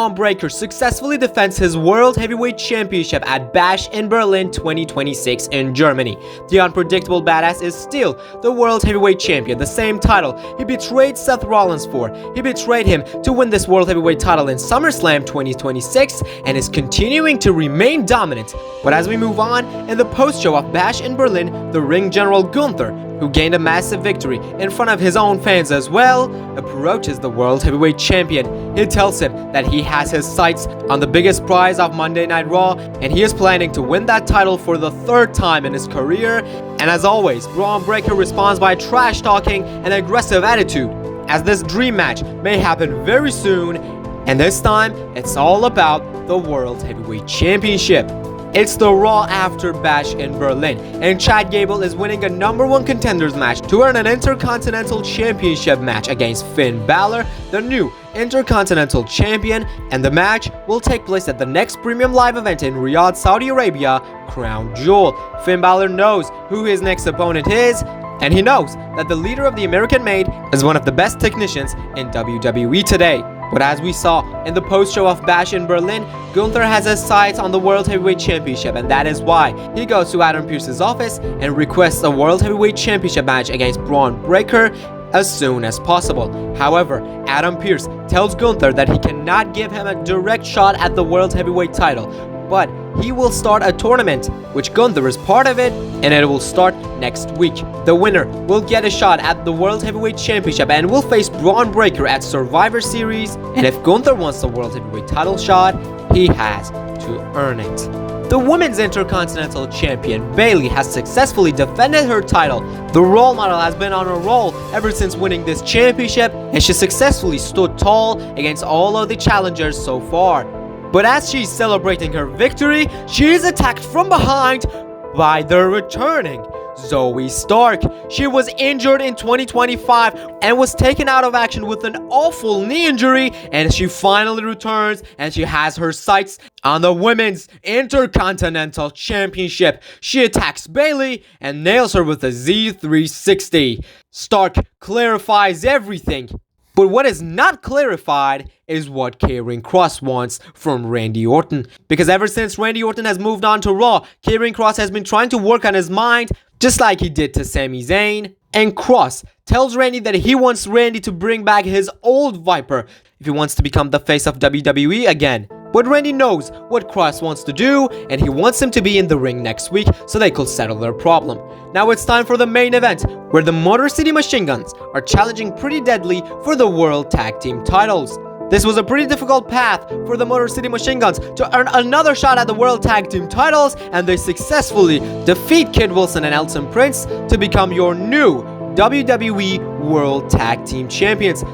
Braun Breaker successfully defends his World Heavyweight Championship at Bash in Berlin 2026 in Germany. The unpredictable badass is still the World Heavyweight Champion, the same title he betrayed Seth Rollins for. He betrayed him to win this World Heavyweight title in SummerSlam 2026 and is continuing to remain dominant. But as we move on, in the post-show of Bash in Berlin, the ring general Gunther, who gained a massive victory in front of his own fans as well, approaches the World Heavyweight Champion. He tells him that he has his sights on the biggest prize of Monday Night Raw, and he is planning to win that title for the third time in his career. And as always, Braun Breaker responds by trash talking and aggressive attitude, as this dream match may happen very soon, and this time it's all about the World Heavyweight Championship. It's the Raw after Bash in Berlin, and Chad Gable is winning a #1 contenders match to earn an Intercontinental Championship match against Finn Balor, the new Intercontinental Champion, and the match will take place at the next premium live event in Riyadh, Saudi Arabia, Crown Jewel. Finn Balor knows who his next opponent is, and he knows that the leader of the American Made is one of the best technicians in WWE today. But as we saw in the post-show of Bash in Berlin, Gunther has his sights on the World Heavyweight Championship, and that is why he goes to Adam Pearce's office and requests a World Heavyweight Championship match against Braun Breaker as soon as possible. However, Adam Pearce tells Gunther that he cannot give him a direct shot at the World Heavyweight title, but he will start a tournament, which Gunther is part of it, and it will start next week. The winner will get a shot at the World Heavyweight Championship and will face Braun Breaker at Survivor Series, and if Gunther wants the World Heavyweight title shot, he has to earn it. The Women's Intercontinental Champion, Bayley, has successfully defended her title. The role model has been on a roll ever since winning this championship, and she successfully stood tall against all of the challengers so far. But as she's celebrating her victory, she is attacked from behind by the returning Zoe Stark. She was injured in 2025 and was taken out of action with an awful knee injury, and she finally returns and she has her sights on the Women's Intercontinental Championship. She attacks Bayley and nails her with a Z360. Stark clarifies everything. But what is not clarified is what Karrion Kross wants from Randy Orton. Because ever since Randy Orton has moved on to Raw, Karrion Kross has been trying to work on his mind, just like he did to Sami Zayn. And Kross tells Randy that he wants Randy to bring back his old Viper if he wants to become the face of WWE again. But Randy knows what Kross wants to do, and he wants him to be in the ring next week so they could settle their problem. Now it's time for the main event, where the Motor City Machine Guns are challenging Pretty Deadly for the World Tag Team titles. This was a pretty difficult path for the Motor City Machine Guns to earn another shot at the World Tag Team titles, and they successfully defeat Kid Wilson and Elton Prince to become your new WWE World Tag Team Champions.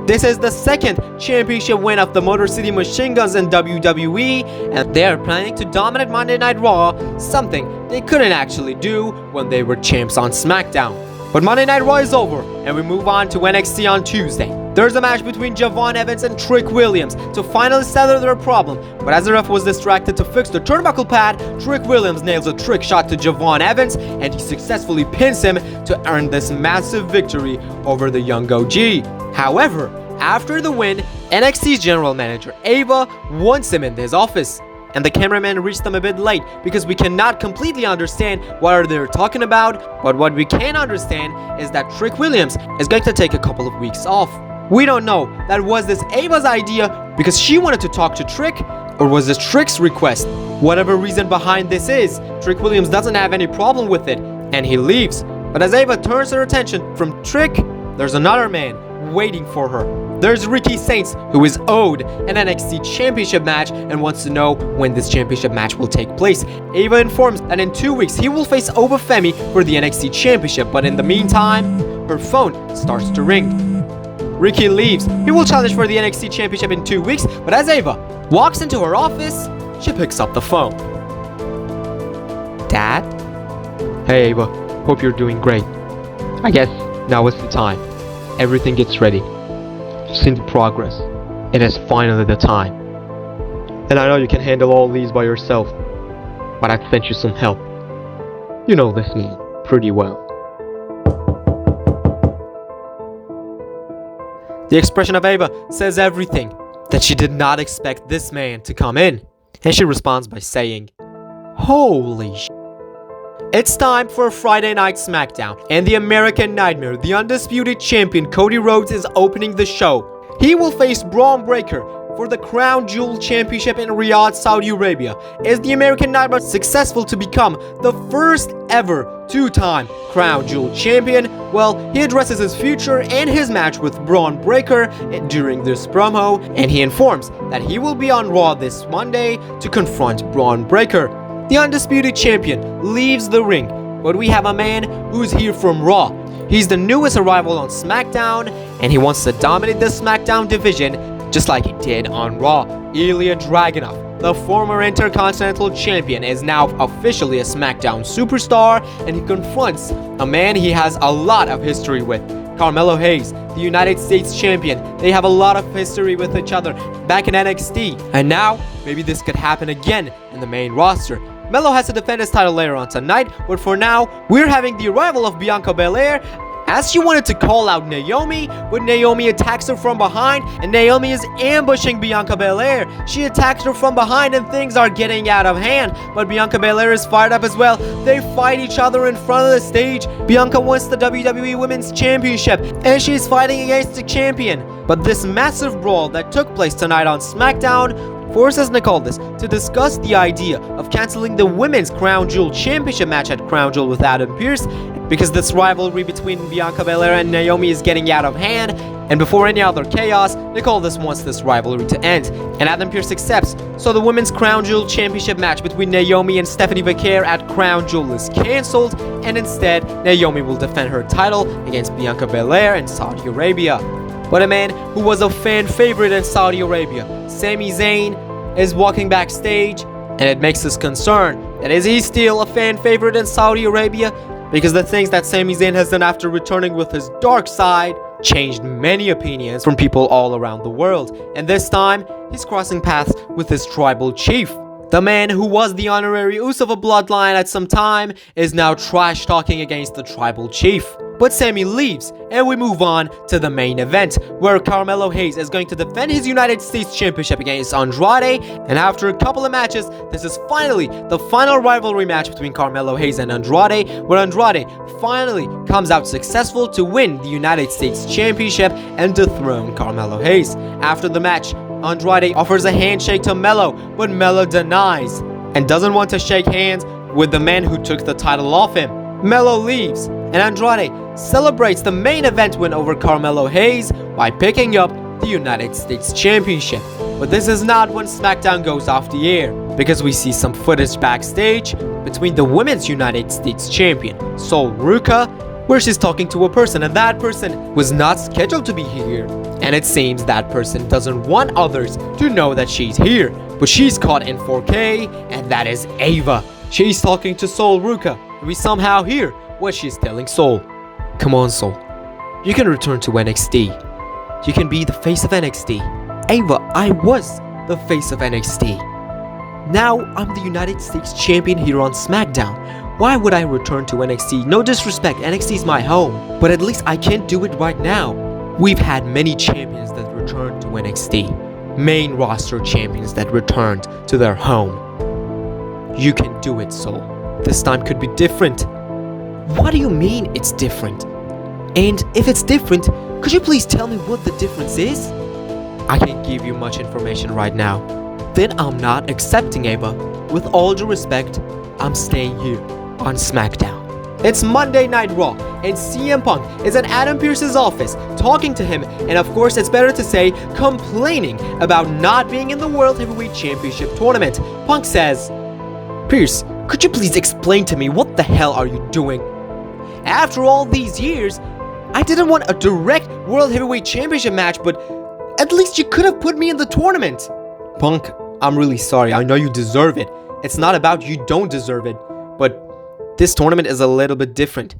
This is the second championship win of the Motor City Machine Guns in WWE, and they are planning to dominate Monday Night Raw, something they couldn't actually do when they were champs on SmackDown. But Monday Night Raw is over, and we move on to NXT on Tuesday. There's a match between Javon Evans and Trick Williams to finally settle their problem, but as the ref was distracted to fix the turnbuckle pad, Trick Williams nails a trick shot to Javon Evans, and he successfully pins him to earn this massive victory over the young OG. However, after the win, NXT's general manager Ava wants him in his office, and the cameraman reached them a bit late because we cannot completely understand what they're talking about, but what we can understand is that Trick Williams is going to take a couple of weeks off. We don't know that was this Ava's idea because she wanted to talk to Trick, or was this Trick's request. Whatever reason behind this is, Trick Williams doesn't have any problem with it, and he leaves. But as Ava turns her attention from Trick, there's another man waiting for her. There's Ricky Saints, who is owed an NXT Championship match and wants to know when this championship match will take place. Ava informs that in 2 weeks he will face Obafemi for the NXT Championship, but in the meantime, her phone starts to ring. Ricky leaves. He will challenge for the NXT Championship in 2 weeks, but as Ava walks into her office, she picks up the phone. Dad? Hey Ava, hope you're doing great. I guess now is the time. Everything gets ready. You've seen the progress. It is finally the time. And I know you can handle all these by yourself, but I've sent you some help. You know this man pretty well. The expression of Ava says everything. that she did not expect this man to come in. And she responds by saying, "Holy sh." It's time for a Friday Night SmackDown, and the American Nightmare, the undisputed champion Cody Rhodes, is opening the show. He will face Braun Breaker for the Crown Jewel Championship in Riyadh, Saudi Arabia. Is the American Nightmare successful to become the first ever two-time Crown Jewel Champion? Well, he addresses his future and his match with Braun Breaker during this promo, and he informs that he will be on Raw this Monday to confront Braun Breaker. The undisputed champion leaves the ring, but we have a man who's here from Raw. He's the newest arrival on SmackDown, and he wants to dominate the SmackDown division just like he did on Raw. Ilya Dragunov, the former Intercontinental Champion, is now officially a SmackDown superstar, and he confronts a man he has a lot of history with, Carmelo Hayes, the United States Champion. They have a lot of history with each other back in NXT, and now maybe this could happen again in the main roster. Melo has to defend his title later on tonight, but for now, we're having the arrival of Bianca Belair, as she wanted to call out Naomi, but Naomi attacks her from behind, and Naomi is ambushing Bianca Belair. She attacks her from behind, and things are getting out of hand, but Bianca Belair is fired up as well. They fight each other in front of the stage. Bianca wants the WWE Women's Championship, and she's fighting against the champion. But this massive brawl that took place tonight on SmackDown forces Nicholas to discuss the idea of canceling the Women's Crown Jewel Championship match at Crown Jewel with Adam Pearce, because this rivalry between Bianca Belair and Naomi is getting out of hand, and before any other chaos, Nicholas wants this rivalry to end, and Adam Pearce accepts. So the Women's Crown Jewel Championship match between Naomi and Stephanie Vaquer at Crown Jewel is cancelled, and instead, Naomi will defend her title against Bianca Belair in Saudi Arabia. But a man who was a fan favorite in Saudi Arabia, Sami Zayn, is walking backstage, and it makes us concerned that is he still a fan favorite in Saudi Arabia? Because the things that Sami Zayn has done after returning with his dark side changed many opinions from people all around the world, and this time he's crossing paths with his tribal chief. The man who was the honorary Usos bloodline at some time is now trash talking against the tribal chief. But Sami leaves, and we move on to the main event, where Carmelo Hayes is going to defend his United States Championship against Andrade, and after a couple of matches, this is finally the final rivalry match between Carmelo Hayes and Andrade, where Andrade finally comes out successful to win the United States Championship and dethrone Carmelo Hayes. After the match, Andrade offers a handshake to Melo, but Melo denies and doesn't want to shake hands with the man who took the title off him. Melo leaves, and Andrade celebrates the main event win over Carmelo Hayes by picking up the United States Championship. But this is not when SmackDown goes off the air, because we see some footage backstage between the Women's United States Champion, Sol Ruca, where she's talking to a person, and that person was not scheduled to be here. And it seems that person doesn't want others to know that she's here, but she's caught in 4K, and that is Ava. She's talking to Sol Ruca. We somehow hear what she's telling Sol. Come on, Sol. You can return to NXT. You can be the face of NXT. Ava, I was the face of NXT. Now I'm the United States Champion here on SmackDown. Why would I return to NXT? No disrespect, NXT's my home. But at least I can't do it right now. We've had many champions that returned to NXT. Main roster champions that returned to their home. You can do it, Sol. This time could be different. What do you mean it's different? And if it's different, could you please tell me what the difference is? I can't give you much information right now. Then I'm not accepting, Ava. With all due respect, I'm staying here on SmackDown. It's Monday Night Raw, and CM Punk is in Adam Pearce's office talking to him, and of course it's better to say complaining about not being in the World Heavyweight Championship tournament. Punk says, "Pearce, could you please explain to me what the hell are you doing? After all these years, I didn't want a direct World Heavyweight Championship match, but at least you could have put me in the tournament." Punk, I'm really sorry. I know you deserve it. It's not about you don't deserve it, but this tournament is a little bit different.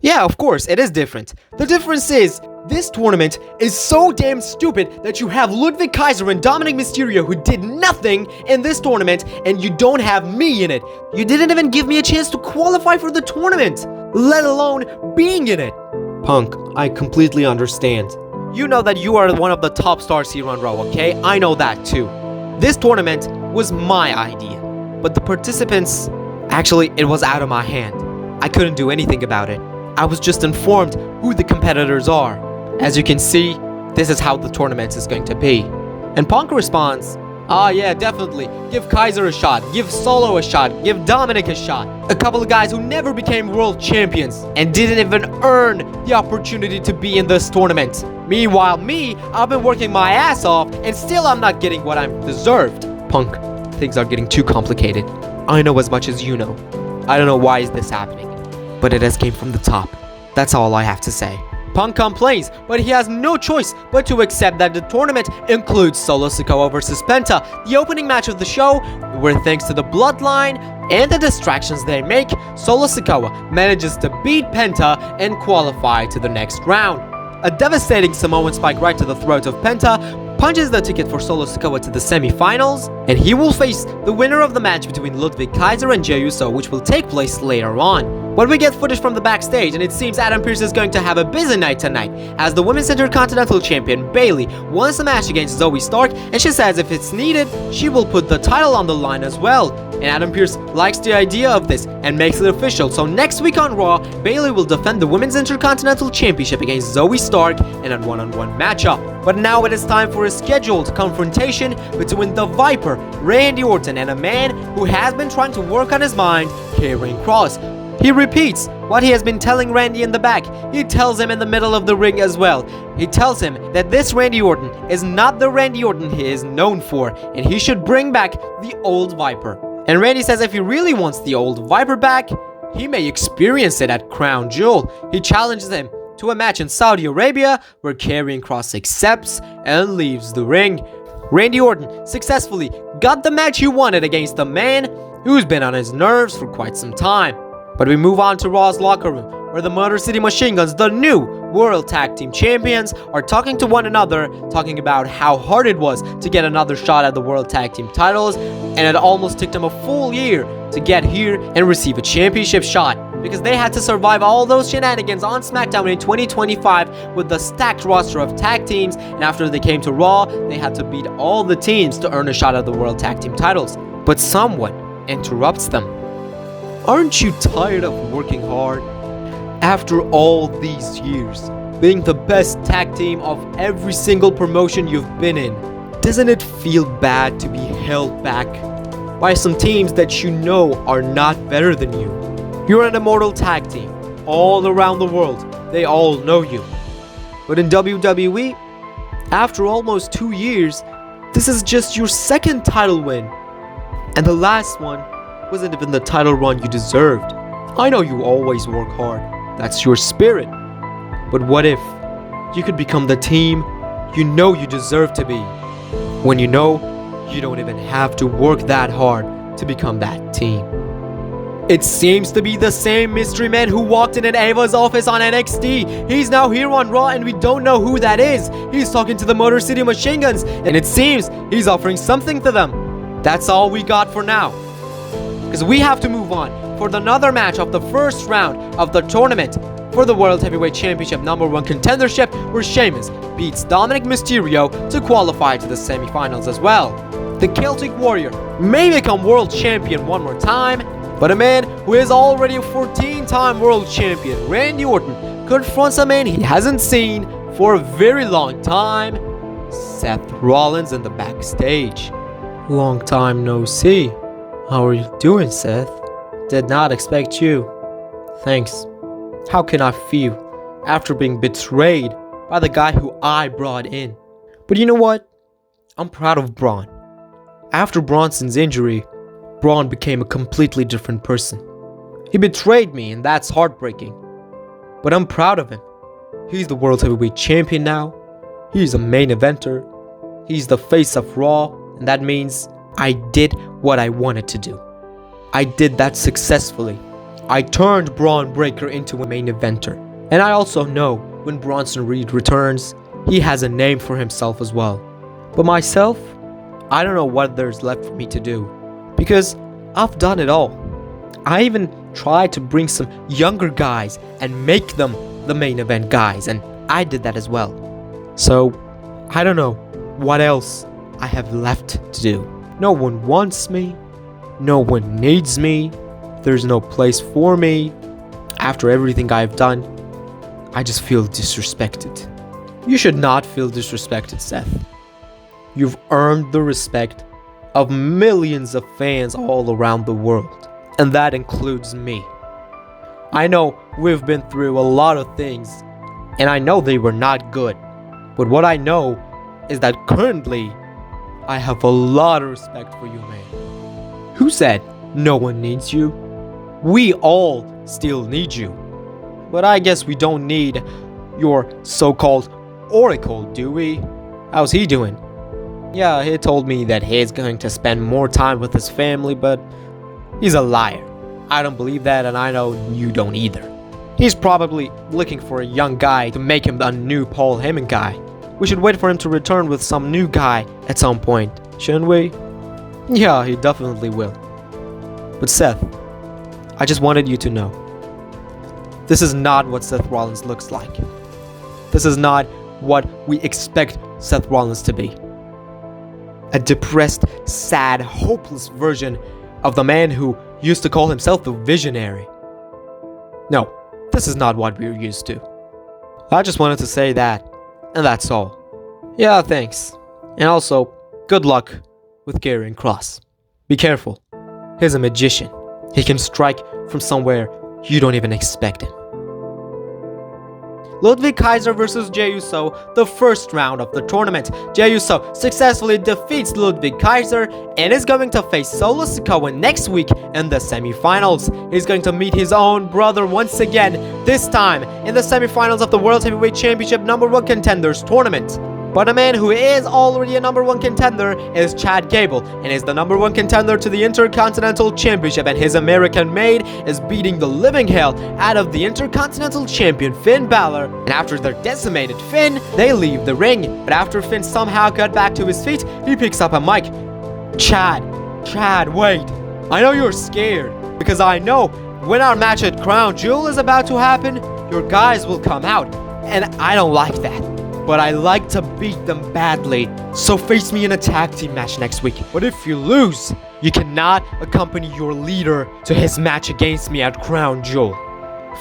Yeah, of course, it is different. The difference is, this tournament is so damn stupid that you have Ludwig Kaiser and Dominic Mysterio who did nothing in this tournament, and you don't have me in it. You didn't even give me a chance to qualify for the tournament, let alone being in it. Punk, I completely understand. you know that you are one of the top stars here on Raw, okay? I know that too. This tournament was my idea, but the participants, actually, it was out of my hand. I couldn't do anything about it. I was just informed who the competitors are. As you can see, this is how the tournament is going to be. And Punk responds, yeah, definitely. Give Kaiser a shot, give Solo a shot, give Dominic a shot. A couple of guys who never became world champions and didn't even earn the opportunity to be in this tournament. Meanwhile, I've been working my ass off and still I'm not getting what I'm deserved. Punk, things are getting too complicated. I know as much as you know. I don't know why is this happening, but it has came from the top. That's all I have to say. Punk complains, but he has no choice but to accept that the tournament includes Solo Sikoa versus Penta, the opening match of the show, where thanks to the bloodline and the distractions they make, Solo Sikoa manages to beat Penta and qualify to the next round. A devastating Samoan spike right to the throat of Penta punches the ticket for Solo Sikoa to the semi-finals, and he will face the winner of the match between Ludwig Kaiser and Jey Uso, which will take place later on. But we get footage from the backstage, and it seems Adam Pearce is going to have a busy night tonight, as the Women's Intercontinental Champion Bayley wants a match against Zoe Stark, and she says if it's needed, she will put the title on the line as well. And Adam Pearce likes the idea of this and makes it official, so next week on Raw, Bayley will defend the Women's Intercontinental Championship against Zoe Stark in a one-on-one matchup. But now it is time for a scheduled confrontation between the Viper, Randy Orton, and a man who has been trying to work on his mind, Karrion Kross. He repeats what he has been telling Randy in the back. He tells him in the middle of the ring as well. He tells him that this Randy Orton is not the Randy Orton he is known for, and he should bring back the old Viper. And Randy says if he really wants the old Viper back, he may experience it at Crown Jewel. He challenges him to a match in Saudi Arabia, where Karrion Kross accepts and leaves the ring. Randy Orton successfully got the match he wanted against the man who's been on his nerves for quite some time. But we move on to Raw's locker room, where the Motor City Machine Guns, the new World Tag Team Champions, are talking to one another, talking about how hard it was to get another shot at the World Tag Team titles, and it almost took them a full year to get here and receive a championship shot, because they had to survive all those shenanigans on SmackDown in 2025 with the stacked roster of tag teams, and after they came to Raw, they had to beat all the teams to earn a shot at the World Tag Team titles. But someone interrupts them. Aren't you tired of working hard? After all these years, being the best tag team of every single promotion you've been in, doesn't it feel bad to be held back by some teams that you know are not better than you? You're an immortal tag team. All around the world, they all know you. But in WWE, after almost 2 years, this is just your second title win. And the last one wasn't even the title run you deserved. I know you always work hard. That's your spirit. But what if you could become the team you know you deserve to be, when you know you don't even have to work that hard to become that team? It seems to be the same mystery man who walked in at Ava's office on NXT. He's now here on Raw and we don't know who that is. He's talking to the Motor City Machine Guns and it seems he's offering something to them. That's all we got for now, because we have to move on for another match of the first round of the tournament for the World Heavyweight Championship #1 contendership, where Sheamus beats Dominic Mysterio to qualify to the semifinals as well. The Celtic Warrior may become world champion one more time, but a man who is already a 14-time world champion, Randy Orton, confronts a man he hasn't seen for a very long time, Seth Rollins, in the backstage. Long time no see. How are you doing, Seth? Did not expect you. Thanks. How can I feel after being betrayed by the guy who I brought in? But you know what? I'm proud of Braun. After Bronson's injury, Braun became a completely different person. He betrayed me and that's heartbreaking. But I'm proud of him. He's the World Heavyweight Champion now. He's a main eventer. He's the face of Raw, and that means I did what I wanted to do. I did that successfully. I turned Braun Breaker into a main eventer. And I also know when Bronson Reed returns, he has a name for himself as well. But myself, I don't know what there's left for me to do, because I've done it all. I even tried to bring some younger guys and make them the main event guys, and I did that as well. So, I don't know what else I have left to do. No one wants me. No one needs me. There's no place for me. After everything I've done, I just feel disrespected. You should not feel disrespected, Seth. You've earned the respect of millions of fans all around the world, and that includes me. I know we've been through a lot of things, and I know they were not good. But what I know is that currently, I have a lot of respect for you, man. Who said no one needs you? We all still need you. But I guess we don't need your so-called Oracle, do we? How's he doing? Yeah, he told me that he's going to spend more time with his family, but he's a liar. I don't believe that, and I know you don't either. He's probably looking for a young guy to make him a new Paul Heyman guy. We should wait for him to return with some new guy at some point, shouldn't we? Yeah, he definitely will. But Seth, I just wanted you to know, this is not what Seth Rollins looks like. This is not what we expect Seth Rollins to be. A depressed, sad, hopeless version of the man who used to call himself the Visionary. No, this is not what we're used to. I just wanted to say that, and that's all. Yeah, thanks. And also, good luck with Karrion Kross. Be careful. He's a magician. He can strike from somewhere you don't even expect him. Ludwig Kaiser vs Jey Uso, the first round of the tournament. Jey Uso successfully defeats Ludwig Kaiser and is going to face Solo Sikoa next week in the semifinals. He's going to meet his own brother once again, this time in the semifinals of the World Heavyweight Championship #1 Contenders tournament. But a man who is already a #1 contender is Chad Gable, and is the #1 contender to the Intercontinental Championship, and his American maid is beating the living hell out of the Intercontinental Champion Finn Balor. And after their decimated Finn, they leave the ring. But after Finn somehow got back to his feet, he picks up a mic. Chad, wait. I know you're scared, because I know when our match at Crown Jewel is about to happen, your guys will come out, and I don't like that. But I like to beat them badly, so face me in a tag team match next week. But if you lose, you cannot accompany your leader to his match against me at Crown Jewel.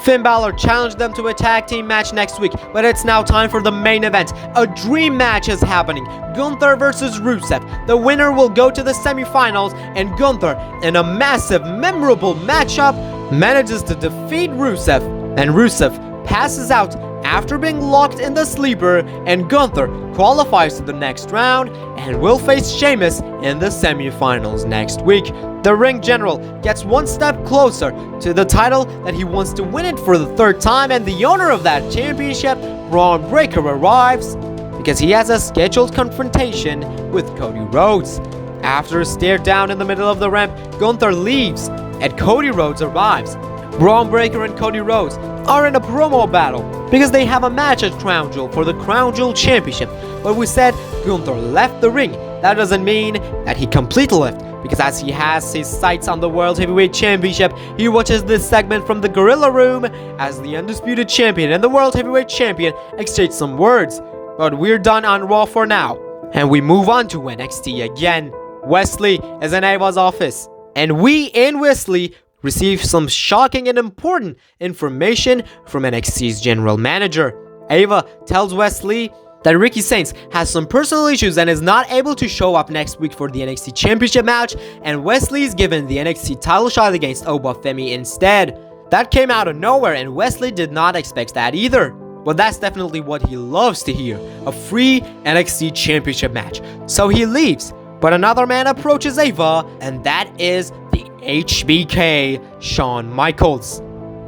Finn Balor challenged them to a tag team match next week, but it's now time for the main event. A dream match is happening. Gunther versus Rusev. The winner will go to the semifinals, and Gunther, in a massive, memorable matchup, manages to defeat Rusev, and Rusev passes out after being locked in the sleeper, and Gunther qualifies to the next round and will face Sheamus in the semifinals next week. The ring general gets one step closer to the title that he wants to win it for the third time, and the owner of that championship, Braun Breaker, arrives because he has a scheduled confrontation with Cody Rhodes. After a stare down in the middle of the ramp, Gunther leaves and Cody Rhodes arrives. Braun Breaker and Cody Rhodes are in a promo battle because they have a match at Crown Jewel for the Crown Jewel Championship. But we said Gunther left the ring. That doesn't mean that he completely left, because as he has his sights on the World Heavyweight Championship, he watches this segment from the Gorilla Room as the Undisputed Champion and the World Heavyweight Champion exchange some words. But we're done on Raw for now, and we move on to NXT again. Wesley is in Ava's office, and we in Wesley receive some shocking and important information from NXT's general manager. Ava tells Wesley that Ricky Saints has some personal issues and is not able to show up next week for the NXT Championship match, and Wesley is given the NXT title shot against Obafemi instead. That came out of nowhere, and Wesley did not expect that either. But that's definitely what he loves to hear, a free NXT Championship match. So he leaves, but another man approaches Ava, and that is the HBK, Shawn Michaels.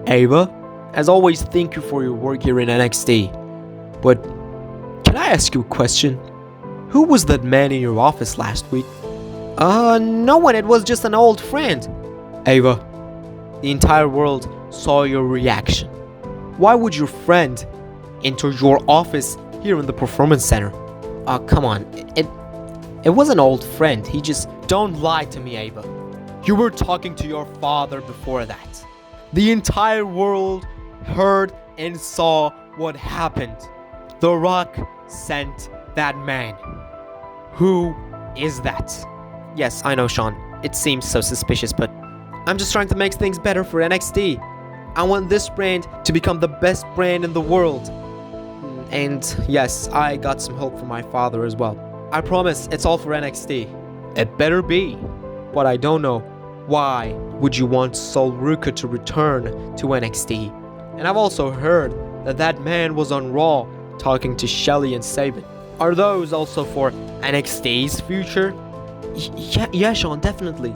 Ava, as always, thank you for your work here in NXT. But can I ask you a question? Who was that man in your office last week? No one, it was just an old friend. Ava, the entire world saw your reaction. Why would your friend enter your office here in the Performance Center? Come on, it was an old friend, he just... Don't lie to me, Ava. You were talking to your father before that. The entire world heard and saw what happened. The Rock sent that man? Who is that? Yes, I know, Sean. It seems so suspicious, but I'm just trying to make things better for NXT. I want this brand to become the best brand in the world. And yes, I got some help from my father as well. I promise it's all for NXT. It better be. But I don't know. Why would you want Sol Ruka to return to NXT? And I've also heard that that man was on Raw talking to Shelly and Sabin. Are those also for NXT's future? Yeah, Sean, definitely.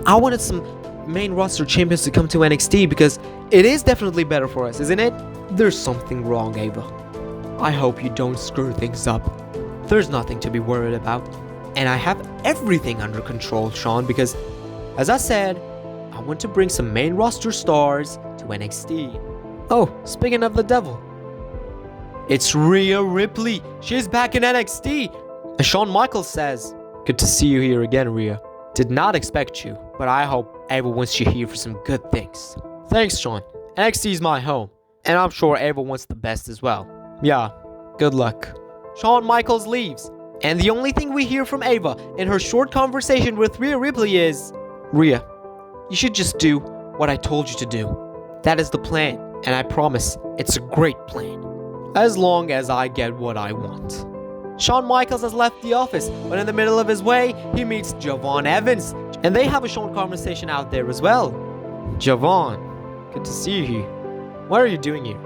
I wanted some main roster champions to come to NXT because it is definitely better for us, isn't it? There's something wrong, Ava. I hope you don't screw things up. There's nothing to be worried about. And I have everything under control, Sean, because, as I said, I want to bring some main roster stars to NXT. Oh, speaking of the devil, it's Rhea Ripley. She's back in NXT. And Shawn Michaels says, "Good to see you here again, Rhea. Did not expect you, but I hope Ava wants you here for some good things." Thanks, Sean. NXT is my home, and I'm sure Ava wants the best as well. Yeah, good luck. Shawn Michaels leaves, and the only thing we hear from Ava in her short conversation with Rhea Ripley is, "Rhea, you should just do what I told you to do. That is the plan, and I promise it's a great plan. As long as I get what I want." Shawn Michaels has left the office, but in the middle of his way, he meets Javon Evans, and they have a short conversation out there as well. Javon, good to see you here. What are you doing here?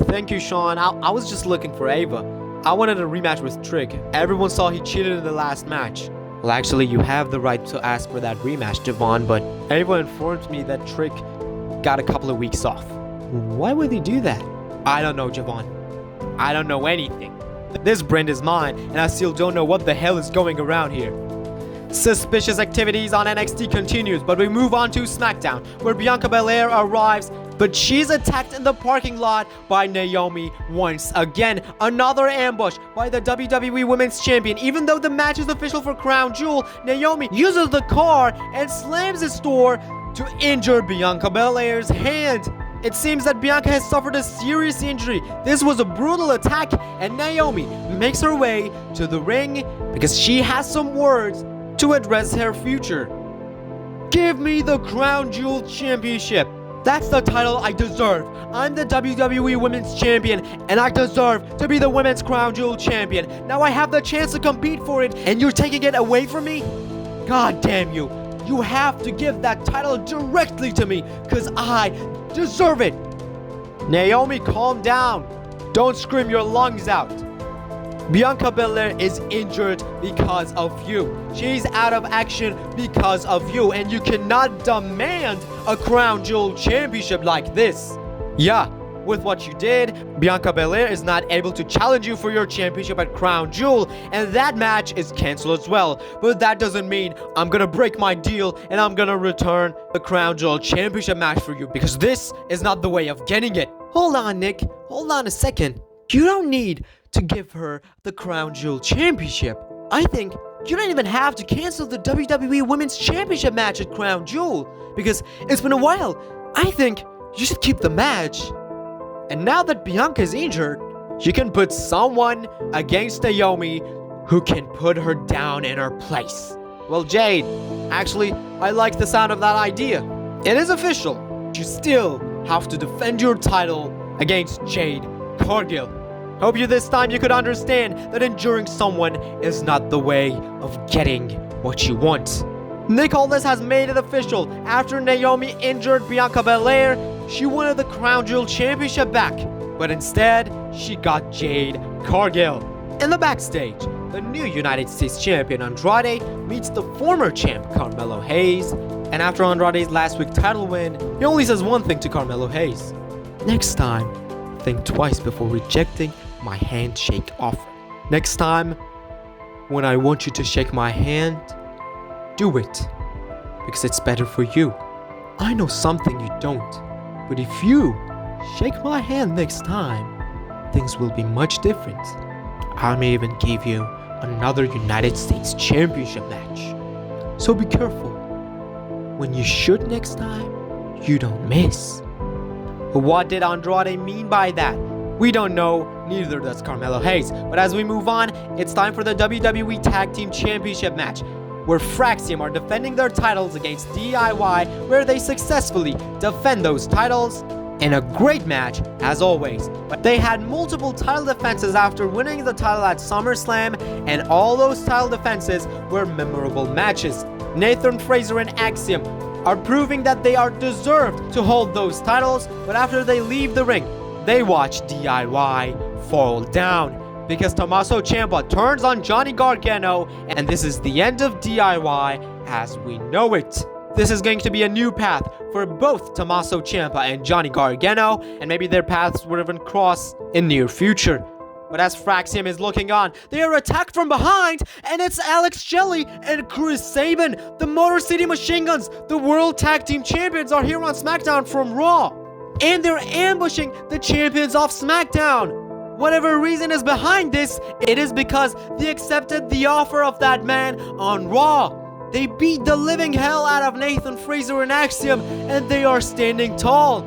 Thank you, Sean. I was just looking for Ava. I wanted a rematch with Trick. Everyone saw he cheated in the last match. Well, actually, you have the right to ask for that rematch, Javon, but Ava informed me that Trick got a couple of weeks off. Why would he do that? I don't know, Javon. I don't know anything. This brand is mine, and I still don't know what the hell is going around here. Suspicious activities on NXT continues, but we move on to SmackDown, where Bianca Belair arrives, but she's attacked in the parking lot by Naomi once again. Another ambush by the WWE Women's Champion. Even though the match is official for Crown Jewel, Naomi uses the car and slams its door to injure Bianca Belair's hand. It seems that Bianca has suffered a serious injury. This was a brutal attack, and Naomi makes her way to the ring because she has some words to address her future. "Give me the Crown Jewel Championship. That's the title I deserve. I'm the WWE Women's Champion, and I deserve to be the Women's Crown Jewel Champion. Now I have the chance to compete for it, and you're taking it away from me? God damn you. You have to give that title directly to me, because I deserve it." Naomi, calm down. Don't scream your lungs out. Bianca Belair is injured because of you. She's out of action because of you, and you cannot demand a Crown Jewel Championship like this. Yeah, with what you did, Bianca Belair is not able to challenge you for your championship at Crown Jewel, and that match is cancelled as well. But that doesn't mean I'm gonna break my deal and I'm gonna return the Crown Jewel Championship match for you, because this is not the way of getting it. Hold on, Nick. Hold on a second. You don't need to give her the Crown Jewel Championship. I think you don't even have to cancel the WWE Women's Championship match at Crown Jewel, because it's been a while. I think you should keep the match. And now that Bianca is injured, you can put someone against Naomi who can put her down in her place. Well, Jade, actually, I like the sound of that idea. It is official. You still have to defend your title against Jade Cargill. Hope this time you could understand that injuring someone is not the way of getting what you want. Nick Aldis has made it official. After Naomi injured Bianca Belair, she wanted the Crown Jewel Championship back, but instead, she got Jade Cargill. In the backstage, the new United States Champion Andrade meets the former champ Carmelo Hayes, and after Andrade's last week title win, he only says one thing to Carmelo Hayes: "Next time, think twice before rejecting my handshake offer. Next time, when I want you to shake my hand, do it, because it's better for you. I know something you don't, but if you shake my hand next time, things will be much different. I may even give you another United States Championship match. So be careful. When you shoot next time, you don't miss." What did Andrade mean by that? We don't know, neither does Carmelo Hayes. But as we move on, it's time for the WWE Tag Team Championship match, where Fraxium are defending their titles against DIY, where they successfully defend those titles in a great match, as always. But they had multiple title defenses after winning the title at SummerSlam, and all those title defenses were memorable matches. Nathan Frazer and Axiom are proving that they are deserved to hold those titles, but after they leave the ring, they watch DIY fall down because Tommaso Ciampa turns on Johnny Gargano, and this is the end of DIY as we know it. This is going to be a new path for both Tommaso Ciampa and Johnny Gargano, and maybe their paths will even cross in near future. But as Fraxium is looking on, they are attacked from behind, and it's Alex Shelley and Chris Sabin, the Motor City Machine Guns, the World Tag Team Champions, are here on SmackDown from Raw. And they're ambushing the champions of SmackDown. Whatever reason is behind this, it is because they accepted the offer of that man on Raw. They beat the living hell out of Nathan Frazer and Axiom, and they are standing tall.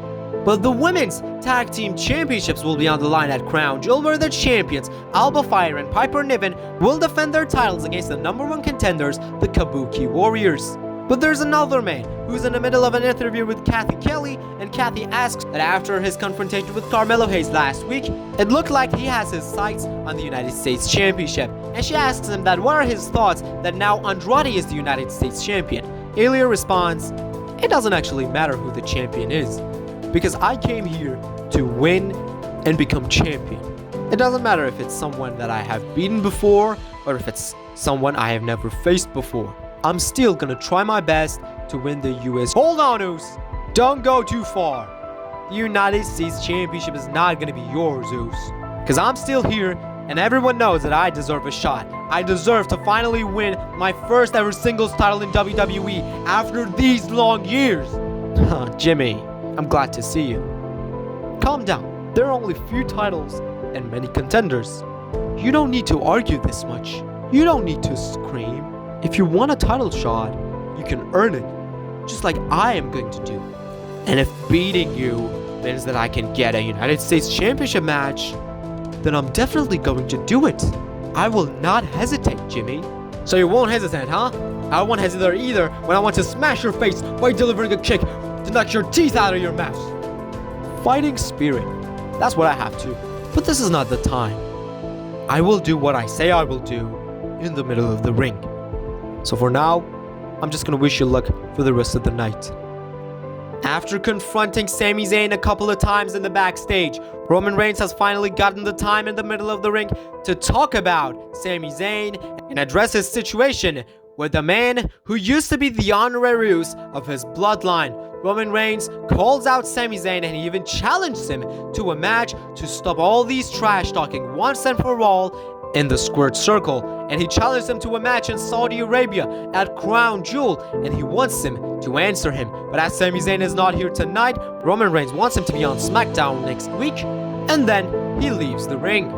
But the Women's Tag Team Championships will be on the line at Crown Jewel, where the champions, Alba Fire and Piper Niven, will defend their titles against the #1 contenders, the Kabuki Warriors. But there's another man who's in the middle of an interview with Kathy Kelly, and Kathy asks that after his confrontation with Carmelo Hayes last week, it looked like he has his sights on the United States Championship. And she asks him that what are his thoughts that now Andrade is the United States Champion. Ilya responds, "It doesn't actually matter who the champion is, because I came here to win and become champion. It doesn't matter if it's someone that I have beaten before or if it's someone I have never faced before. I'm still gonna try my best to win the US." Hold on, Oos. Don't go too far. The United States Championship is not gonna be yours, Oos. Because I'm still here, and everyone knows that I deserve a shot. I deserve to finally win my first ever singles title in WWE after these long years. Jimmy, I'm glad to see you. Calm down. There are only few titles and many contenders. You don't need to argue this much. You don't need to scream. If you want a title shot, you can earn it, just like I am going to do. And if beating you means that I can get a United States Championship match, then I'm definitely going to do it. I will not hesitate, Jimmy. So you won't hesitate, huh? I won't hesitate either when I want to smash your face by delivering a kick to knock your teeth out of your mouth. Fighting spirit. That's what I have to. But this is not the time. I will do what I say I will do in the middle of the ring. So for now, I'm just gonna wish you luck for the rest of the night. After confronting Sami Zayn a couple of times in the backstage, Roman Reigns has finally gotten the time in the middle of the ring to talk about Sami Zayn and address his situation with the man who used to be the honorary use of his bloodline. Roman Reigns calls out Sami Zayn, and he even challenges him to a match to stop all these trash talking once and for all in the squared circle. And he challenged him to a match in Saudi Arabia at Crown Jewel, and he wants him to answer him. But as Sami Zayn is not here tonight, Roman Reigns wants him to be on SmackDown next week, and then he leaves the ring.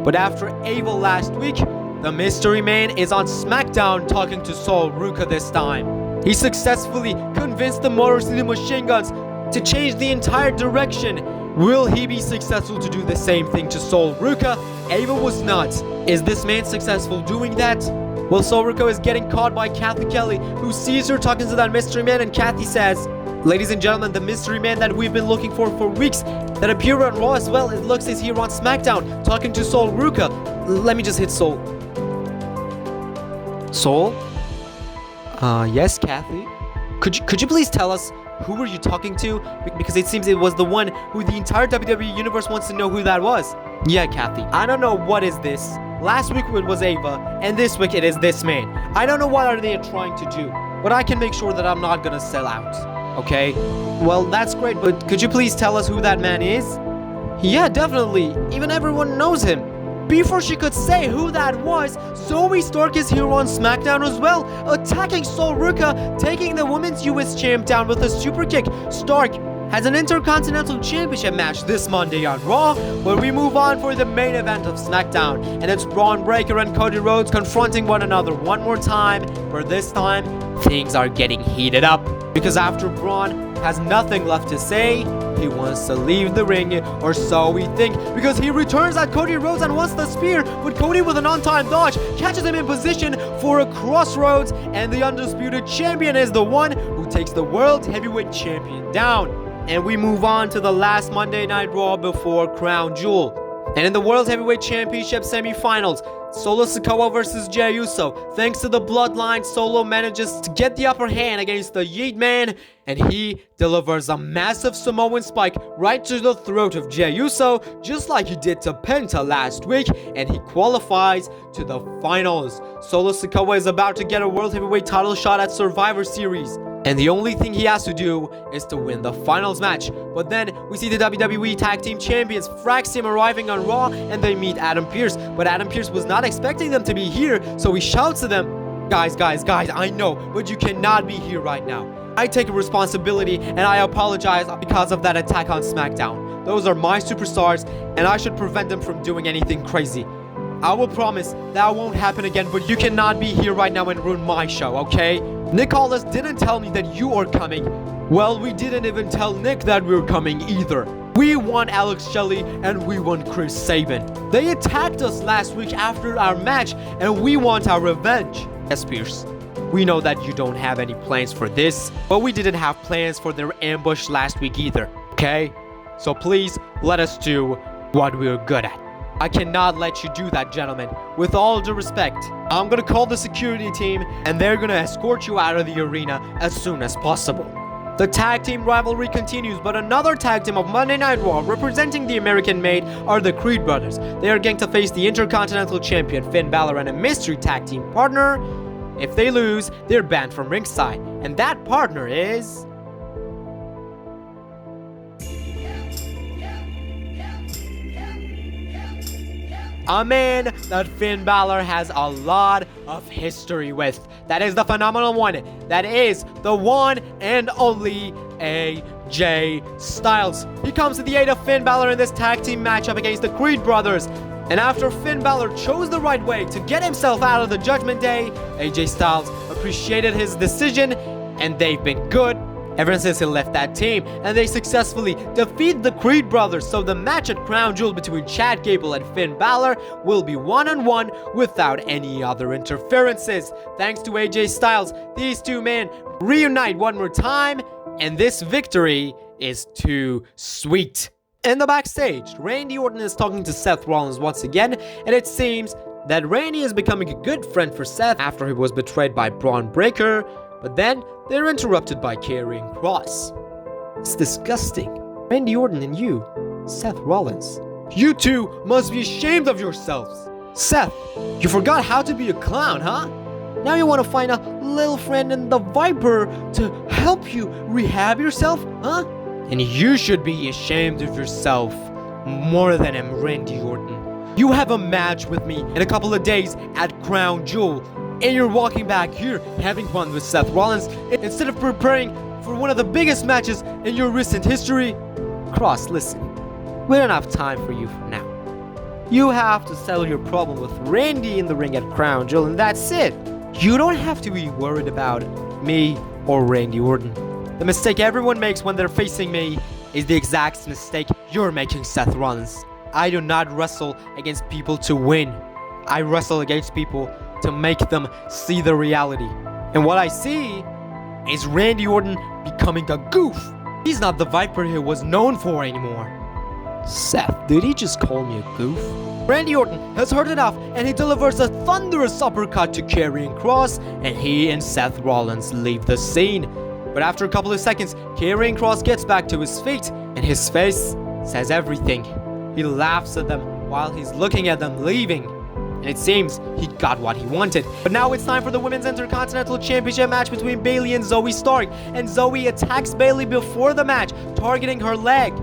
But after Evil last week, the Mystery Man is on SmackDown talking to Sol Ruka this time. He successfully convinced the Motor City Machine Guns to change the entire direction. Will he be successful to do the same thing to Sol Ruka? Ava was not. Is this man successful doing that? Well, Sol Ruka is getting caught by Kathy Kelly, who sees her talking to that mystery man, and Kathy says, "Ladies and gentlemen, the mystery man that we've been looking for weeks, that appeared on Raw as well, it looks is here on SmackDown, talking to Sol Ruka." Let me just hit Sol. Sol? Yes, Kathy? Could you please tell us who were you talking to? Because it seems it was the one who the entire WWE Universe wants to know who that was. Yeah, Kathy. I don't know what is this. Last week it was Ava, and this week it is this man. I don't know what are they trying to do, but I can make sure that I'm not gonna sell out. Okay? Well, that's great, but could you please tell us who that man is? Yeah, definitely. Even everyone knows him. Before she could say who that was, Zoe Stark is here on SmackDown as well, attacking Sol Ruka, taking the Women's US Champ down with a super kick. Stark has an Intercontinental Championship match this Monday on Raw, where we move on for the main event of SmackDown, and it's Braun Breaker and Cody Rhodes confronting one another one more time, where this time, things are getting heated up. Because after Braun has nothing left to say, he wants to leave the ring, or so we think, because he returns at Cody Rhodes and wants the spear, but Cody with an on-time dodge catches him in position for a crossroads, and the undisputed champion is the one who takes the World Heavyweight Champion down. And we move on to the last Monday Night Raw before Crown Jewel. And in the World Heavyweight Championship semifinals, Solo Sikoa versus Jey Uso. Thanks to the bloodline, Solo manages to get the upper hand against the Yeet Man, and he delivers a massive Samoan spike right to the throat of Jey Uso, just like he did to Penta last week, and he qualifies to the finals. Solo Sikoa is about to get a World Heavyweight title shot at Survivor Series, and the only thing he has to do is to win the finals match. But then we see the WWE Tag Team Champions Frax Team arriving on Raw, and they meet Adam Pearce. But Adam Pearce was not expecting them to be here, so he shouts to them, guys, I know, but you cannot be here right now. I take responsibility and I apologize because of that attack on SmackDown. Those are my superstars, and I should prevent them from doing anything crazy. I will promise that won't happen again, but you cannot be here right now and ruin my show, okay? Nick Aldis didn't tell me that you are coming. Well, we didn't even tell Nick that we were coming either. We want Alex Shelley and we want Chris Sabin. They attacked us last week after our match, and we want our revenge. Yes, Pierce, we know that you don't have any plans for this, but we didn't have plans for their ambush last week either, okay? So please, let us do what we're good at. I cannot let you do that, gentlemen. With all due respect, I'm gonna call the security team, and they're gonna escort you out of the arena as soon as possible. The tag team rivalry continues, but another tag team of Monday Night Raw representing the American Made are the Creed brothers. They are going to face the Intercontinental Champion Finn Balor and a mystery tag team partner. If they lose, they're banned from ringside, and that partner is... a man that Finn Balor has a lot of history with. That is the phenomenal one. That is the one and only AJ Styles. He comes to the aid of Finn Balor in this tag team matchup against the Creed brothers. And after Finn Balor chose the right way to get himself out of the Judgment Day, AJ Styles appreciated his decision, and they've been good ever since he left that team, and they successfully defeat the Creed brothers. So the match at Crown Jewel between Chad Gable and Finn Balor will be one-on-one without any other interferences. Thanks to AJ Styles, these two men reunite one more time, and this victory is too sweet. In the backstage, Randy Orton is talking to Seth Rollins once again, and it seems that Randy is becoming a good friend for Seth after he was betrayed by Braun Breaker. But then, they're interrupted by Karrion Kross. It's disgusting. Randy Orton and you, Seth Rollins. You two must be ashamed of yourselves. Seth, you forgot how to be a clown, huh? Now you want to find a little friend in the Viper to help you rehab yourself, huh? And you should be ashamed of yourself more than him, Randy Orton. You have a match with me in a couple of days at Crown Jewel, and you're walking back here having fun with Seth Rollins instead of preparing for one of the biggest matches in your recent history. Kross, listen, we don't have time for you for now. You have to settle your problem with Randy in the ring at Crown Jewel, and that's it. You don't have to be worried about me or Randy Orton. The mistake everyone makes when they're facing me is the exact mistake you're making, Seth Rollins. I do not wrestle against people to win. I wrestle against people to make them see the reality. And what I see is Randy Orton becoming a goof. He's not the Viper he was known for anymore. Seth, did he just call me a goof? Randy Orton has heard enough, and he delivers a thunderous uppercut to Karrion Kross, and he and Seth Rollins leave the scene. But after a couple of seconds, Karrion Kross gets back to his feet, and his face says everything. He laughs at them while he's looking at them leaving. And it seems he got what he wanted. But now it's time for the Women's Intercontinental Championship match between Bayley and Zoe Stark. And Zoe attacks Bayley before the match, targeting her leg.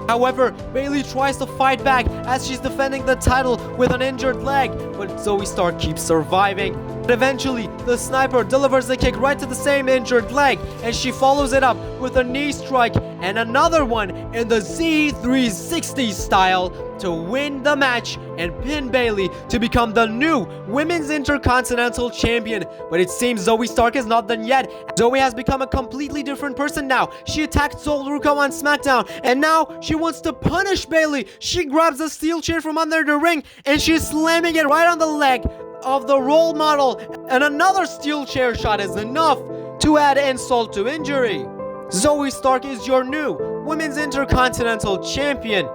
However, Bayley tries to fight back as she's defending the title with an injured leg, but Zoe Stark keeps surviving. But eventually, the sniper delivers a kick right to the same injured leg, and she follows it up with a knee strike and another one in the Z360 style, to win the match and pin Bayley to become the new Women's Intercontinental Champion. But it seems Zoe Stark is not done yet. Zoe has become a completely different person now. She attacked Sol Ruco on SmackDown, and now she wants to punish Bayley. She grabs a steel chair from under the ring, and she's slamming it right on the leg of the role model. And another steel chair shot is enough to add insult to injury. Zoe Stark is your new Women's Intercontinental Champion.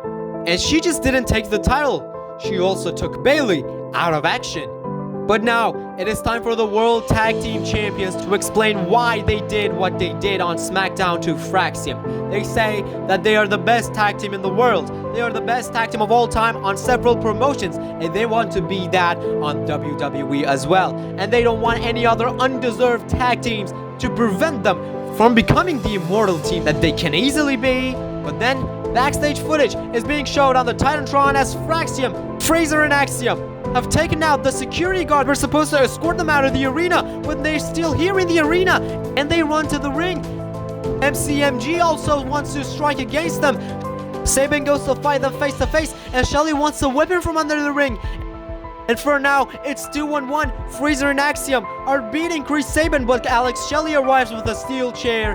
And she just didn't take the title. She also took Bayley out of action. But now, it is time for the World Tag Team Champions to explain why they did what they did on SmackDown to Fraxium. They say that they are the best tag team in the world. They are the best tag team of all time on several promotions, and they want to be that on WWE as well. And they don't want any other undeserved tag teams to prevent them from becoming the immortal team that they can easily be. But then, backstage footage is being showed on the Titantron as Fraxium, Fraser, and Axiom have taken out the security guard. We're supposed to escort them out of the arena, but they're still here in the arena, and they run to the ring. MCMG also wants to strike against them. Sabin goes to fight them face to face, and Shelly wants to whip him from under the ring. And for now, it's 2-on-1. Fraser and Axiom are beating Chris Sabin, but Alex Shelley arrives with a steel chair,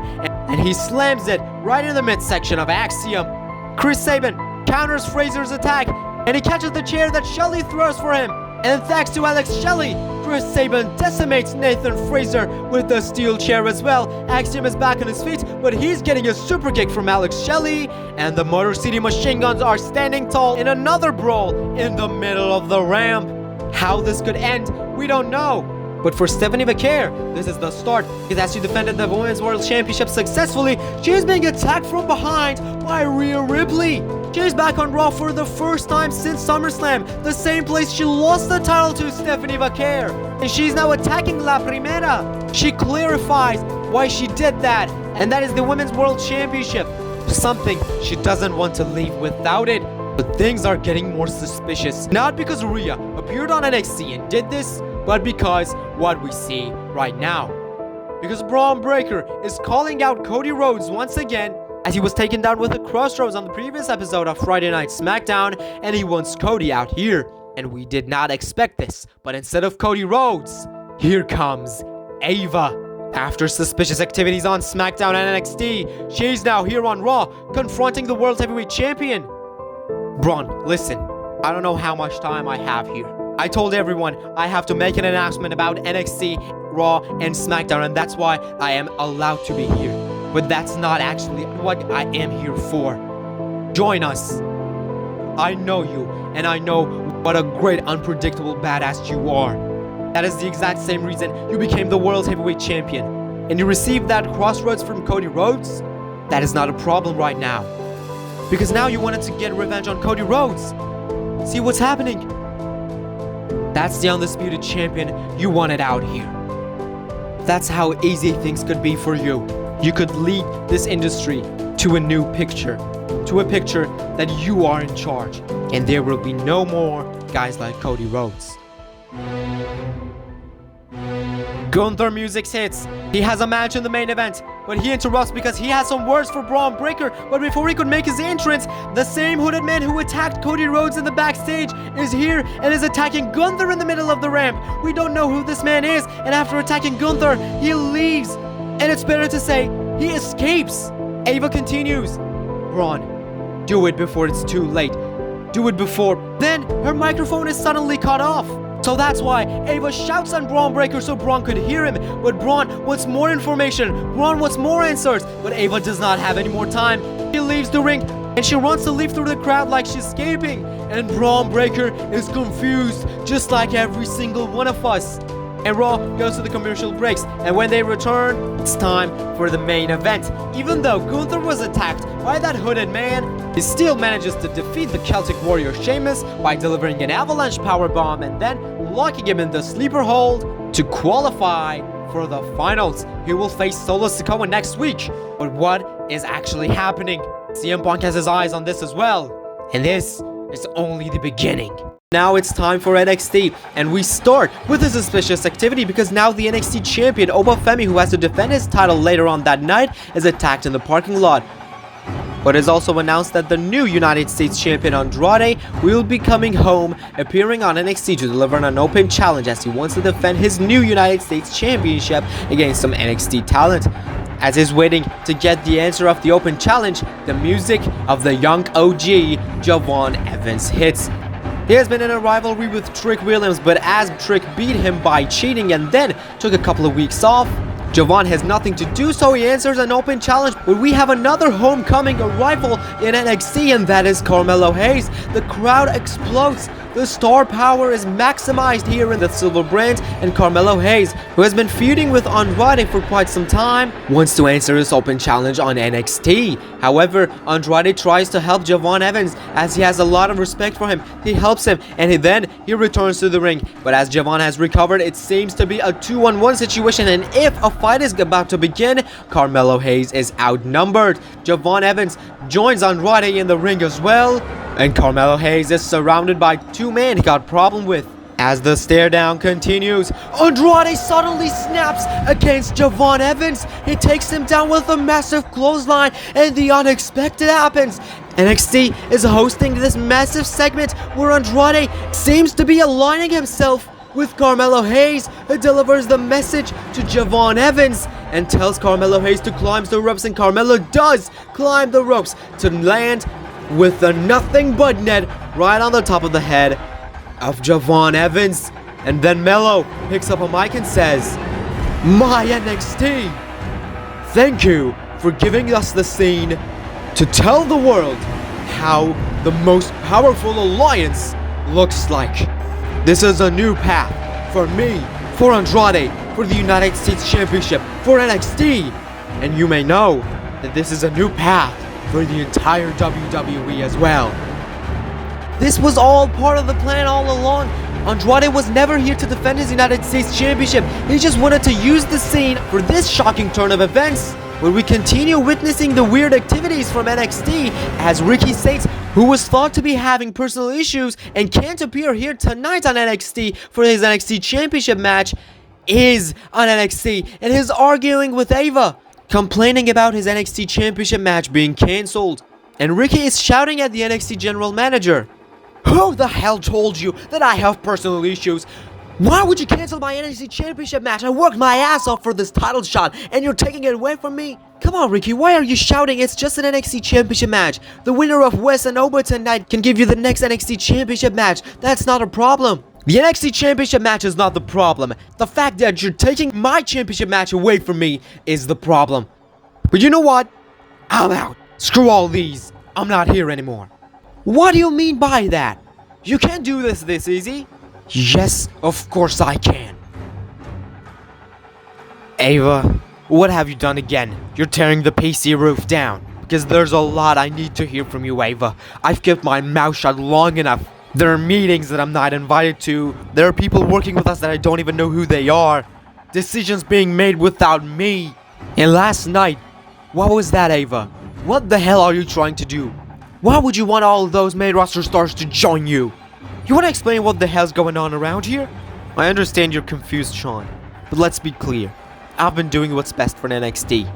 and he slams it right in the midsection of Axiom. Chris Sabin counters Fraser's attack, and he catches the chair that Shelley throws for him. And thanks to Alex Shelley, Chris Sabin decimates Nathan Fraser with the steel chair as well. Axiom is back on his feet, but he's getting a super kick from Alex Shelley. And the Motor City Machine Guns are standing tall in another brawl in the middle of the ramp. How this could end, we don't know. But for Stephanie McCare, this is the start, because as she defended the Women's World Championship successfully, she is being attacked from behind by Rhea Ripley. She is back on Raw for the first time since SummerSlam, the same place she lost the title to Stephanie McCare. And she's now attacking La Primera. She clarifies why she did that, and that is the Women's World Championship. Something she doesn't want to leave without it. But things are getting more suspicious. Not because Rhea appeared on NXT and did this, but because what we see right now. Because Braun Breaker is calling out Cody Rhodes once again, as he was taken down with a crossroads on the previous episode of Friday Night SmackDown, and he wants Cody out here. And we did not expect this, but instead of Cody Rhodes, here comes Ava. After suspicious activities on SmackDown and NXT, she's now here on Raw, confronting the World Heavyweight Champion. Braun, listen, I don't know how much time I have here. I told everyone I have to make an announcement about NXT, Raw, and SmackDown, and that's why I am allowed to be here. But that's not actually what I am here for. Join us. I know you, and I know what a great unpredictable badass you are. That is the exact same reason you became the World Heavyweight Champion. And you received that crossroads from Cody Rhodes? That is not a problem right now. Because now you wanted to get revenge on Cody Rhodes. See what's happening? That's the undisputed champion you wanted out here. That's how easy things could be for you. You could lead this industry to a new picture. To a picture that you are in charge. And there will be no more guys like Cody Rhodes. Gunther music hits. He has a match in the main event, but he interrupts because he has some words for Braun Breaker. But before he could make his entrance, the same hooded man who attacked Cody Rhodes in the backstage is here and is attacking Gunther in the middle of the ramp. We don't know who this man is, and after attacking Gunther, he leaves. And it's better to say, he escapes. Ava continues. Braun, do it before it's too late. Do it before. Then her microphone is suddenly cut off. So that's why Ava shouts on Braun Breaker so Braun could hear him. But Braun wants more information. Braun wants more answers. But Ava does not have any more time. She leaves the ring and she runs to leave through the crowd like she's escaping. And Braun Breaker is confused, just like every single one of us. And Raw goes to the commercial breaks, and when they return, it's time for the main event. Even though Gunther was attacked by that hooded man, he still manages to defeat the Celtic Warrior Sheamus by delivering an avalanche powerbomb and then locking him in the sleeper hold to qualify for the finals. He will face Solo Sikoa next week. But what is actually happening? CM Punk has his eyes on this as well. And this is only the beginning. Now it's time for NXT, and we start with a suspicious activity because now the NXT champion Obafemi, who has to defend his title later on that night, is attacked in the parking lot. But it's also announced that the new United States Champion Andrade will be coming home, appearing on NXT to deliver an open challenge as he wants to defend his new United States Championship against some NXT talent. As he's waiting to get the answer of the open challenge, the music of the young OG, Javon Evans, hits. He has been in a rivalry with Trick Williams, but as Trick beat him by cheating and then took a couple of weeks off, Javon has nothing to do, so he answers an open challenge. But we have another homecoming arrival in NXT, and that is Carmelo Hayes. The crowd explodes. The star power is maximized here in the Silver brand, and Carmelo Hayes, who has been feuding with Andrade for quite some time, wants to answer this open challenge on NXT. However, Andrade tries to help Javon Evans as he has a lot of respect for him. He helps him, and then he returns to the ring. But as Javon has recovered, it seems to be a 2-on-1 situation, and if a fight is about to begin, Carmelo Hayes is outnumbered. Javon Evans joins Andrade in the ring as well, and Carmelo Hayes is surrounded by two men he got a problem with. As the stare down continues, Andrade suddenly snaps against Javon Evans. He takes him down with a massive clothesline, and the unexpected happens. NXT is hosting this massive segment where Andrade seems to be aligning himself with Carmelo Hayes, who delivers the message to Javon Evans and tells Carmelo Hayes to climb the ropes, and Carmelo does climb the ropes to land with a nothing but net right on the top of the head of Javon Evans. And then Melo picks up a mic and says, "My NXT, thank you for giving us the scene to tell the world how the most powerful alliance looks like. This is a new path for me, for Andrade, for the United States Championship, for NXT. And you may know that this is a new path for the entire WWE as well." This was all part of the plan all along. Andrade was never here to defend his United States Championship. He just wanted to use the scene for this shocking turn of events, where we continue witnessing the weird activities from NXT as Ricky Saints, who was thought to be having personal issues and can't appear here tonight on NXT for his NXT Championship match, is on NXT and is arguing with Ava, complaining about his NXT Championship match being cancelled. And Ricky is shouting at the NXT General Manager, "Who the hell told you that I have personal issues? Why would you cancel my NXT Championship match? I worked my ass off for this title shot, and you're taking it away from me? Come on, Ricky, why are you shouting? It's just an NXT Championship match. The winner of West and Oba tonight can give you the next NXT Championship match. That's not a problem." The NXT Championship match is not the problem. The fact that you're taking my championship match away from me is the problem. But you know what? I'm out. Screw all these. I'm not here anymore. What do you mean by that? You can't do this easy. Yes, of course I can. Ava, what have you done again? You're tearing the PC roof down. Because there's a lot I need to hear from you, Ava. I've kept my mouth shut long enough. There are meetings that I'm not invited to. There are people working with us that I don't even know who they are. Decisions being made without me. And last night, what was that, Ava? What the hell are you trying to do? Why would you want all of those main roster stars to join you? You want to explain what the hell's going on around here? I understand you're confused, Sean. But let's be clear. I've been doing what's best for NXT.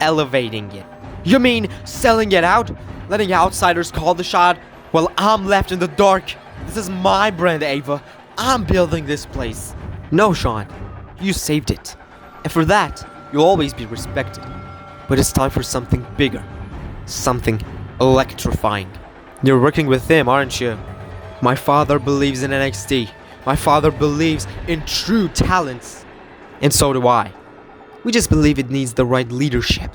Elevating it. You mean selling it out? Letting outsiders call the shot? While I'm left in the dark? This is my brand, Ava. I'm building this place. No, Sean. You saved it. And for that, you'll always be respected. But it's time for something bigger. Something electrifying. You're working with him, aren't you? My father believes in NXT. My father believes in true talents. And so do I. We just believe it needs the right leadership.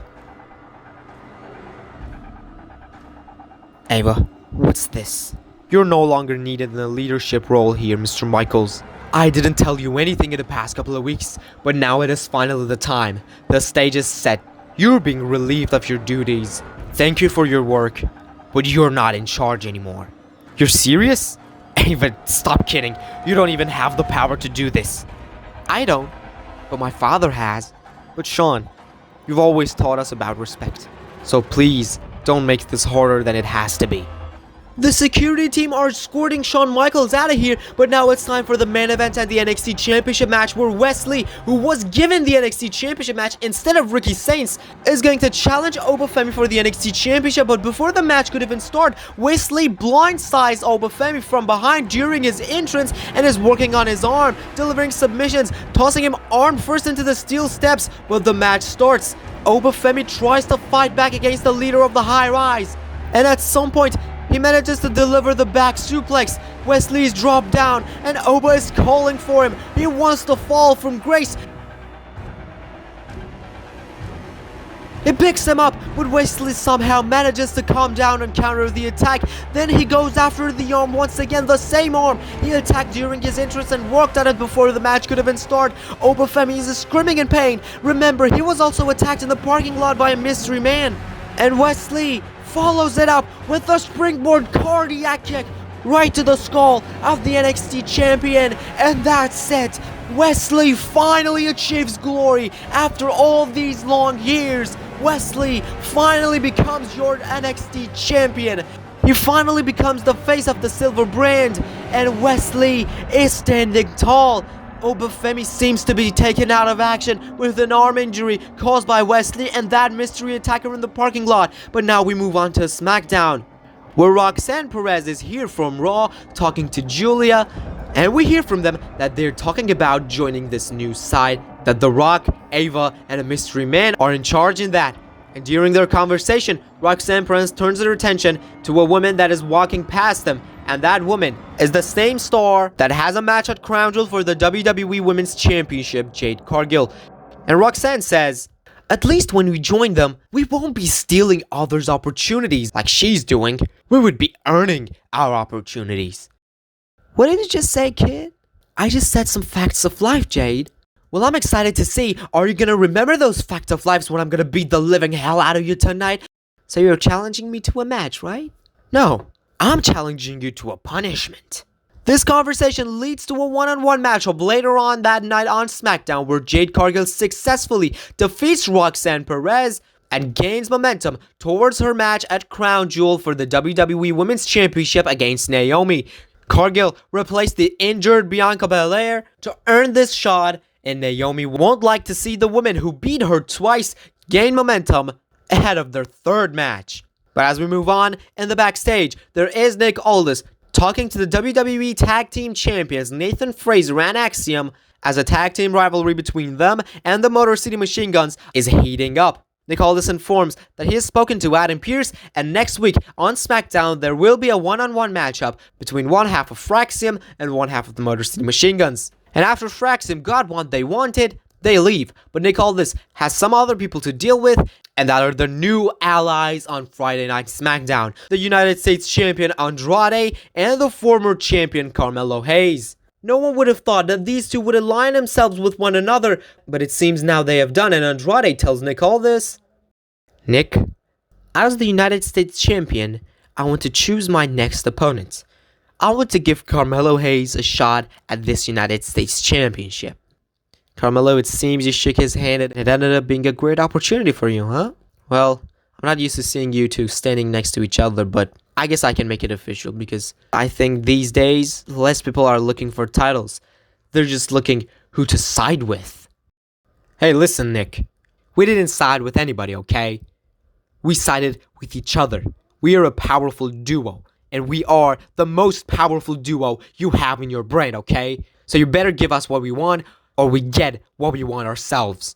Ava, what's this? You're no longer needed in a leadership role here, Mr. Michaels. I didn't tell you anything in the past couple of weeks, but now it is finally the time. The stage is set. You're being relieved of your duties. Thank you for your work, but you're not in charge anymore. You're serious? Ava, stop kidding. You don't even have the power to do this. I don't, but my father has. But Sean, you've always taught us about respect. So please, don't make this harder than it has to be. The security team are escorting Shawn Michaels out of here, but now it's time for the main event at the NXT Championship match where Wesley, who was given the NXT Championship match instead of Ricky Saints, is going to challenge Obafemi for the NXT Championship. But before the match could even start, Wesley blindsides Obafemi from behind during his entrance and is working on his arm, delivering submissions, tossing him arm first into the steel steps. But the match starts. Obafemi tries to fight back against the leader of the High Rise, and at some point, he manages to deliver the back suplex. Wesley is dropped down and Oba is calling for him. He wants to fall from grace. He picks him up, but Wesley somehow manages to calm down and counter the attack. Then he goes after the arm once again, the same arm. He attacked during his entrance and worked on it before the match could even start. Obafemi is screaming in pain. Remember, he was also attacked in the parking lot by a mystery man. And Wesley follows it up with a springboard cardiac kick right to the skull of the NXT champion, and that's it. Wesley finally achieves glory after all these long years. Wesley finally becomes your NXT champion. He finally becomes the face of the silver brand, and Wesley is standing tall. Obafemi seems to be taken out of action with an arm injury caused by Wesley and that mystery attacker in the parking lot. But now we move on to SmackDown, where Roxanne Perez is here from Raw talking to Julia, and we hear from them that they're talking about joining this new side, that The Rock, Ava, and a mystery man are in charge in that. And during their conversation, Roxanne Perez turns her attention to a woman that is walking past them, and that woman is the same star that has a match at Crown Jewel for the WWE Women's Championship, Jade Cargill. And Roxanne says, "At least when we join them, we won't be stealing others' opportunities like she's doing. We would be earning our opportunities." What did you just say, kid? I just said some facts of life, Jade. Well, I'm excited to see, are you gonna remember those facts of lives when I'm gonna beat the living hell out of you tonight? So you're challenging me to a match, right? No, I'm challenging you to a punishment. This conversation leads to a one-on-one matchup later on that night on SmackDown, where Jade Cargill successfully defeats Roxanne Perez and gains momentum towards her match at Crown Jewel for the WWE Women's Championship against Naomi. Cargill replaced the injured Bianca Belair to earn this shot, and Naomi won't like to see the woman who beat her twice gain momentum ahead of their third match. But as we move on, in the backstage, there is Nick Aldis talking to the WWE Tag Team Champions Nathan Frazer and Axiom as a tag team rivalry between them and the Motor City Machine Guns is heating up. Nick Aldis informs that he has spoken to Adam Pearce, and next week on SmackDown there will be a one-on-one matchup between one half of Fraxium and one half of the Motor City Machine Guns. And after Fraxium got what they wanted, they leave. But Nick Aldis has some other people to deal with, and that are the new allies on Friday Night SmackDown: the United States Champion Andrade and the former champion Carmelo Hayes. No one would have thought that these two would align themselves with one another, but it seems now they have done, and Andrade tells Nick Aldis, "Nick, as the United States Champion, I want to choose my next opponent. I want to give Carmelo Hayes a shot at this United States Championship." Carmelo, it seems you shook his hand and it ended up being a great opportunity for you, huh? Well, I'm not used to seeing you two standing next to each other, but I guess I can make it official because I think these days, less people are looking for titles. They're just looking who to side with. Hey, listen, Nick. We didn't side with anybody, okay? We sided with each other. We are a powerful duo, and we are the most powerful duo you have in your brain, okay? So you better give us what we want, or we get what we want ourselves.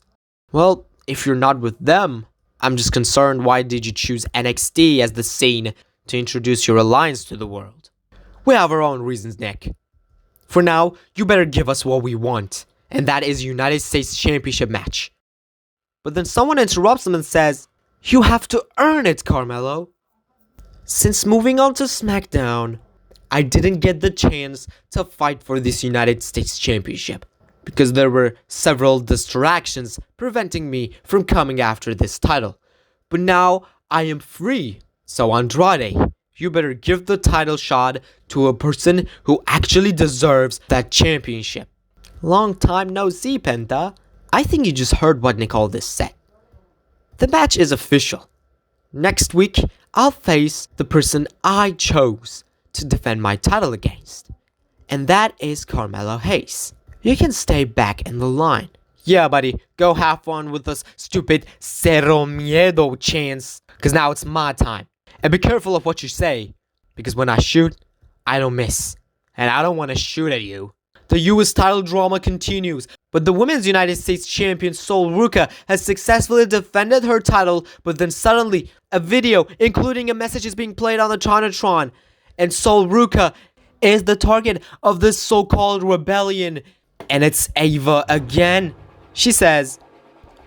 Well, if you're not with them, I'm just concerned, why did you choose NXT as the scene to introduce your alliance to the world? We have our own reasons, Nick. For now, you better give us what we want, and that is a United States Championship match. But then someone interrupts him and says, "You have to earn it, Carmelo." Since moving on to SmackDown, I didn't get the chance to fight for this United States Championship, because there were several distractions preventing me from coming after this title. But now I am free. So Andrade, you better give the title shot to a person who actually deserves that championship. Long time no see, Penta. I think you just heard what Nick Aldis said. The match is official. Next week, I'll face the person I chose to defend my title against. And that is Carmelo Hayes. You can stay back in the line. Yeah, buddy, go have fun with this stupid Cero Miedo chance, because now it's my time. And be careful of what you say, because when I shoot, I don't miss. And I don't want to shoot at you. The US title drama continues, but the Women's United States Champion Sol Ruca has successfully defended her title, but then suddenly, a video including a message is being played on the Chinatron, and Sol Ruca is the target of this so-called rebellion, and it's Ava again. She says,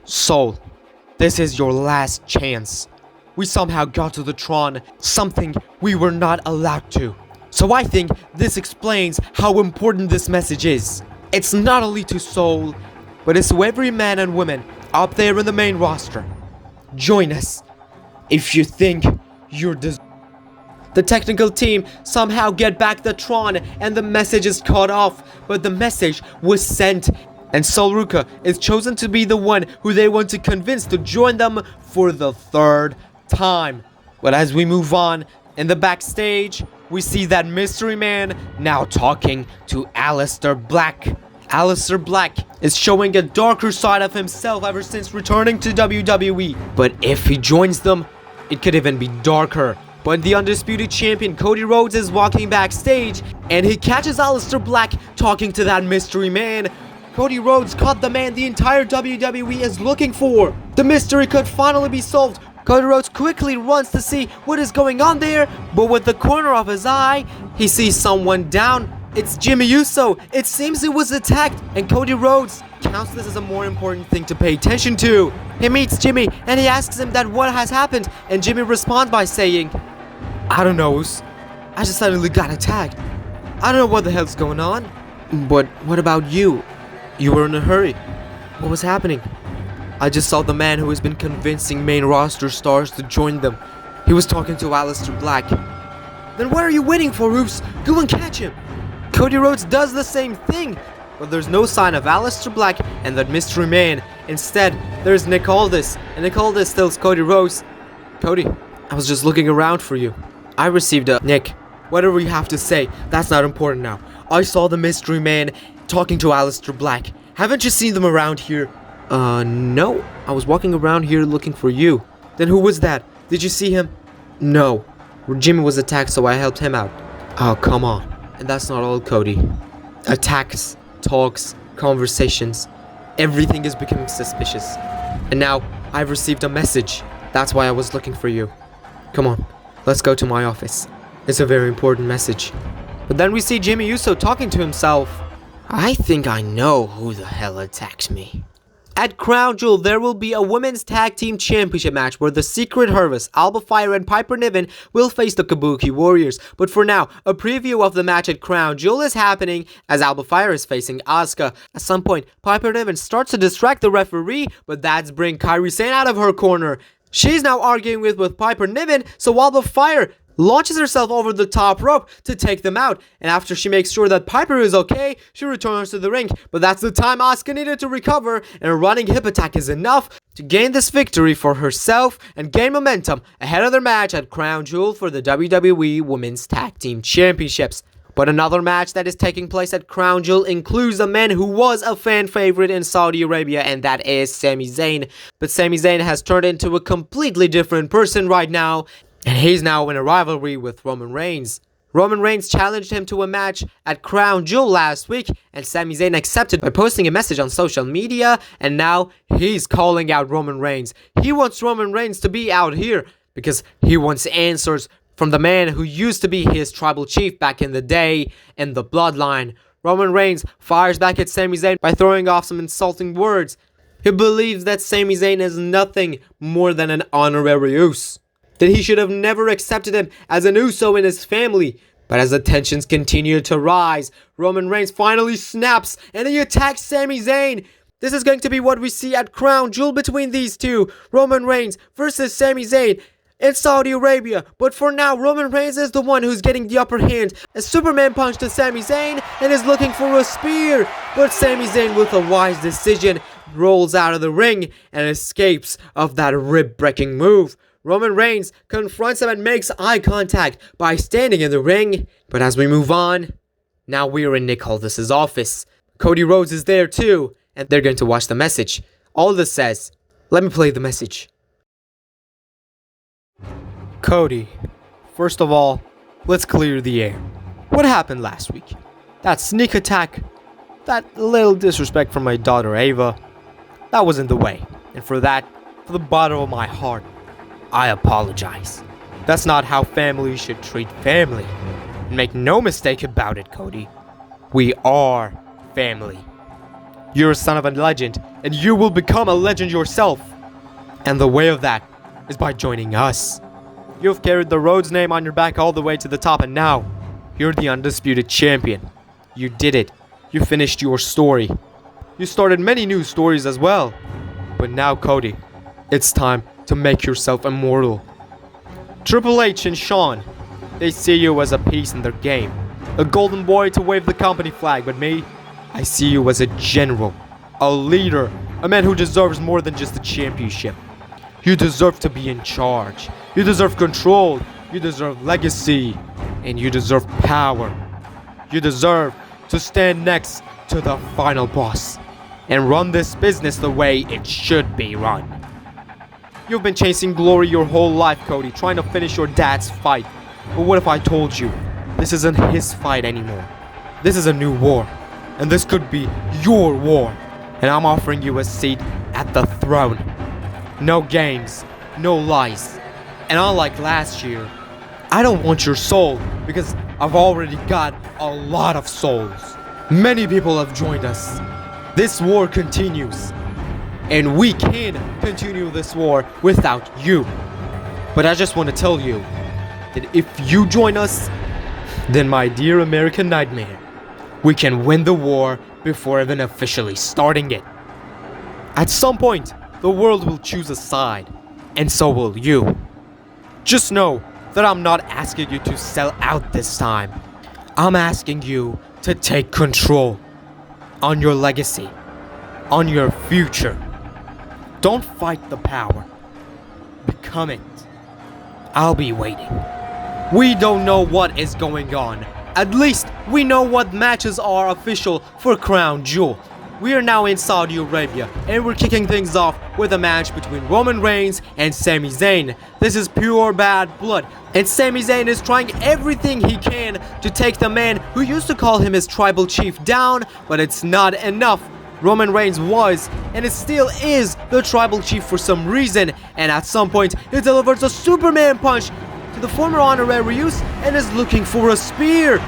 Sol, this is your last chance. We somehow got to the Tron, something we were not allowed to. So I think this explains how important this message is. It's not only to Sol, but it's to every man and woman up there in the main roster. Join us if you think you're The technical team somehow get back the Tron and the message is cut off, but the message was sent, and Sol Ruca is chosen to be the one who they want to convince to join them for the third time. But as we move on, in the backstage, we see that mystery man now talking to Aleister Black. Aleister Black is showing a darker side of himself ever since returning to WWE. But if he joins them, it could even be darker. But the undisputed champion Cody Rhodes is walking backstage, and he catches Aleister Black talking to that mystery man. Cody Rhodes caught the man the entire WWE is looking for. The mystery could finally be solved. Cody Rhodes quickly runs to see what is going on there, but with the corner of his eye, he sees someone down. It's Jimmy Uso. It seems he was attacked, and Cody Rhodes counts this as a more important thing to pay attention to. He meets Jimmy, and he asks him that what has happened, and Jimmy responds by saying, I don't know, I just suddenly got attacked. I don't know what the hell's going on. But what about you? You were in a hurry. What was happening? I just saw the man who has been convincing main roster stars to join them. He was talking to Aleister Black. Then what are you waiting for, Roos? Go and catch him. Cody Rhodes does the same thing, but there's no sign of Aleister Black and that mystery man. Instead, there's Nick Aldis, and Nick Aldis tells Cody Rhodes, Cody, I was just looking around for you. I received a... Nick, whatever you have to say, that's not important now. I saw the mystery man talking to Aleister Black. Haven't you seen them around here? No. I was walking around here looking for you. Then who was that? Did you see him? No. Jimmy was attacked, so I helped him out. Oh, come on. And that's not all, Cody. Attacks, talks, conversations. Everything is becoming suspicious. And now, I've received a message. That's why I was looking for you. Come on. Let's go to my office. It's a very important message. But then we see Jimmy Uso talking to himself. I think I know who the hell attacked me. At Crown Jewel, there will be a Women's Tag Team Championship match where the Secret Harvest, Alba Fire, and Piper Niven will face the Kabuki Warriors. But for now, a preview of the match at Crown Jewel is happening as Alba Fire is facing Asuka. At some point, Piper Niven starts to distract the referee, but that's bring Kairi Sane out of her corner. She's now arguing with Piper Niven, so Alba Fire launches herself over the top rope to take them out, and after she makes sure that Piper is okay, she returns to the ring, but that's the time Asuka needed to recover, and a running hip attack is enough to gain this victory for herself and gain momentum ahead of their match at Crown Jewel for the WWE Women's Tag Team Championships. But another match that is taking place at Crown Jewel includes a man who was a fan favorite in Saudi Arabia, and that is Sami Zayn. But Sami Zayn has turned into a completely different person right now, and he's now in a rivalry with Roman Reigns. Roman Reigns challenged him to a match at Crown Jewel last week, and Sami Zayn accepted by posting a message on social media, and now he's calling out Roman Reigns. He wants Roman Reigns to be out here because he wants answers from the man who used to be his tribal chief back in the day in the bloodline. Roman Reigns fires back at Sami Zayn by throwing off some insulting words. He believes that Sami Zayn is nothing more than an honorary Uso, that he should have never accepted him as an Uso in his family. But as the tensions continue to rise, Roman Reigns finally snaps and he attacks Sami Zayn. This is going to be what we see at Crown Jewel between these two, Roman Reigns versus Sami Zayn in Saudi Arabia. But for now, Roman Reigns is the one who's getting the upper hand. A Superman punch to Sami Zayn and is looking for a spear. But Sami Zayn, with a wise decision, rolls out of the ring and escapes of that rib-breaking move. Roman Reigns confronts him and makes eye contact by standing in the ring. But as we move on, now we're in Nick Aldis's office. Cody Rhodes is there too, and they're going to watch the message. Aldis says, "Let me play the message." Cody, first of all, let's clear the air. What happened last week? That sneak attack, that little disrespect from my daughter Ava, that was in the way. And for that, from the bottom of my heart, I apologize. That's not how family should treat family. And make no mistake about it, Cody. We are family. You're a son of a legend, and you will become a legend yourself. And the way of that is by joining us. You've carried the Rhodes name on your back all the way to the top, and now you're the undisputed champion. You did it. You finished your story. You started many new stories as well. But now, Cody, it's time to make yourself immortal. Triple H and Shawn, they see you as a piece in their game. A golden boy to wave the company flag, but me, I see you as a general, a leader, a man who deserves more than just a championship. You deserve to be in charge. You deserve control. You deserve legacy. And you deserve power. You deserve to stand next to the final boss and run this business the way it should be run. You've been chasing glory your whole life, Cody, trying to finish your dad's fight. But what if I told you this isn't his fight anymore? This is a new war. And this could be your war. And I'm offering you a seat at the throne. No games, no lies. And unlike last year, I don't want your soul because I've already got a lot of souls. Many people have joined us. This war continues. And we can continue this war without you. But I just want to tell you that if you join us, then my dear American Nightmare, we can win the war before even officially starting it. At some point, the world will choose a side, and so will you. Just know that I'm not asking you to sell out this time. I'm asking you to take control on your legacy, on your future. Don't fight the power. Become it. I'll be waiting. We don't know what is going on. At least we know what matches are official for Crown Jewel. We are now in Saudi Arabia, and we're kicking things off with a match between Roman Reigns and Sami Zayn. This is pure bad blood, and Sami Zayn is trying everything he can to take the man who used to call him his tribal chief down, but it's not enough. Roman Reigns was, and it still is, the tribal chief for some reason, and at some point, he delivers a Superman punch to the former honorary use and is looking for a spear.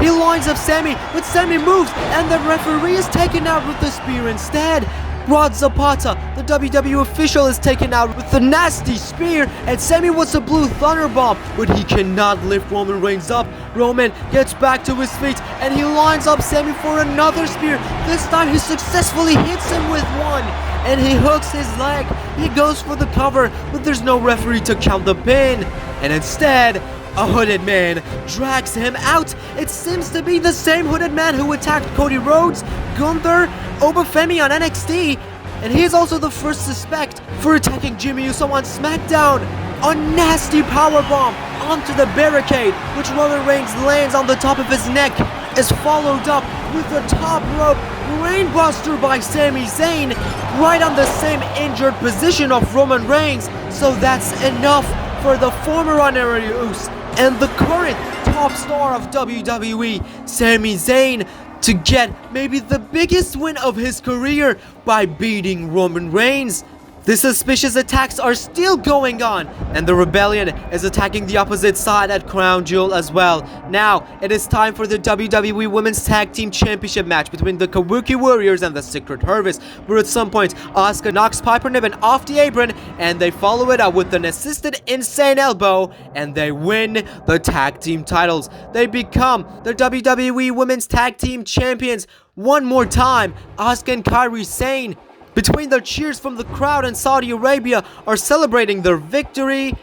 He lines up Sami, but Sami moves, and the referee is taken out with the spear instead. Rod Zapata, the WWE official, is taken out with the nasty spear, and Sami wants a blue thunderbomb, but he cannot lift Roman Reigns up. Roman gets back to his feet, and he lines up Sami for another spear. This time he successfully hits him with one, and he hooks his leg. He goes for the cover, but there's no referee to count the pin, and instead, a hooded man drags him out. It seems to be the same hooded man who attacked Cody Rhodes, Gunther, Obafemi on NXT, and he is also the first suspect for attacking Jimmy Uso on SmackDown. A nasty powerbomb onto the barricade, which Roman Reigns lands on the top of his neck, is followed up with a top rope brainbuster by Sami Zayn, right on the same injured position of Roman Reigns. So that's enough for the former honorary Uso and the current top star of WWE, Sami Zayn, to get maybe the biggest win of his career by beating Roman Reigns. The suspicious attacks are still going on, and the rebellion is attacking the opposite side at Crown Jewel as well. Now, it is time for the WWE Women's Tag Team Championship match between the Kabuki Warriors and the Secret Harvest, where at some point, Asuka knocks Piper Niven off the apron, and they follow it up with an assisted insane elbow, and they win the tag team titles. They become the WWE Women's Tag Team Champions one more time. Asuka and Kairi Sane, between the cheers from the crowd in Saudi Arabia, are celebrating their victory.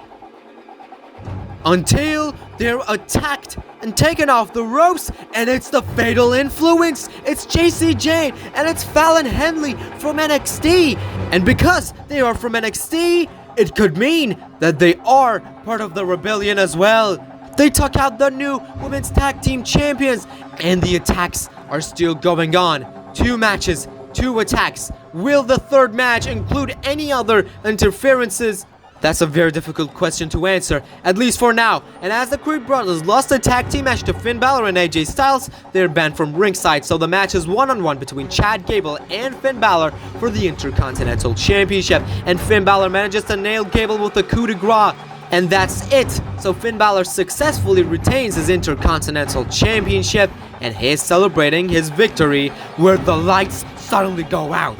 until they're attacked and taken off the ropes, and it's the Fatal Influence. It's JC Jane and it's Fallon Henley from NXT. And because they are from NXT, it could mean that they are part of the rebellion as well. They took out the new women's tag team champions, and the attacks are still going on. 2 matches, 2 attacks. Will the third match include any other interferences? That's a very difficult question to answer, at least for now. And as the Creed brothers lost a tag team match to Finn Balor and AJ Styles, they're banned from ringside, so the match is one-on-one between Chad Gable and Finn Balor for the Intercontinental Championship. And Finn Balor manages to nail Gable with a coup de grace. And that's it. So Finn Balor successfully retains his Intercontinental Championship, and he's celebrating his victory where the lights suddenly go out.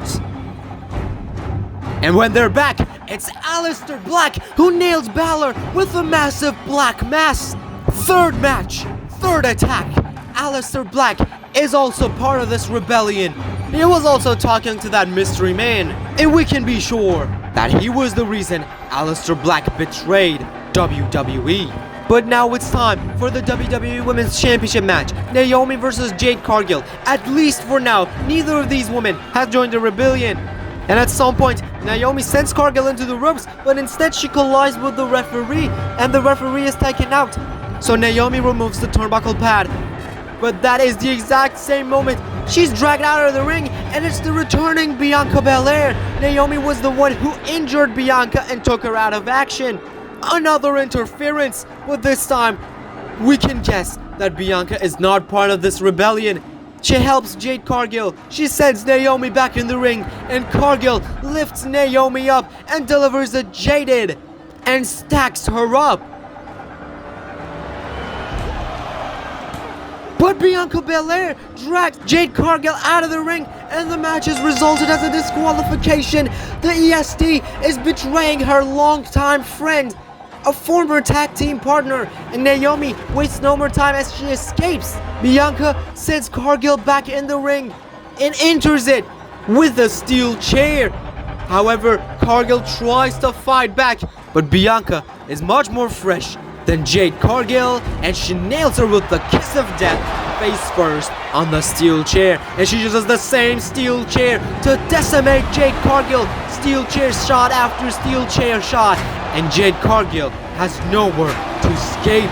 And when they're back, it's Aleister Black who nails Balor with a massive black mass. Third match, third attack. Aleister Black is also part of this rebellion. He was also talking to that mystery man, and we can be sure that he was the reason Aleister Black betrayed WWE. But now it's time for the WWE Women's Championship match. Naomi versus Jade Cargill. At least for now, neither of these women has joined the rebellion. And at some point, Naomi sends Cargill into the ropes, but instead she collides with the referee, and the referee is taken out. So Naomi removes the turnbuckle pad. But that is the exact same moment she's dragged out of the ring, and it's the returning Bianca Belair. Naomi was the one who injured Bianca and took her out of action. Another interference, but this time we can guess that Bianca is not part of this rebellion. She helps Jade Cargill. She sends Naomi back in the ring, and Cargill lifts Naomi up and delivers a Jaded and stacks her up. But Bianca Belair drags Jade Cargill out of the ring, and the match has resulted as a disqualification. The EST is betraying her longtime friend, a former tag team partner, and Naomi wastes no more time as she escapes. Bianca sends Cargill back in the ring and enters it with a steel chair. However, Cargill tries to fight back, but Bianca is much more fresh than Jade Cargill, and she nails her with the kiss of death face first on the steel chair, and she uses the same steel chair to decimate Jade Cargill. Steel chair shot after steel chair shot, and Jade Cargill has nowhere to escape.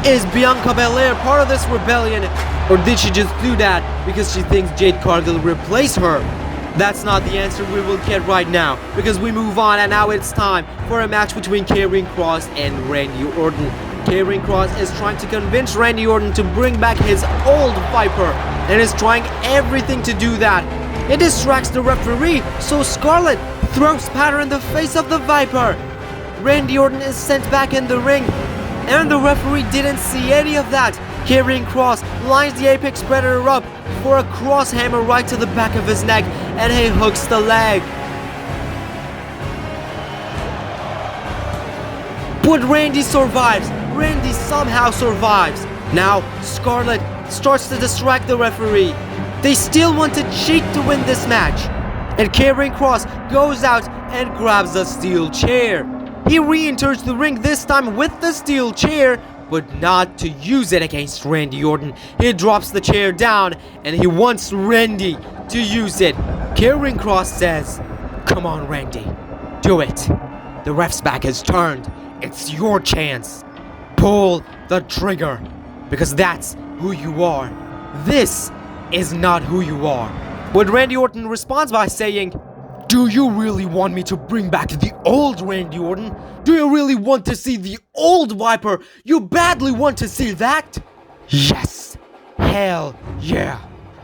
Is Bianca Belair part of this rebellion, or did she just do that because she thinks Jade Cargill will replace her? That's not the answer we will get right now, because we move on, and now it's time for a match between Karrion Kross and Randy Orton. Karrion Kross is trying to convince Randy Orton to bring back his old Viper, and is trying everything to do that. It distracts the referee, so Scarlett throws powder in the face of the Viper. Randy Orton is sent back in the ring, and the referee didn't see any of that. Karrion Kross lines the Apex Predator up for a cross hammer right to the back of his neck, and he hooks the leg. But Randy survives. Randy somehow survives. Now Scarlett starts to distract the referee. They still want to cheat to win this match. And Karrion Kross goes out and grabs a steel chair. He re-enters the ring, this time with the steel chair, but not to use it against Randy Orton. He drops the chair down, and he wants Randy to use it. Karrion Kross says, "Come on, Randy, do it. The ref's back is turned. It's your chance. Pull the trigger, because that's who you are. This is not who you are." But Randy Orton responds by saying, "Do you really want me to bring back the old Randy Orton? Do you really want to see the old Viper? You badly want to see that?" "Yes. Hell yeah.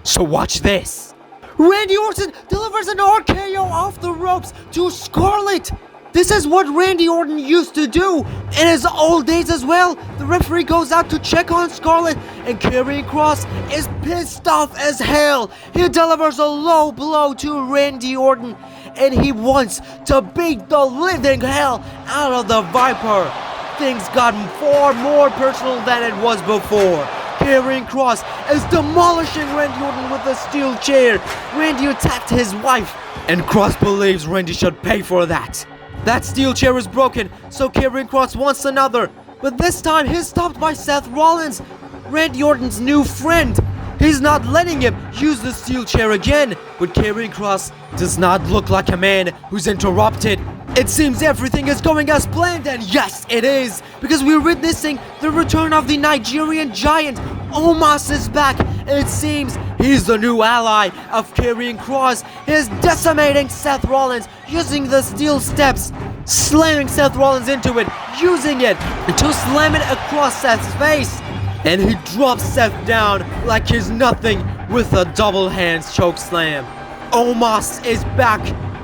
So watch this." Randy Orton delivers an RKO off the ropes to Scarlett. This is what Randy Orton used to do in his old days as well. The referee goes out to check on Scarlett, and Karrion Kross is pissed off as hell. He delivers a low blow to Randy Orton, and he wants to beat the living hell out of the Viper. Things got far more personal than it was before. Karrion Kross is demolishing Randy Orton with a steel chair. Randy attacked his wife, and Kross believes Randy should pay for that. That steel chair is broken, so Karrion Kross wants another. but this time he's stopped by Seth Rollins, Randy Orton's new friend. He's not letting him use the steel chair again, but Karrion Kross does not look like a man who's interrupted. It seems everything is going as planned, and yes, it is, because we're witnessing the return of the Nigerian giant. Omos is back, and it seems he's the new ally of Karrion Kross. He's decimating Seth Rollins using the steel steps, slamming Seth Rollins into it, using it to slam it across Seth's face. And he drops Seth down like he's nothing with a double hands choke slam. Omos is back,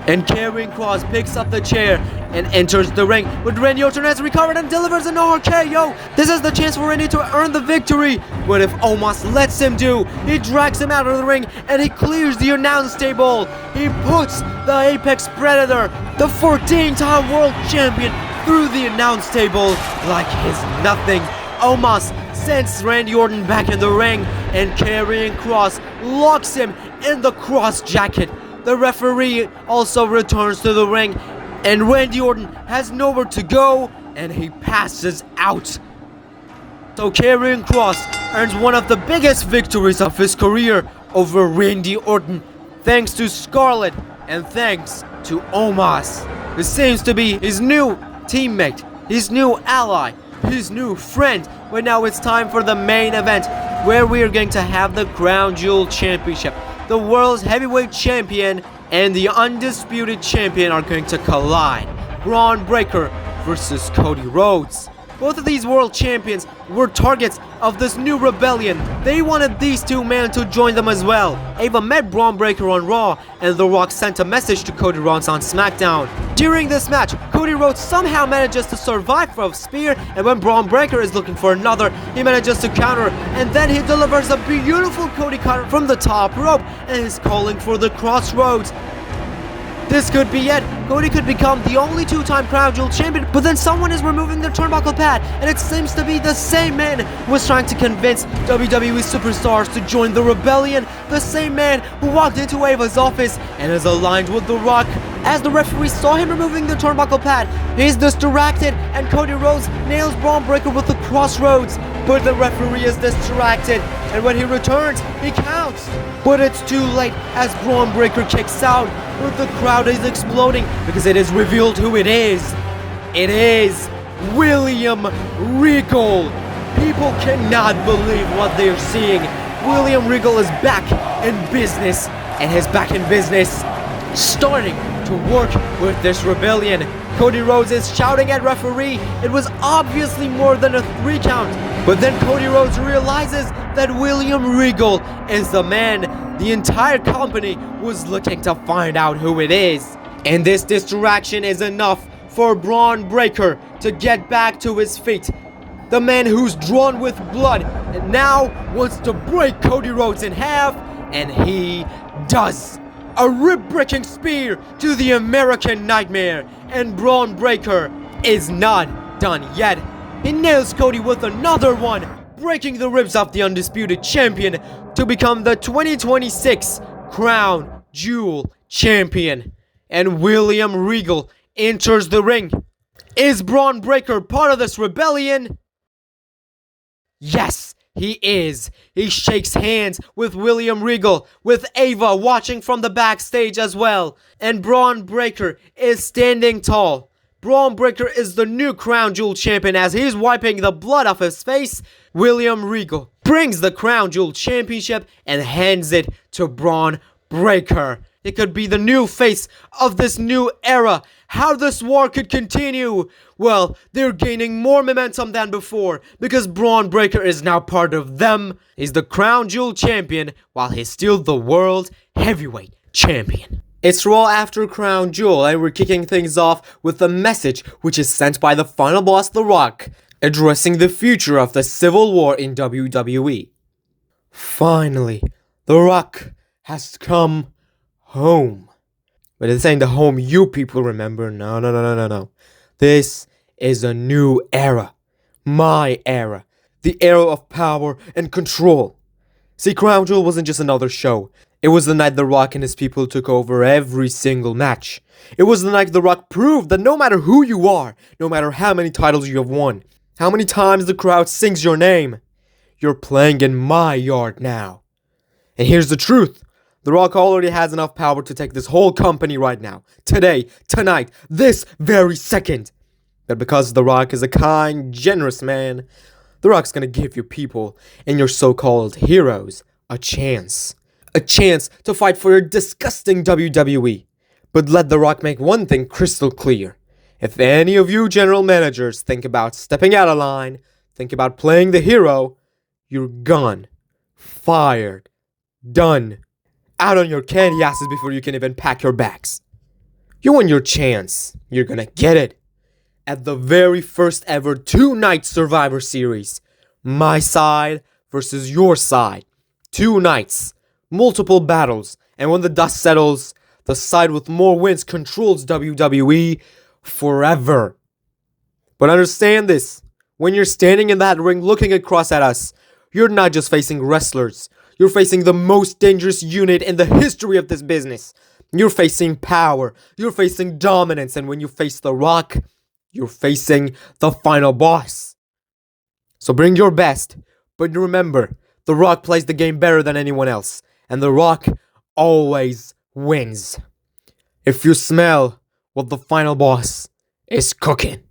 and Karrion Kross picks up the chair and enters the ring, but Randy Orton has recovered and delivers an RKO. This is the chance for Randy to earn the victory, but if Omos lets him do, he drags him out of the ring and he clears the announce table. He puts the Apex Predator, the 14-time world champion, through the announce table like he's nothing. Omos sends Randy Orton back in the ring, and Karrion Kross locks him in the cross jacket. The referee also returns to the ring, and Randy Orton has nowhere to go, and he passes out. So Karrion Kross earns one of the biggest victories of his career over Randy Orton, thanks to Scarlett and thanks to Omos. This seems to be his new teammate, his new ally, his new friend. But now it's time for the main event, where we are going to have the Crown Jewel Championship. The world's heavyweight champion and the undisputed champion are going to collide. Braun Breaker versus Cody Rhodes. Both of these world champions were targets of this new rebellion. They wanted these two men to join them as well. Ava met Braun Breaker on Raw, and The Rock sent a message to Cody Rhodes on SmackDown. During this match, Cody Rhodes somehow manages to survive from a spear, and when Braun Breaker is looking for another, he manages to counter, and then he delivers a beautiful Cody cutter from the top rope, and is calling for the Crossroads. This could be it. Cody could become the only two-time Crown Jewel champion, but then someone is removing their turnbuckle pad, and it seems to be the same man who was trying to convince WWE superstars to join the rebellion, the same man who walked into Ava's office and is aligned with The Rock. As the referee saw him removing the turnbuckle pad, he's distracted, and Cody Rhodes nails Braun Breaker with the Crossroads, but the referee is distracted, and when he returns, he counts. But it's too late as Braun Breaker kicks out, but the crowd is exploding because it is revealed who it is. It is William Regal. People cannot believe what they're seeing. William Regal is back in business, and he's back in business starting to work with this rebellion. Cody Rhodes is shouting at referee. It was obviously more than a 3 count. But then Cody Rhodes realizes that William Regal is the man the entire company was looking to find out who it is. And this distraction is enough for Braun Breaker to get back to his feet. The man who's drawn with blood and now wants to break Cody Rhodes in half, and he does. A rib-breaking spear to the American Nightmare, and Braun Breaker is not done yet. He nails Cody with another one, breaking the ribs of the undisputed champion to become the 2026 Crown Jewel Champion. And William Regal enters the ring. Is Braun Breaker part of this rebellion? Yes, he is. He shakes hands with William Regal, with Ava watching from the backstage as well. And Braun Breaker is standing tall. Braun Breaker is the new Crown Jewel Champion as he's wiping the blood off his face. William Regal brings the Crown Jewel Championship and hands it to Braun Breaker. It could be the new face of this new era. How this war could continue? Well, they're gaining more momentum than before because Braun Breaker is now part of them. He's the Crown Jewel Champion while he's still the World Heavyweight Champion. It's Raw after Crown Jewel, and we're kicking things off with a message which is sent by the final boss, The Rock, addressing the future of the Civil War in WWE. Finally, The Rock has come home. But this ain't the home you people remember. No. This is a new era. My era. The era of power and control. See, Crown Jewel wasn't just another show. It was the night The Rock and his people took over every single match. It was the night The Rock proved that no matter who you are, no matter how many titles you have won, How many times the crowd sings your name? You're playing in my yard now. And here's the truth. The Rock already has enough power to take this whole company right now. Today, tonight, this very second. But because The Rock is a kind, generous man, The Rock's gonna give you people and your so-called heroes a chance. A chance to fight for your disgusting WWE. But let The Rock make one thing crystal clear. If any of you general managers think about stepping out of line, think about playing the hero, you're gone. Fired. Done. Out on your candy asses before you can even pack your bags. You want your chance. You're gonna get it. At the very first ever 2-night Survivor Series. My side versus your side. 2 nights. Multiple battles. And when the dust settles, the side with more wins controls WWE forever. But understand this. When you're standing in that ring looking across at us, you're not just facing wrestlers. You're facing the most dangerous unit in the history of this business. You're facing power. You're facing dominance. And when you face The Rock, you're facing the final boss. So bring your best. But remember, The Rock plays the game better than anyone else. And The Rock always wins. If you smell what the final boss is cooking.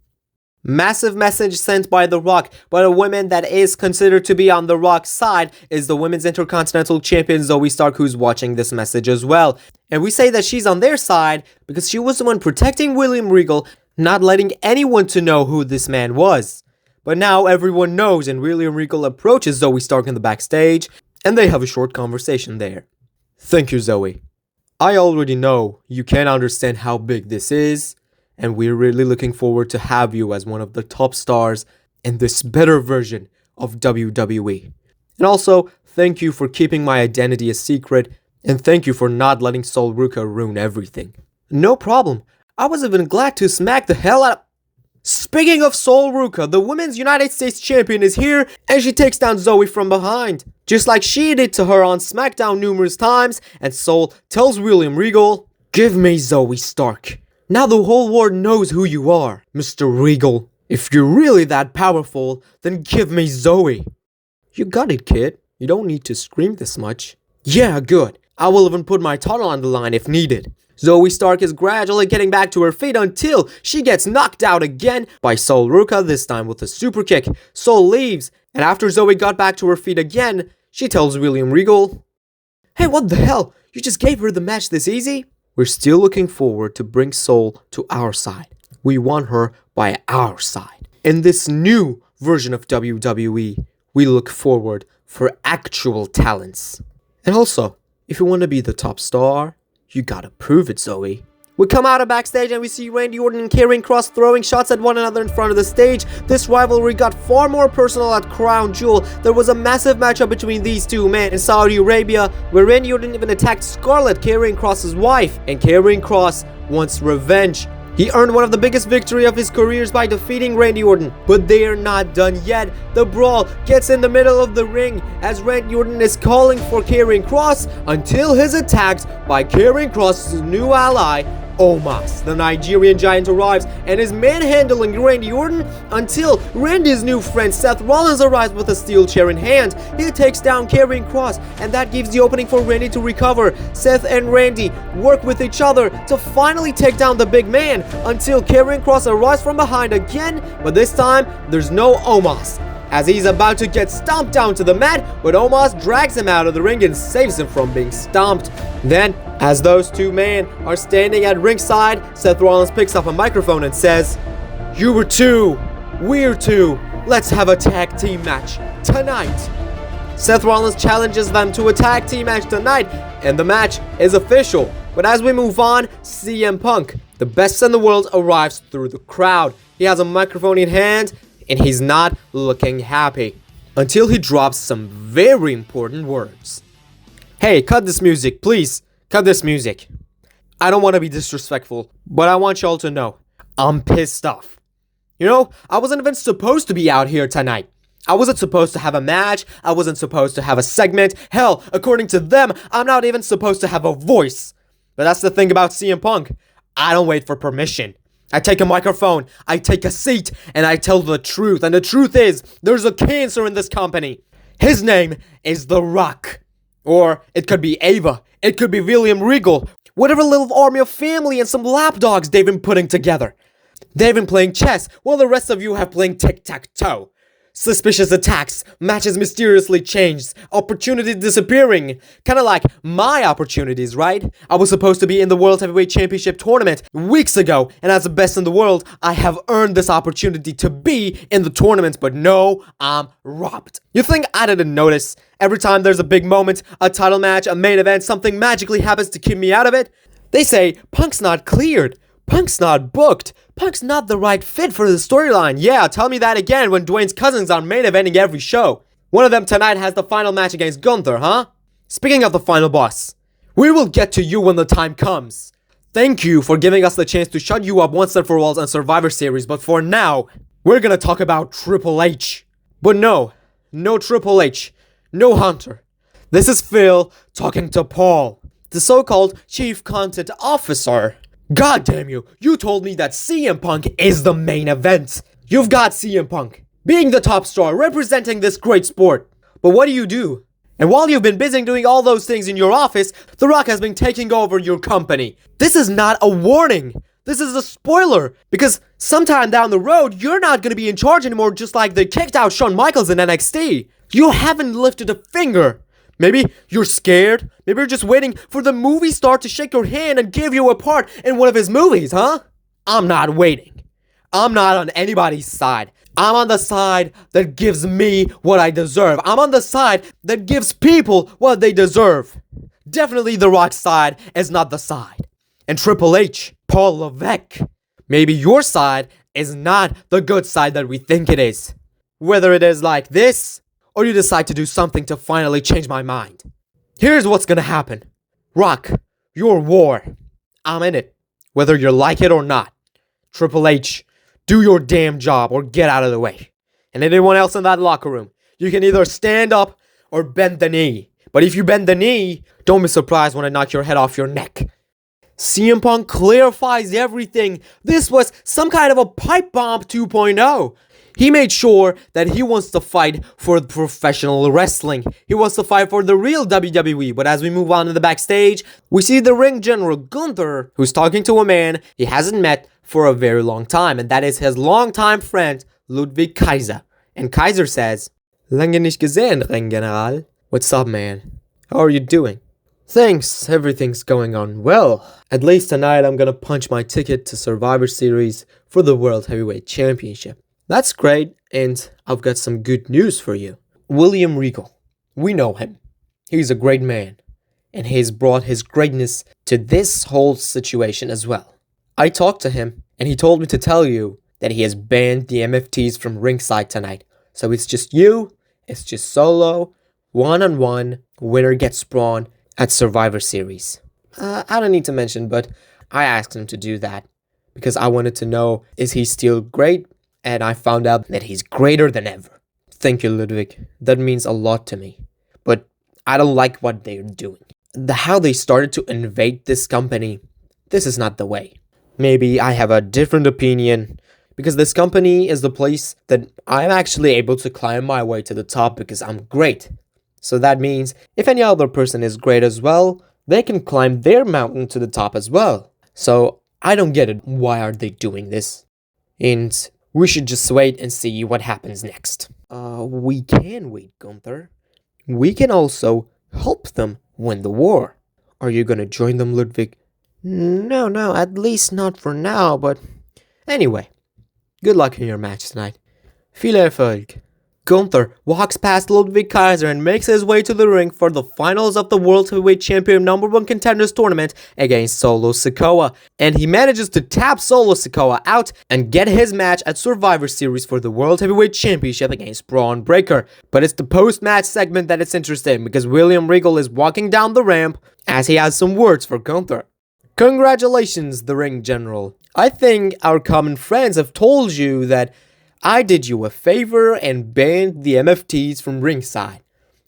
Massive message sent by The Rock, but a woman that is considered to be on The Rock's side is the Women's Intercontinental Champion Zoe Stark, who's watching this message as well. And we say that she's on their side because she was the one protecting William Regal, not letting anyone to know who this man was. But now everyone knows, and William Regal approaches Zoe Stark in the backstage, and they have a short conversation there. Thank you, Zoe. I already know you can't understand how big this is, and we're really looking forward to have you as one of the top stars in this better version of WWE. And also, thank you for keeping my identity a secret, and thank you for not letting Sol Ruca ruin everything. No problem. I was even glad to smack the hell out of... Speaking of Sol Ruca, the Women's United States Champion is here, and she takes down Zoe from behind. Just like she did to her on SmackDown numerous times, and Sol tells William Regal, "Give me Zoe Stark. Now the whole world knows who you are, Mr. Regal. If you're really that powerful, then give me Zoe." You got it, kid. You don't need to scream this much. Yeah, good. I will even put my title on the line if needed. Zoe Stark is gradually getting back to her feet until she gets knocked out again by Sol Ruca, this time with a super kick. Sol leaves, and after Zoe got back to her feet again, she tells William Regal, "Hey, what the hell? You just gave her the match this easy?" We're still looking forward to bring Sol to our side. We want her by our side. In this new version of WWE, we look forward for actual talents. And also, if you want to be the top star, you gotta prove it, Zoe. We come out of backstage and we see Randy Orton and Karrion Kross throwing shots at one another in front of the stage. This rivalry got far more personal at Crown Jewel. There was a massive matchup between these two men in Saudi Arabia, where Randy Orton even attacked Scarlett, Karrion Kross's wife, and Karrion Kross wants revenge. He earned one of the biggest victories of his careers by defeating Randy Orton. But they are not done yet. The brawl gets in the middle of the ring as Randy Orton is calling for Karrion Kross until he's attacked by Karrion Kross's new ally, Omos. The Nigerian giant arrives and is manhandling Randy Orton until Randy's new friend Seth Rollins arrives with a steel chair in hand. He takes down Karrion Kross, and that gives the opening for Randy to recover. Seth and Randy work with each other to finally take down the big man until Karrion Kross arrives from behind again, but this time there's no Omos, as he's about to get stomped down to the mat, but Omos drags him out of the ring and saves him from being stomped. Then, as those two men are standing at ringside, Seth Rollins picks up a microphone and says, "You were two, we're two, let's have a tag team match tonight." Seth Rollins challenges them to a tag team match tonight, and the match is official. But as we move on, CM Punk, the best in the world, arrives through the crowd. He has a microphone in hand, and he's not looking happy until he drops some very important words. "Hey, cut this music, please. Cut this music. I don't want to be disrespectful, but I want y'all to know, I'm pissed off. You know, I wasn't even supposed to be out here tonight. I wasn't supposed to have a match. I wasn't supposed to have a segment. Hell, according to them, I'm not even supposed to have a voice. But that's the thing about CM Punk. I don't wait for permission. I take a microphone, I take a seat, and I tell the truth. And the truth is, there's a cancer in this company. His name is The Rock. Or it could be Ava. It could be William Regal. Whatever little army of family and some lapdogs they've been putting together. They've been playing chess while the rest of you have playing tic-tac-toe. Suspicious attacks, matches mysteriously changed, opportunities disappearing. Kinda like my opportunities, right? I was supposed to be in the World Heavyweight Championship tournament weeks ago, and as the best in the world, I have earned this opportunity to be in the tournament, but no, I'm robbed. You think I didn't notice? Every time there's a big moment, a title match, a main event, something magically happens to keep me out of it? They say, Punk's not cleared. Punk's not booked. Punk's not the right fit for the storyline. Yeah, tell me that again when Dwayne's cousins are main eventing every show. One of them tonight has the final match against Gunther, huh? Speaking of the final boss, we will get to you when the time comes. Thank you for giving us the chance to shut you up once and for all on Survivor Series, but for now, we're gonna talk about Triple H. But no Triple H, no Hunter. This is Phil talking to Paul, the so-called Chief Content Officer. God damn you, you told me that CM Punk is the main event. You've got CM Punk, being the top star, representing this great sport. But what do? And while you've been busy doing all those things in your office, The Rock has been taking over your company. This is not a warning. This is a spoiler. Because sometime down the road, you're not going to be in charge anymore, just like they kicked out Shawn Michaels in NXT. You haven't lifted a finger. Maybe you're scared. Maybe you're just waiting for the movie star to shake your hand and give you a part in one of his movies, huh? I'm not waiting. I'm not on anybody's side. I'm on the side that gives me what I deserve. I'm on the side that gives people what they deserve. Definitely The Rock's side is not the side. And Triple H, Paul Levesque, maybe your side is not the good side that we think it is. Whether it is like this, or you decide to do something to finally change my mind. Here's what's gonna happen. Rock, your war. I'm in it, whether you like it or not. Triple H, do your damn job or get out of the way. And anyone else in that locker room, you can either stand up or bend the knee. But if you bend the knee, don't be surprised when I knock your head off your neck. CM Punk clarifies everything. This was some kind of a pipe bomb 2.0. He made sure that he wants to fight for professional wrestling. He wants to fight for the real WWE. But as we move on to the backstage, we see the ring general Gunther, who's talking to a man he hasn't met for a very long time. And that is his longtime friend, Ludwig Kaiser. And Kaiser says, Lange nicht gesehen, Ringgeneral. What's up, man? How are you doing? Thanks, everything's going on well. At least tonight I'm gonna punch my ticket to Survivor Series for the World Heavyweight Championship. That's great, and I've got some good news for you. William Regal, we know him. He's a great man, and he's brought his greatness to this whole situation as well. I talked to him, and he told me to tell you that he has banned the MFTs from ringside tonight. So it's just you, it's just solo, one-on-one, winner gets brawn at Survivor Series. I don't need to mention, but I asked him to do that because I wanted to know, is he still great? And I found out that he's greater than ever. Thank you, Ludwig. That means a lot to me. But I don't like what they're doing. How they started to invade this company, this is not the way. Maybe I have a different opinion, because this company is the place that I'm actually able to climb my way to the top because I'm great. So that means if any other person is great as well, they can climb their mountain to the top as well. So I don't get it. Why are they doing this? And we should just wait and see what happens next. We can wait, Gunther. We can also help them win the war. Are you gonna join them, Ludwig? No, at least not for now, but anyway. Good luck in your match tonight. Viel Erfolg. Gunther walks past Ludwig Kaiser and makes his way to the ring for the finals of the World Heavyweight Champion #1 Contenders Tournament against Solo Sikoa. And he manages to tap Solo Sikoa out and get his match at Survivor Series for the World Heavyweight Championship against Braun Breaker. But it's the post-match segment that it's interesting because William Regal is walking down the ramp as he has some words for Gunther. Congratulations, the ring general. I think our common friends have told you that I did you a favor and banned the MFTs from ringside.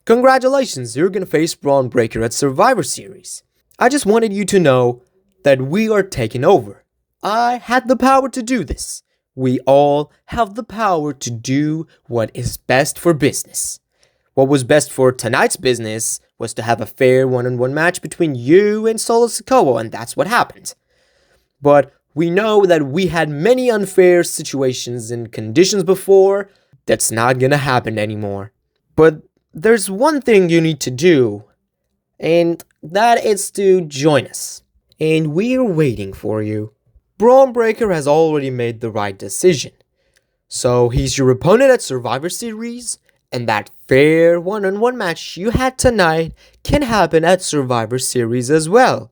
Congratulations, you're gonna face Braun Breaker at Survivor Series. I just wanted you to know that we are taking over. I had the power to do this. We all have the power to do what is best for business. What was best for tonight's business was to have a fair one-on-one match between you and Solo Sikoa, and that's what happened. But we know that we had many unfair situations and conditions before. That's not gonna happen anymore. But there's one thing you need to do, and that is to join us. And we're waiting for you. Braun Breaker has already made the right decision. So he's your opponent at Survivor Series, and that fair one-on-one match you had tonight can happen at Survivor Series as well.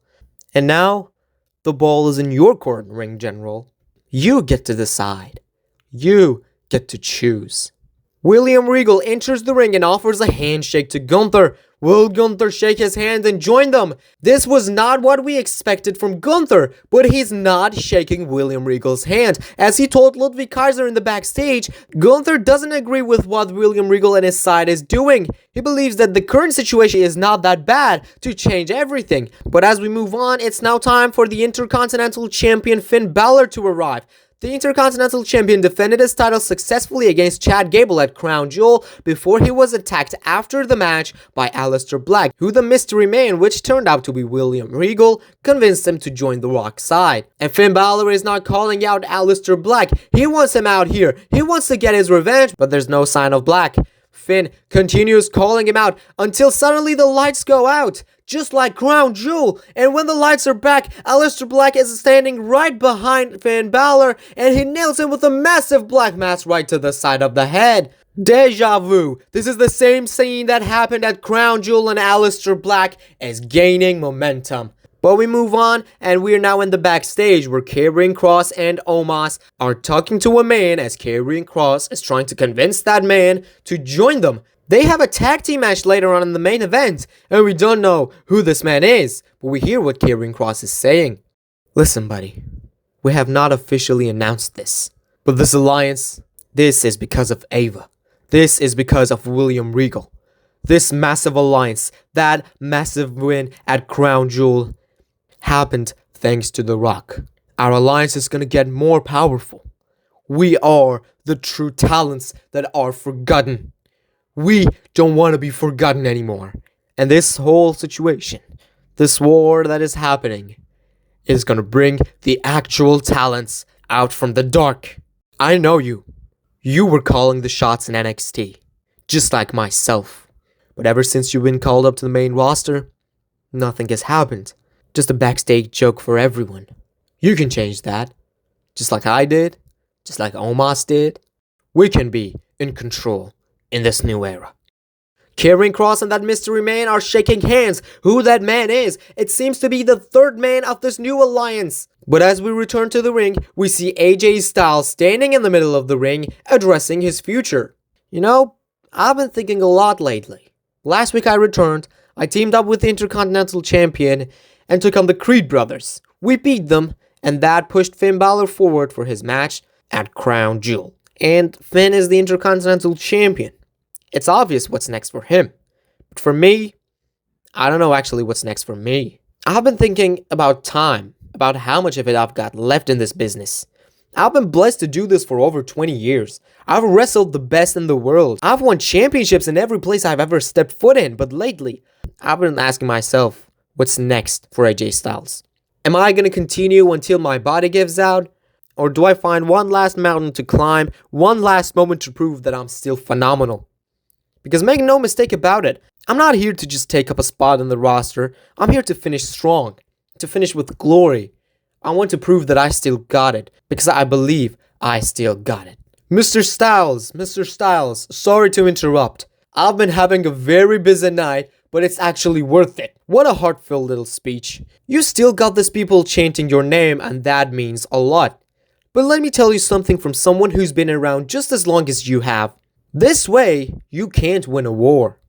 And now, the ball is in your court, Ring General. You get to decide. You get to choose. William Regal enters the ring and offers a handshake to Gunther. Will Gunther shake his hand and join them? This was not what we expected from Gunther, but he's not shaking William Regal's hand. As he told Ludwig Kaiser in the backstage, Gunther doesn't agree with what William Regal and his side is doing. He believes that the current situation is not that bad to change everything. But as we move on, it's now time for the Intercontinental Champion Finn Balor to arrive. The Intercontinental Champion defended his title successfully against Chad Gable at Crown Jewel before he was attacked after the match by Aleister Black, who the mystery man, which turned out to be William Regal, convinced him to join the Rock's side. And Finn Balor is not calling out Aleister Black. He wants him out here. He wants to get his revenge, but there's no sign of Black. Finn continues calling him out until suddenly the lights go out, just like Crown Jewel. And when the lights are back, Aleister Black is standing right behind Finn Balor, and he nails him with a massive black mass right to the side of the head. Deja vu. This is the same scene that happened at Crown Jewel, and Aleister Black is gaining momentum. But we move on, and we're now in the backstage where Karrion Kross and Omos are talking to a man as Karrion Kross is trying to convince that man to join them. They have a tag team match later on in the main event, and we don't know who this man is, but we hear what Karrion Kross is saying. Listen, buddy, we have not officially announced this, but this alliance, this is because of Ava. This is because of William Regal. This massive alliance, that massive win at Crown Jewel, happened thanks to The Rock. Our alliance is gonna get more powerful. We are the true talents that are forgotten. We don't want to be forgotten anymore. And this whole situation, this war that is happening, is gonna bring the actual talents out from the dark. I know you. You were calling the shots in NXT, just like myself. But ever since you've been called up to the main roster, nothing has happened. Just a backstage joke for everyone. You can change that. Just like I did. Just like Omos did. We can be in control in this new era. Karrion Kross and that mystery man are shaking hands. Who that man is? It seems to be the third man of this new alliance. But as we return to the ring, we see AJ Styles standing in the middle of the ring, addressing his future. You know, I've been thinking a lot lately. Last week I returned, I teamed up with the Intercontinental Champion and took on the Creed brothers. We beat them, and that pushed Finn Balor forward for his match at Crown Jewel. And Finn is the Intercontinental Champion. It's obvious what's next for him. But for me, I don't know actually what's next for me. I've been thinking about time, about how much of it I've got left in this business. I've been blessed to do this for over 20 years. I've wrestled the best in the world. I've won championships in every place I've ever stepped foot in. But lately, I've been asking myself, what's next for AJ Styles? Am I going to continue until my body gives out? Or do I find one last mountain to climb, one last moment to prove that I'm still phenomenal? Because make no mistake about it, I'm not here to just take up a spot in the roster. I'm here to finish strong, to finish with glory. I want to prove that I still got it, because I believe I still got it. Mr. Styles, sorry to interrupt. I've been having a very busy night, but it's actually worth it. What a heartfelt little speech. You still got these people chanting your name, and that means a lot. But let me tell you something from someone who's been around just as long as you have. This way, you can't win a war.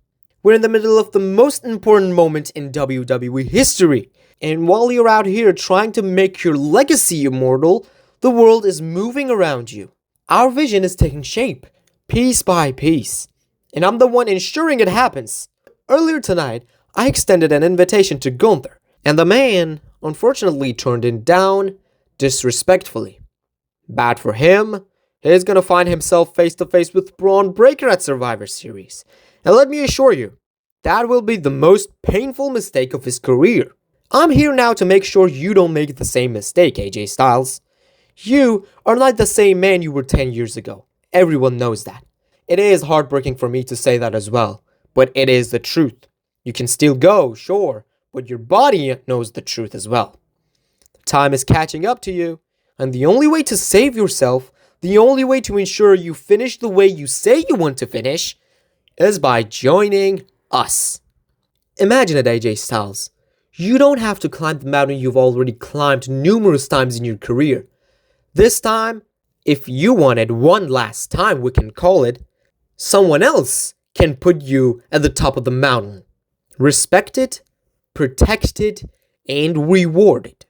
We're in the middle of the most important moment in WWE history. And while you're out here trying to make your legacy immortal, the world is moving around you. Our vision is taking shape, piece by piece. And I'm the one ensuring it happens. Earlier tonight, I extended an invitation to Gunther, and the man, unfortunately, turned it down disrespectfully. Bad for him, he's gonna find himself face to face with Braun Breaker at Survivor Series. And let me assure you, that will be the most painful mistake of his career. I'm here now to make sure you don't make the same mistake, AJ Styles. You are not the same man you were 10 years ago. Everyone knows that. It is heartbreaking for me to say that as well, but it is the truth. You can still go, sure, but your body knows the truth as well. Time is catching up to you, and the only way to save yourself, the only way to ensure you finish the way you say you want to finish, is by joining us. Imagine it, AJ Styles. You don't have to climb the mountain you've already climbed numerous times in your career. This time, if you want it one last time, we can call it, someone else can put you at the top of the mountain. Respected, protected, and rewarded.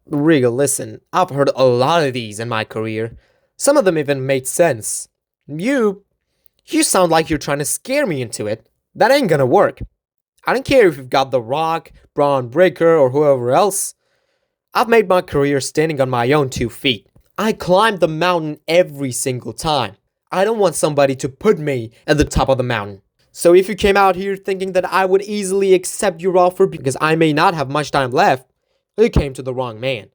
Regal, listen, I've heard a lot of these in my career. Some of them even made sense. You sound like you're trying to scare me into it. That ain't gonna work. I don't care if you've got The Rock, Braun Breaker, or whoever else. I've made my career standing on my own 2 feet. I climbed the mountain every single time. I don't want somebody to put me at the top of the mountain. So if you came out here thinking that I would easily accept your offer because I may not have much time left, you came to the wrong man.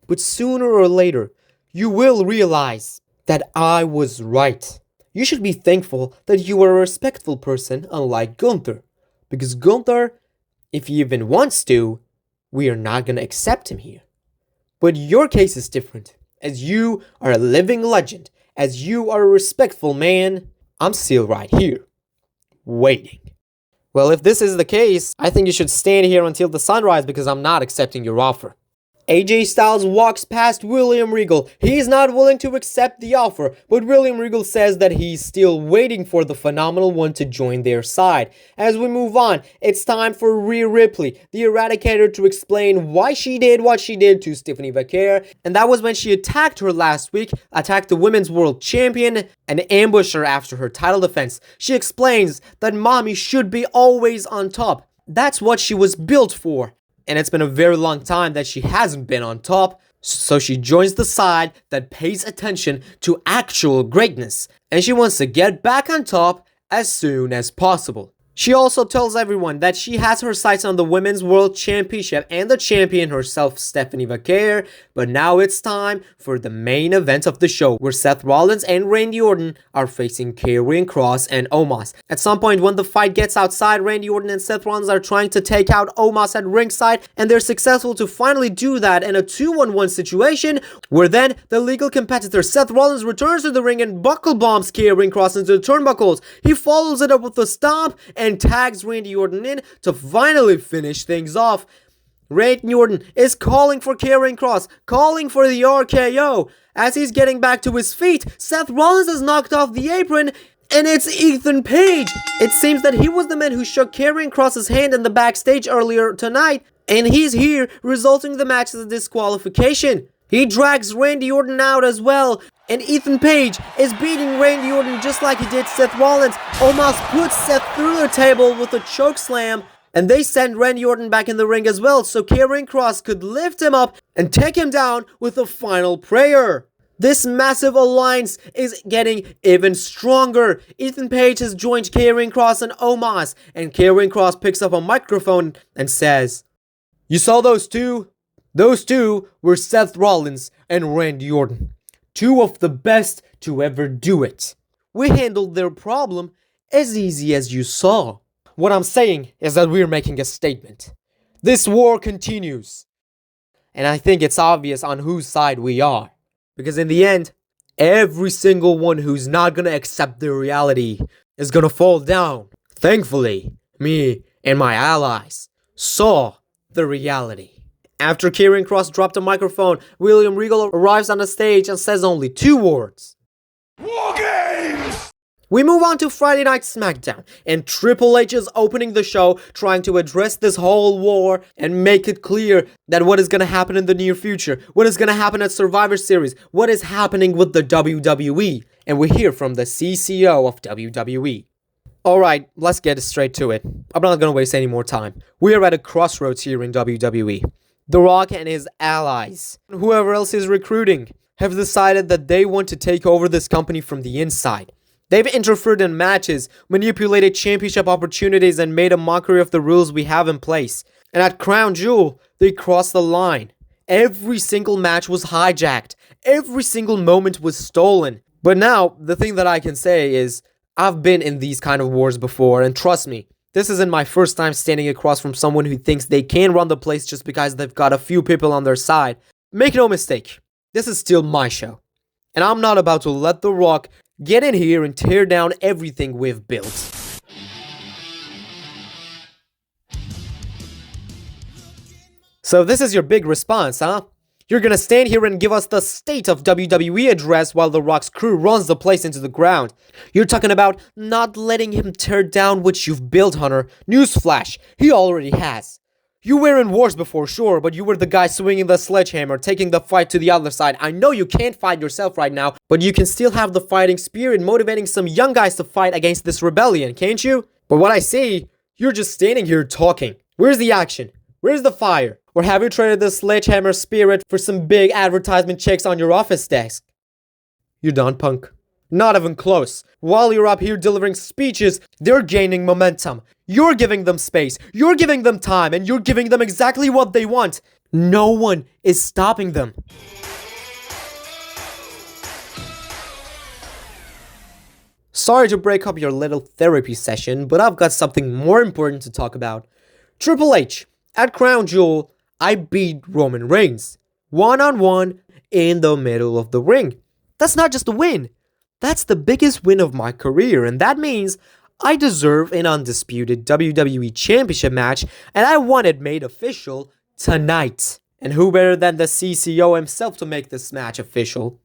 But sooner or later, you will realize that I was right. You should be thankful that you are a respectful person, unlike Gunther. Because Gunther, if he even wants to, we are not gonna accept him here. But your case is different. As you are a living legend, as you are a respectful man, I'm still right here, waiting. Well, if this is the case, I think you should stand here until the sunrise because I'm not accepting your offer. AJ Styles walks past William Regal. He's not willing to accept the offer, but William Regal says that he's still waiting for the Phenomenal One to join their side. As we move on, it's time for Rhea Ripley, the Eradicator, to explain why she did what she did to Stephanie Vaquer, and that was when she attacked her last week, attacked the Women's World Champion, and ambushed her after her title defense. She explains that Mommy should be always on top. That's what she was built for. And it's been a very long time that she hasn't been on top, so she joins the side that pays attention to actual greatness, and she wants to get back on top as soon as possible. She also tells everyone that she has her sights on the Women's World Championship and the champion herself, Stephanie Vaquer, but now it's time for the main event of the show, where Seth Rollins and Randy Orton are facing Karrion Kross and Omos. At some point when the fight gets outside, Randy Orton and Seth Rollins are trying to take out Omos at ringside, and they're successful to finally do that in a 2-on-1 situation, where then the legal competitor Seth Rollins returns to the ring and buckle bombs Karrion Kross into the turnbuckles. He follows it up with a stomp and tags Randy Orton in to finally finish things off. Randy Orton is calling for Karrion Kross, calling for the RKO. As he's getting back to his feet, Seth Rollins has knocked off the apron, and it's Ethan Page. It seems that he was the man who shook Karrion Kross's hand in the backstage earlier tonight, and he's here, resulting in the match as a disqualification. He drags Randy Orton out as well, and Ethan Page is beating Randy Orton just like he did Seth Rollins. Omos puts Seth through the table with a choke slam, and they send Randy Orton back in the ring as well, so Karrion Kross could lift him up and take him down with a final prayer. This massive alliance is getting even stronger. Ethan Page has joined Karrion Kross and Omos, and Karrion Kross picks up a microphone and says, "You saw those two? Those two were Seth Rollins and Randy Orton. 2 of the best to ever do it. We handled their problem as easy as you saw." What I'm saying is that we're making a statement. This war continues. And I think it's obvious on whose side we are. Because in the end, every single one who's not gonna accept the reality is gonna fall down. Thankfully, me and my allies saw the reality. After Karrion Kross dropped the microphone, William Regal arrives on the stage and says only 2 words. War Games! We move on to Friday Night SmackDown, and Triple H is opening the show, trying to address this whole war and make it clear that what is going to happen in the near future, what is going to happen at Survivor Series, what is happening with the WWE, and we hear from the CCO of WWE. Alright, let's get straight to it. I'm not going to waste any more time. We are at a crossroads here in WWE. The Rock and his allies, whoever else is recruiting, have decided that they want to take over this company from the inside. They've interfered in matches, manipulated championship opportunities, and made a mockery of the rules we have in place. And at Crown Jewel, they crossed the line. Every single match was hijacked. Every single moment was stolen. But now, the thing that I can say is, I've been in these kind of wars before, and trust me, this isn't my first time standing across from someone who thinks they can run the place just because they've got a few people on their side. Make no mistake, this is still my show. And I'm not about to let The Rock get in here and tear down everything we've built. So this is your big response, huh? You're gonna stand here and give us the state of WWE address while The Rock's crew runs the place into the ground. You're talking about not letting him tear down what you've built, Hunter. Newsflash, he already has. You were in wars before, sure, but you were the guy swinging the sledgehammer, taking the fight to the other side. I know you can't fight yourself right now, but you can still have the fighting spirit motivating some young guys to fight against this rebellion, can't you? But what I see, you're just standing here talking. Where's the action? Where's the fire? Or have you traded the sledgehammer spirit for some big advertisement checks on your office desk? You're done, punk. Not even close. While you're up here delivering speeches, they're gaining momentum. You're giving them space, you're giving them time, and you're giving them exactly what they want. No one is stopping them. Sorry to break up your little therapy session, but I've got something more important to talk about. Triple H, at Crown Jewel, I beat Roman Reigns. One-on-one in the middle of the ring. That's not just a win. That's the biggest win of my career, and that means I deserve an undisputed WWE Championship match, and I want it made official tonight. And who better than the CCO himself to make this match official?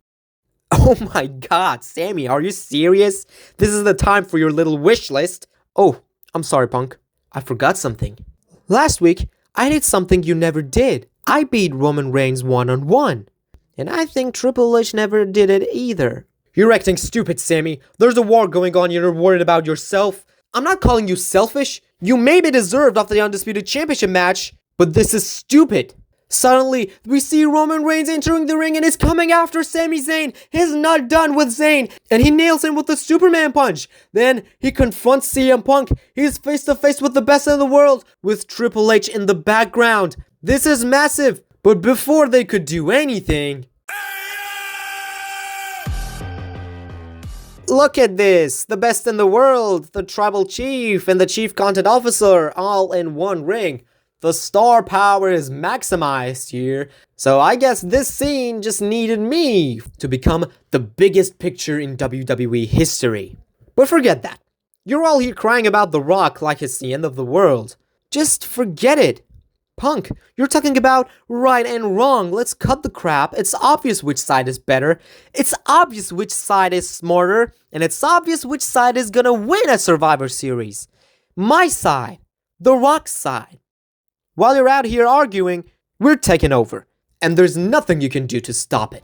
Oh my god, Sammy, are you serious? This is the time for your little wish list. Oh, I'm sorry, punk. I forgot something. Last week, I did something you never did. I beat Roman Reigns one-on-one. And I think Triple H never did it either. You're acting stupid, Sammy. There's a war going on, you're worried about yourself. I'm not calling you selfish. You may be deserved of the Undisputed Championship match, but this is stupid. Suddenly, we see Roman Reigns entering the ring and is coming after Sami Zayn. He's not done with Zayn, and he nails him with the Superman punch. Then, he confronts CM Punk. He's face to face with the best in the world, with Triple H in the background. This is massive, but before they could do anything... Look at this, the best in the world, the tribal chief and the chief content officer all in one ring. The star power is maximized here, so I guess this scene just needed me to become the biggest picture in WWE history. But forget that. You're all here crying about The Rock like it's the end of the world. Just forget it. Punk, you're talking about right and wrong. Let's cut the crap. It's obvious which side is better. It's obvious which side is smarter. And it's obvious which side is gonna win a Survivor Series. My side. The Rock's side. While you're out here arguing, we're taking over. And there's nothing you can do to stop it.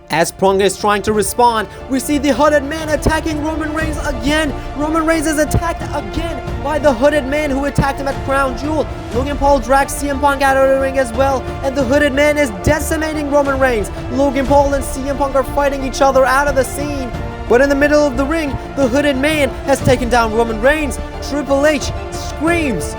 As Punk is trying to respond, we see the Hooded Man attacking Roman Reigns again. Roman Reigns is attacked again by the Hooded Man who attacked him at Crown Jewel. Logan Paul drags CM Punk out of the ring as well, and the Hooded Man is decimating Roman Reigns. Logan Paul and CM Punk are fighting each other out of the scene. But in the middle of the ring, the Hooded Man has taken down Roman Reigns. Triple H screams,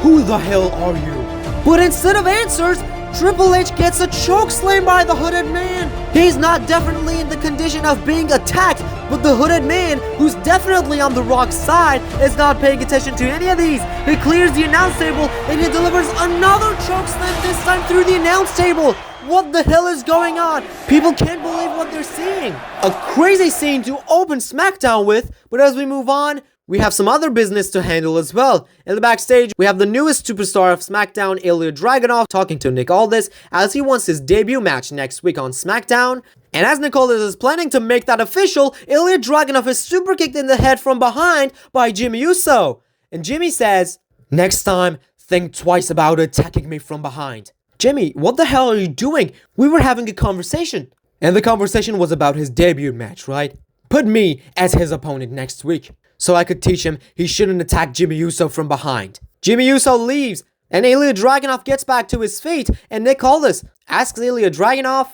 "Who the hell are you?" But instead of answers, Triple H gets a chokeslam by the Hooded Man. He's not definitely in the condition of being attacked, but the Hooded Man, who's definitely on The Rock's side, is not paying attention to any of these. He clears the announce table and he delivers another chokeslam, this time through the announce table. What the hell is going on? People can't believe what they're seeing. A crazy scene to open SmackDown with, but as we move on, we have some other business to handle as well. In the backstage, we have the newest superstar of SmackDown, Ilya Dragunov, talking to Nick Aldis as he wants his debut match next week on SmackDown. And as Nick Aldis is planning to make that official, Ilya Dragunov is super kicked in the head from behind by Jimmy Uso. And Jimmy says, "Next time, think twice about attacking me from behind." Jimmy, what the hell are you doing? We were having a conversation. And the conversation was about his debut match, right? Put me as his opponent next week, so I could teach him he shouldn't attack Jimmy Uso from behind. Jimmy Uso leaves, And Ilya Dragunov gets back to his feet, and Nick Aldis asks Ilya Dragunov,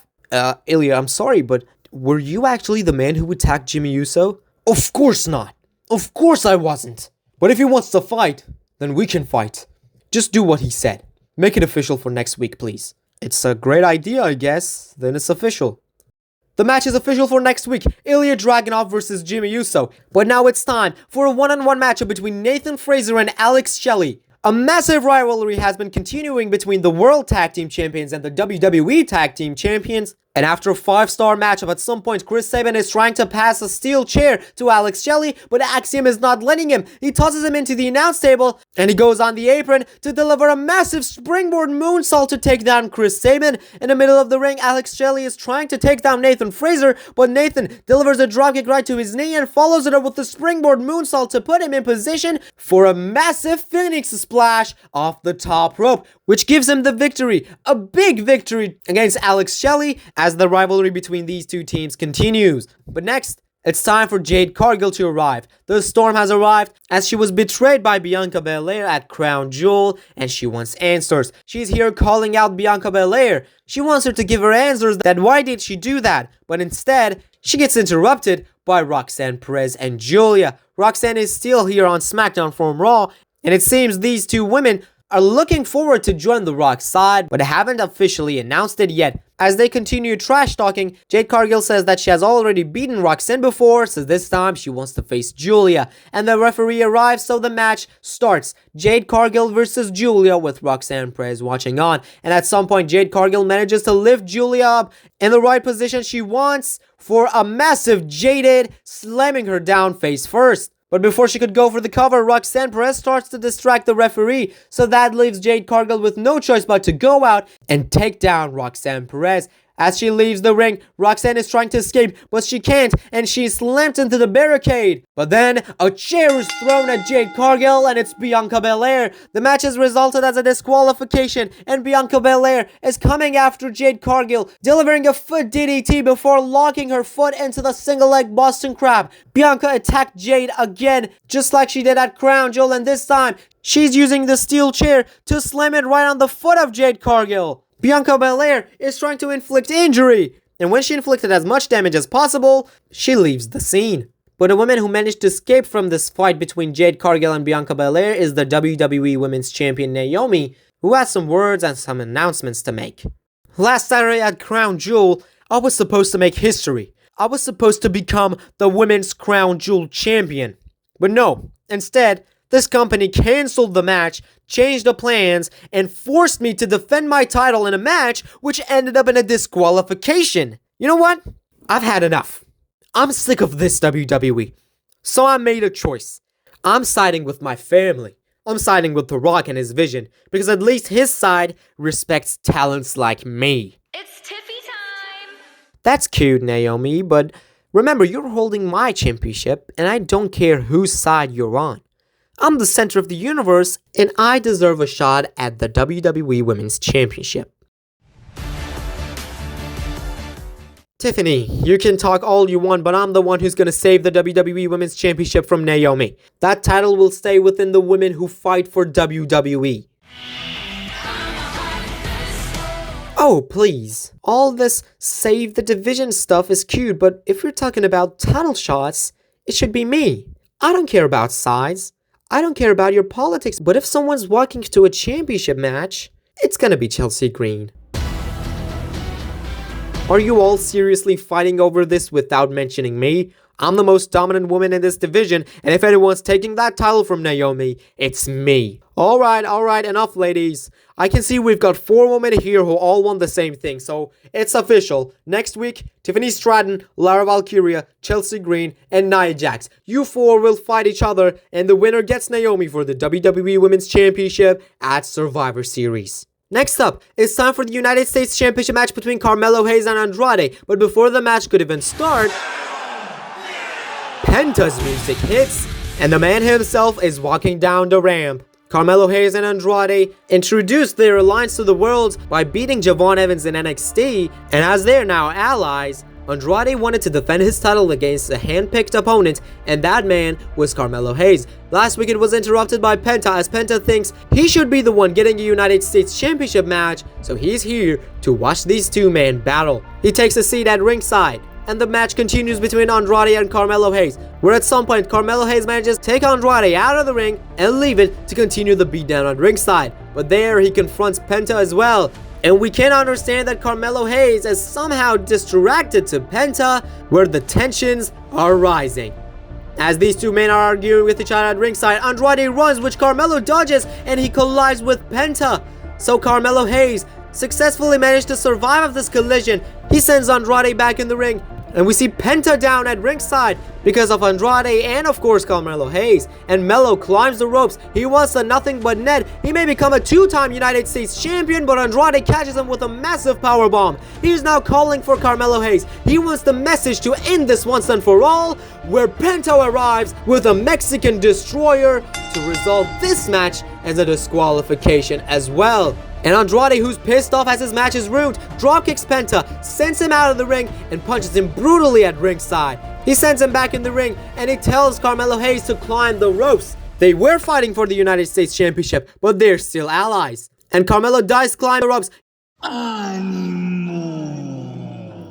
Ilya, I'm sorry, but were you actually the man who attacked Jimmy Uso? Of course not. Of course I wasn't. But if he wants to fight, then we can fight. Just do what he said. Make it official for next week, please. It's a great idea, I guess. Then it's official. The match is official for next week, Ilya Dragunov versus Jimmy Uso. But now it's time for a one-on-one matchup between Nathan Frazer and Alex Shelley. A massive rivalry has been continuing between the World Tag Team Champions and the WWE Tag Team Champions. And after a 5-star matchup, at some point, Chris Sabin is trying to pass a steel chair to Alex Shelley, but Axiom is not letting him. He tosses him into the announce table, and he goes on the apron to deliver a massive springboard moonsault to take down Chris Sabin. In the middle of the ring, Alex Shelley is trying to take down Nathan Frazer, but Nathan delivers a dropkick right to his knee and follows it up with the springboard moonsault to put him in position for a massive Phoenix splash off the top rope, which gives him the victory. A big victory against Alex Shelley, as the rivalry between these two teams continues. But next, it's time for Jade Cargill to arrive. The Storm has arrived as she was betrayed by Bianca Belair at Crown Jewel, and she wants answers. She's here calling out Bianca Belair. She wants her to give her answers that why did she do that, but instead, she gets interrupted by Roxanne Perez and Julia. Roxanne is still here on SmackDown from Raw, and it seems these two women are looking forward to join the Rock side, but haven't officially announced it yet. As they continue trash talking, Jade Cargill says that she has already beaten Roxanne before, so this time she wants to face Julia. And the referee arrives, so the match starts. Jade Cargill versus Julia, with Roxanne Perez watching on. And at some point, Jade Cargill manages to lift Julia up in the right position she wants for a massive Jaded, slamming her down face first. But before she could go for the cover, Roxanne Perez starts to distract the referee, so that leaves Jade Cargill with no choice but to go out and take down Roxanne Perez. As she leaves the ring, Roxanne is trying to escape, but she can't, and she's slammed into the barricade. But then, a chair is thrown at Jade Cargill, and it's Bianca Belair. The match has resulted as a disqualification, and Bianca Belair is coming after Jade Cargill, delivering a foot DDT before locking her foot into the single leg Boston Crab. Bianca attacked Jade again, just like she did at Crown Jewel, and this time, she's using the steel chair to slam it right on the foot of Jade Cargill. Bianca Belair is trying to inflict injury, and when she inflicted as much damage as possible, she leaves the scene. But a woman who managed to escape from this fight between Jade Cargill and Bianca Belair is the WWE Women's Champion Naomi, who has some words and some announcements to make. Last Saturday at Crown Jewel, I was supposed to make history. I was supposed to become the Women's Crown Jewel Champion. But no, instead, this company canceled the match, changed the plans, and forced me to defend my title in a match which ended up in a disqualification. You know what? I've had enough. I'm sick of this WWE. So I made a choice. I'm siding with my family. I'm siding with The Rock and his vision, because at least his side respects talents like me. It's Tiffy time! That's cute, Naomi, but remember, you're holding my championship, and I don't care whose side you're on. I'm the center of the universe, and I deserve a shot at the WWE Women's Championship. Tiffany, you can talk all you want, but I'm the one who's gonna save the WWE Women's Championship from Naomi. That title will stay within the women who fight for WWE. Oh, please. All this save the division stuff is cute, but if you're talking about title shots, it should be me. I don't care about sides. I don't care about your politics, but if someone's walking to a championship match, it's gonna be Chelsea Green. Are you all seriously fighting over this without mentioning me? I'm the most dominant woman in this division, and if anyone's taking that title from Naomi, it's me. Alright, enough ladies. I can see we've got 4 women here who all want the same thing, so it's official. Next week, Tiffany Stratton, Lara Valkyria, Chelsea Green, and Nia Jax. You 4 will fight each other, and the winner gets Naomi for the WWE Women's Championship at Survivor Series. Next up, it's time for the United States Championship match between Carmelo Hayes and Andrade, but before the match could even start, Penta's music hits, and the man himself is walking down the ramp. Carmelo Hayes and Andrade introduced their alliance to the world by beating Javon Evans in NXT, and as they're now allies, Andrade wanted to defend his title against a hand-picked opponent, and that man was Carmelo Hayes. Last week it was interrupted by Penta, as Penta thinks he should be the one getting a United States Championship match, so he's here to watch these two men battle. He takes a seat at ringside, and the match continues between Andrade and Carmelo Hayes, where at some point Carmelo Hayes manages to take Andrade out of the ring and leave it to continue the beatdown at ringside. But there he confronts Penta as well, and we can understand that Carmelo Hayes is somehow distracted to Penta, where the tensions are rising. As these two men are arguing with each other at ringside, Andrade runs, which Carmelo dodges, and he collides with Penta. So Carmelo Hayes successfully managed to survive of this collision. He sends Andrade back in the ring, and we see Penta down at ringside because of Andrade and of course Carmelo Hayes. And Melo climbs the ropes. He wants a nothing but net. He may become a two-time United States champion, but Andrade catches him with a massive powerbomb. He is now calling for Carmelo Hayes. He wants the message to end this once and for all, where Penta arrives with a Mexican destroyer to resolve this match as a disqualification as well. And Andrade, who's pissed off as his match is ruined, dropkicks Penta, sends him out of the ring, and punches him brutally at ringside. He sends him back in the ring, and he tells Carmelo Hayes to climb the ropes. They were fighting for the United States Championship, but they're still allies. And Carmelo does climb the ropes.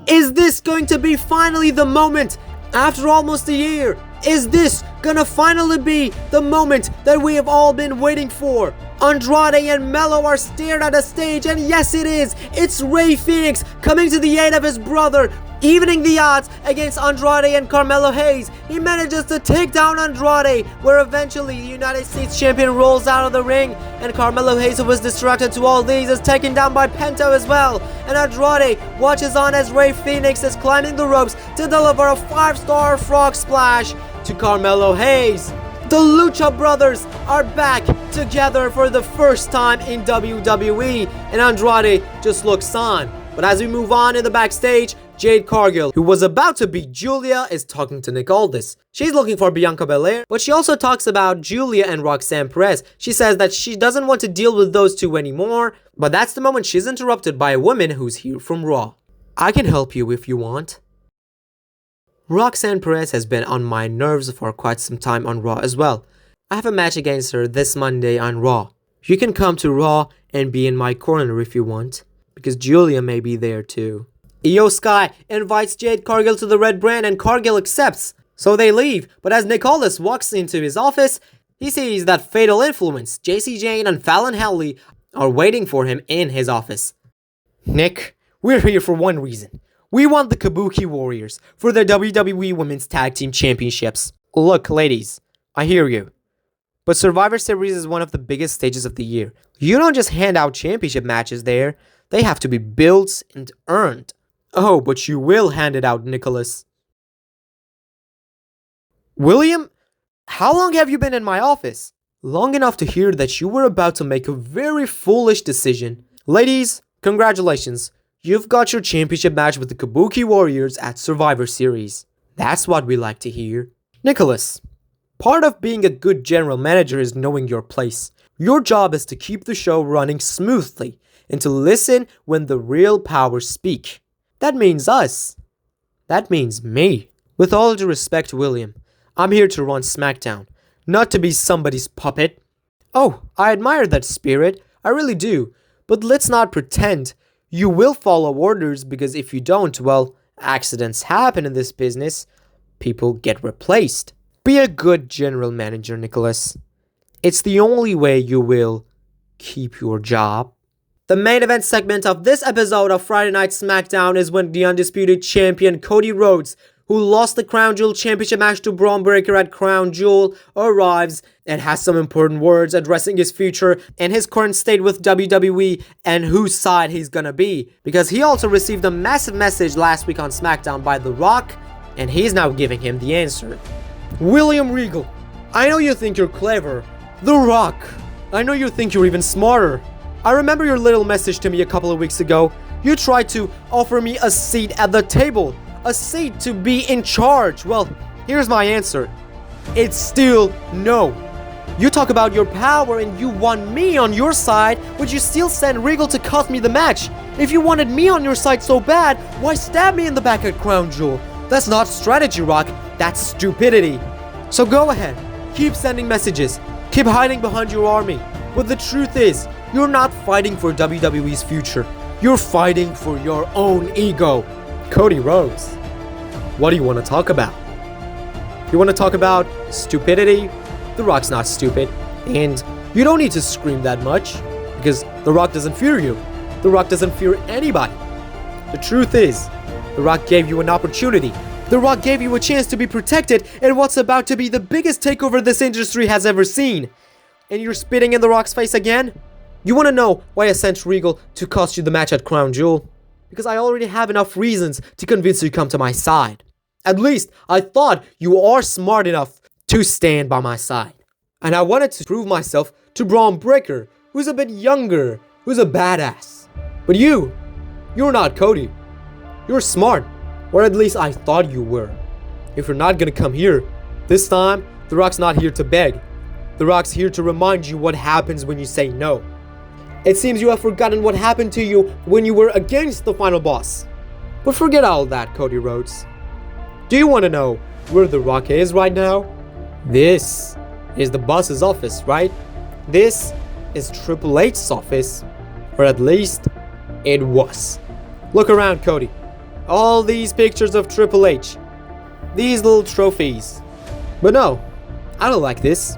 Is this going to be finally the moment? After almost a year, is this gonna finally be the moment that we have all been waiting for? Andrade and Melo are stared at a stage, and yes it is! It's Rey Fenix coming to the aid of his brother, evening the odds against Andrade and Carmelo Hayes. He manages to take down Andrade, where eventually the United States Champion rolls out of the ring, and Carmelo Hayes, who was distracted to all these, is taken down by Penta as well. And Andrade watches on as Rey Fenix is climbing the ropes to deliver a 5-star frog splash to Carmelo Hayes. The Lucha Brothers are back together for the first time in WWE, and Andrade just looks on. But as we move on in the backstage, Jade Cargill, who was about to beat Julia, is talking to Nick Aldis. She's looking for Bianca Belair, but she also talks about Julia and Roxanne Perez. She says that she doesn't want to deal with those two anymore, but that's the moment she's interrupted by a woman who's here from Raw. I can help you if you want. Roxanne Perez has been on my nerves for quite some time on Raw as well. I have a match against her this Monday on Raw. You can come to Raw and be in my corner if you want, because Julia may be there too. Io Sky invites Jade Cargill to the Red Brand, and Cargill accepts. So they leave, but as Nick Aldis walks into his office, he sees that Fatal Influence, JC Jane and Fallon Henley are waiting for him in his office. Nick, we're here for one reason. We want the Kabuki Warriors for the WWE Women's Tag Team Championships. Look, ladies, I hear you. But Survivor Series is one of the biggest stages of the year. You don't just hand out championship matches there. They have to be built and earned. Oh, but you will hand it out, Nicholas. William, how long have you been in my office? Long enough to hear that you were about to make a very foolish decision. Ladies, congratulations. You've got your championship match with the Kabuki Warriors at Survivor Series. That's what we like to hear. Nicholas, part of being a good general manager is knowing your place. Your job is to keep the show running smoothly and to listen when the real powers speak. That means us. That means me. With all due respect, William, I'm here to run SmackDown, not to be somebody's puppet. Oh, I admire that spirit. I really do. But let's not pretend. You will follow orders, because if you don't, well, accidents happen in this business. People get replaced. Be a good general manager, Nicholas. It's the only way you will keep your job. The main event segment of this episode of Friday Night SmackDown is when the undisputed champion Cody Rhodes, who lost the Crown Jewel Championship match to Braun Breaker at Crown Jewel, arrives and has some important words addressing his future and his current state with WWE and whose side he's gonna be. Because he also received a massive message last week on SmackDown by The Rock, and he's now giving him the answer. William Regal, I know you think you're clever. The Rock, I know you think you're even smarter. I remember your little message to me a couple of weeks ago. You tried to offer me a seat at the table. A seat to be in charge. Well, here's my answer. It's still no. You talk about your power and you want me on your side, but you still send Regal to cost me the match. If you wanted me on your side so bad, why stab me in the back at Crown Jewel? That's not strategy, Rock. That's stupidity. So go ahead. Keep sending messages. Keep hiding behind your army. But the truth is, you're not fighting for WWE's future. You're fighting for your own ego. Cody Rhodes, what do you want to talk about? You want to talk about stupidity? The Rock's not stupid. And you don't need to scream that much, because The Rock doesn't fear you. The Rock doesn't fear anybody. The truth is, The Rock gave you an opportunity. The Rock gave you a chance to be protected in what's about to be the biggest takeover this industry has ever seen. And you're spitting in The Rock's face again? You want to know why I sent Regal to cost you the match at Crown Jewel? Because I already have enough reasons to convince you to come to my side. At least, I thought you are smart enough to stand by my side. And I wanted to prove myself to Braun Breaker, who's a bit younger, who's a badass. But you're not Cody. You're smart, or at least I thought you were. If you're not gonna come here, this time, The Rock's not here to beg. The Rock's here to remind you what happens when you say no. It seems you have forgotten what happened to you when you were against the final boss. But forget all that, Cody Rhodes. Do you want to know where The Rock is right now? This is the boss's office, right? This is Triple H's office. Or at least, it was. Look around, Cody. All these pictures of Triple H. These little trophies. But no, I don't like this.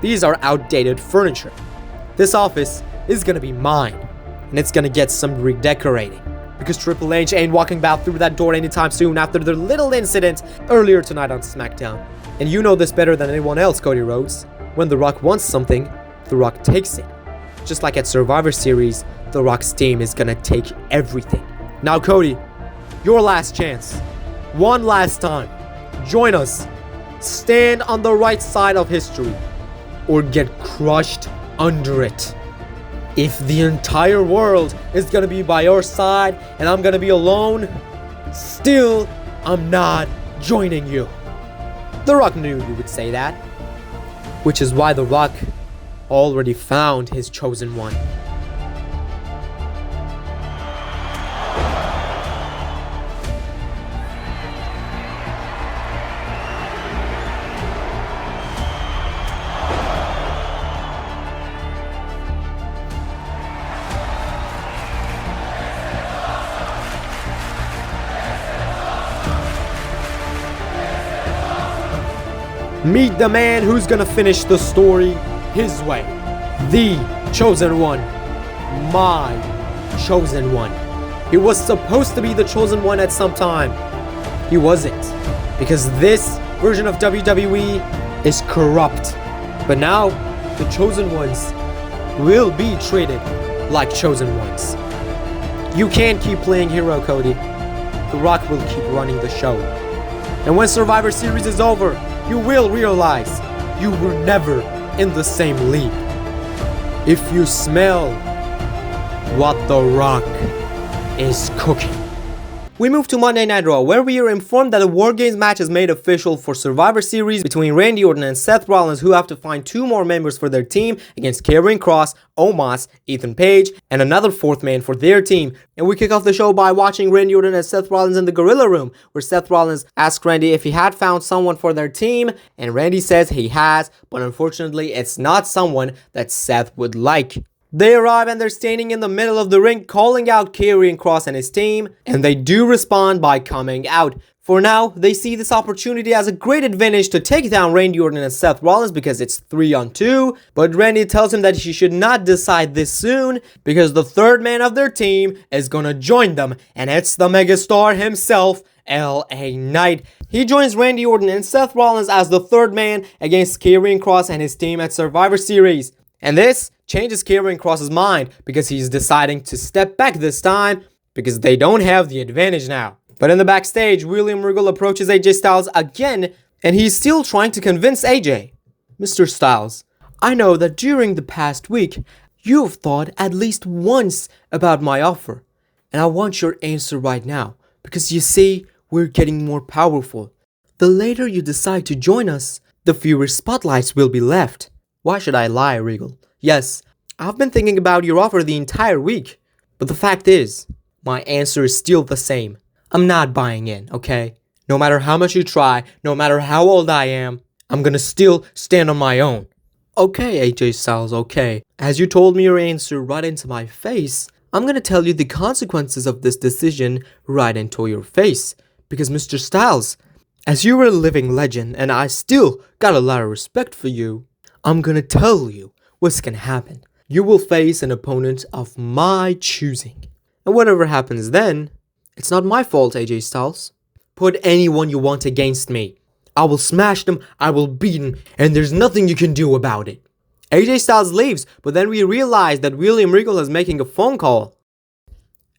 These are outdated furniture. This office is gonna be mine. And it's gonna get some redecorating. Because Triple H ain't walking back through that door anytime soon after their little incident earlier tonight on SmackDown. And you know this better than anyone else, Cody Rhodes. When The Rock wants something, The Rock takes it. Just like at Survivor Series, The Rock's team is gonna take everything. Now, Cody, your last chance. One last time. Join us. Stand on the right side of history. Or get crushed under it. If the entire world is gonna be by your side and I'm gonna be alone, still, I'm not joining you. The Rock knew you would say that. Which is why The Rock already found his chosen one. Meet the man who's gonna finish the story his way. The chosen one. My chosen one. He was supposed to be the chosen one at some time. He wasn't. Because this version of WWE is corrupt. But now, the chosen ones will be treated like chosen ones. You can't keep playing hero, Cody. The Rock will keep running the show. And when Survivor Series is over, you will realize you were never in the same league. If you smell what The Rock is cooking. We move to Monday Night Raw, where we are informed that a War Games match is made official for Survivor Series between Randy Orton and Seth Rollins, who have to find 2 more members for their team against Karrion Kross, Omos, Ethan Page, and another 4th man for their team. And we kick off the show by watching Randy Orton and Seth Rollins in the Gorilla Room, where Seth Rollins asks Randy if he had found someone for their team, and Randy says he has, but unfortunately it's not someone that Seth would like. They arrive and they're standing in the middle of the ring calling out Karrion Kross and his team, and they do respond by coming out. For now, they see this opportunity as a great advantage to take down Randy Orton and Seth Rollins because it's 3-on-2, but Randy tells him that he should not decide this soon because the 3rd man of their team is gonna join them, and it's the megastar himself, LA Knight. He joins Randy Orton and Seth Rollins as the 3rd man against Karrion Kross and his team at Survivor Series. And this changes Karrion Kross's mind because he's deciding to step back this time because they don't have the advantage now. But in the backstage, William Regal approaches AJ Styles again, and he's still trying to convince AJ. Mr. Styles, I know that during the past week, you've thought at least once about my offer, and I want your answer right now, because you see, we're getting more powerful. The later you decide to join us, the fewer spotlights will be left. Why should I lie, Regal? Yes, I've been thinking about your offer the entire week. But the fact is, my answer is still the same. I'm not buying in, okay? No matter how much you try, no matter how old I am, I'm gonna still stand on my own. Okay, AJ Styles, okay. As you told me your answer right into my face, I'm gonna tell you the consequences of this decision right into your face. Because Mr. Styles, as you were a living legend and I still got a lot of respect for you, I'm gonna tell you what's gonna happen. You will face an opponent of my choosing. And whatever happens then, it's not my fault, AJ Styles. Put anyone you want against me. I will smash them, I will beat them, and there's nothing you can do about it. AJ Styles leaves, but then we realize that William Regal is making a phone call.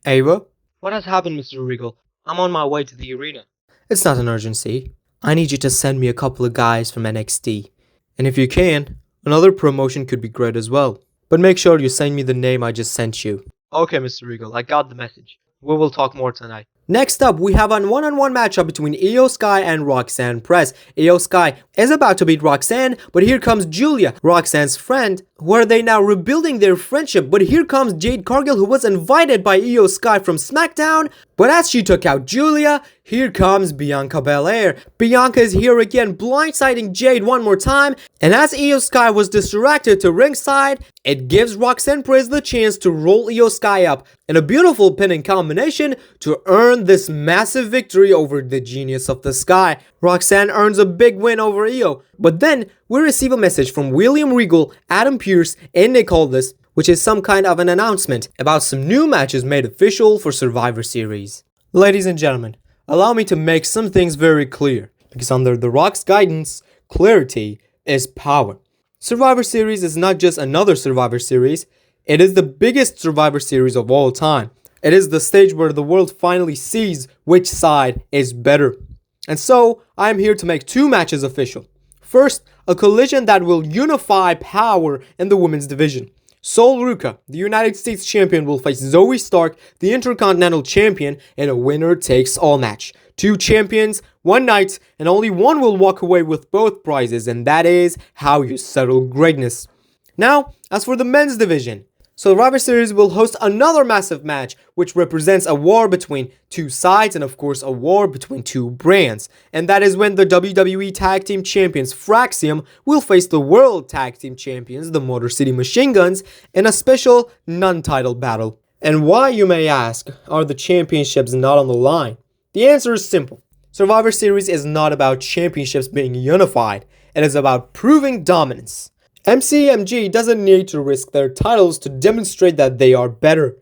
Ava? What has happened, Mr. Regal? I'm on my way to the arena. It's not an urgency. I need you to send me a couple of guys from NXT. And if you can, another promotion could be great as well. But make sure you send me the name I just sent you. Okay, Mr. Regal, I got the message. We will talk more tonight. Next up, we have a one-on-one matchup between Io Sky and Roxanne Perez. Io Sky is about to beat Roxanne, but here comes Julia, Roxanne's friend, who are they now rebuilding their friendship. But here comes Jade Cargill, who was invited by Io Sky from SmackDown. But as she took out Julia, here comes Bianca Belair. Bianca is here again, blindsiding Jade one more time. And as Io Sky was distracted to ringside, it gives Roxanne Perez the chance to roll Io Sky up in a beautiful pinning combination to earn this massive victory over the Genius of the Sky. Roxanne earns a big win over Io. But then we receive a message from William Regal, Adam Pearce, and Nick Aldis, which is some kind of an announcement about some new matches made official for Survivor Series. Ladies and gentlemen, allow me to make some things very clear, because under The Rock's guidance, clarity is power. Survivor Series is not just another Survivor Series, it is the biggest Survivor Series of all time. It is the stage where the world finally sees which side is better. And so, I am here to make two matches official. First, a collision that will unify power in the women's division. Sol Ruca, the United States champion, will face Zoe Stark, the Intercontinental champion, in a winner-takes-all match. Two champions, one night, and only one will walk away with both prizes, and that is how you settle greatness. Now, as for the men's division, Survivor Series will host another massive match, which represents a war between two sides and of course a war between two brands. And that is when the WWE Tag Team Champions Fraxium will face the World Tag Team Champions, the Motor City Machine Guns, in a special non-title battle. And why, you may ask, are the championships not on the line? The answer is simple. Survivor Series is not about championships being unified, it is about proving dominance. MCMG doesn't need to risk their titles to demonstrate that they are better.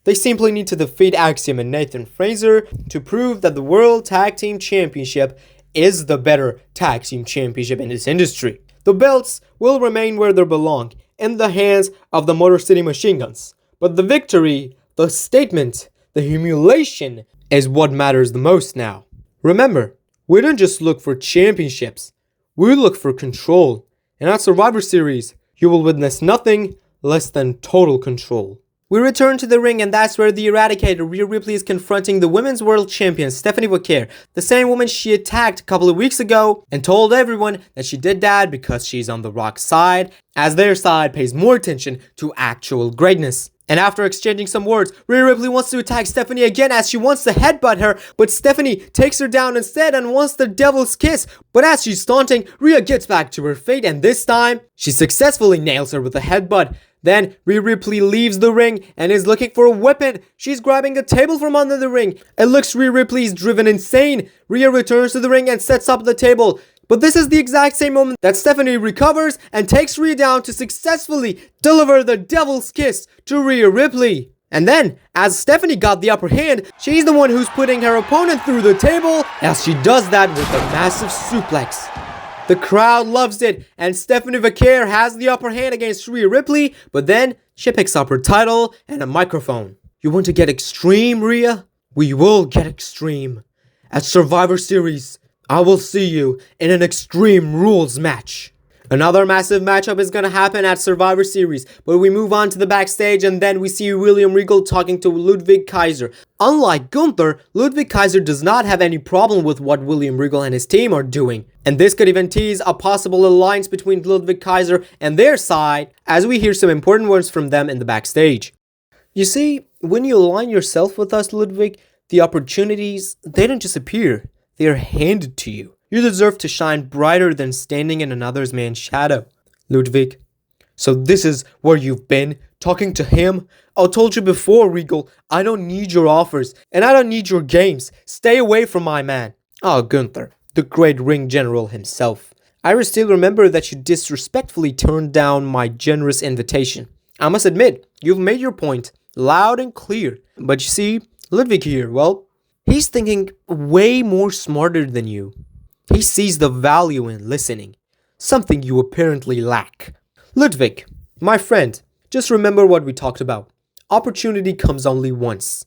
They simply need to defeat Axiom and Nathan Fraser to prove that the World Tag Team Championship is the better tag team championship in this industry. The belts will remain where they belong, in the hands of the Motor City Machine Guns. But the victory, the statement, the humiliation is what matters the most now. Remember, we don't just look for championships, we look for control. And at Survivor Series, you will witness nothing less than total control. We return to the ring, and that's where the Eradicator, Rhea Ripley, is confronting the Women's World Champion, Stephanie Vaquer, the same woman she attacked a couple of weeks ago, and told everyone that she did that because she's on the Rock's side, as their side pays more attention to actual greatness. And after exchanging some words, Rhea Ripley wants to attack Stephanie again as she wants to headbutt her, but Stephanie takes her down instead and wants the devil's kiss. But as she's taunting, Rhea gets back to her fate, and this time, she successfully nails her with a headbutt. Then, Rhea Ripley leaves the ring and is looking for a weapon. She's grabbing a table from under the ring. It looks Rhea Ripley's driven insane. Rhea returns to the ring and sets up the table. But this is the exact same moment that Stephanie recovers and takes Rhea down to successfully deliver the devil's kiss to Rhea Ripley. And then, as Stephanie got the upper hand, she's the one who's putting her opponent through the table as she does that with a massive suplex. The crowd loves it, and Stephanie Vaquer has the upper hand against Rhea Ripley, but then she picks up her title and a microphone. You want to get extreme, Rhea? We will get extreme. At Survivor Series, I will see you in an Extreme Rules match. Another massive matchup is gonna happen at Survivor Series, but we move on to the backstage and then we see William Regal talking to Ludwig Kaiser. Unlike Gunther, Ludwig Kaiser does not have any problem with what William Regal and his team are doing. And this could even tease a possible alliance between Ludwig Kaiser and their side, as we hear some important words from them in the backstage. You see, when you align yourself with us, Ludwig, the opportunities, they don't just appear, they are handed to you. You deserve to shine brighter than standing in another man's shadow. Ludwig, so this is where you've been, talking to him? I told you before, Regal, I don't need your offers, and I don't need your games. Stay away from my man. Oh, Gunther, the great ring general himself. I still remember that you disrespectfully turned down my generous invitation. I must admit, you've made your point, loud and clear. But you see, Ludwig here, well, he's thinking way more smarter than you. He sees the value in listening, something you apparently lack. Ludwig, my friend, just remember what we talked about. Opportunity comes only once.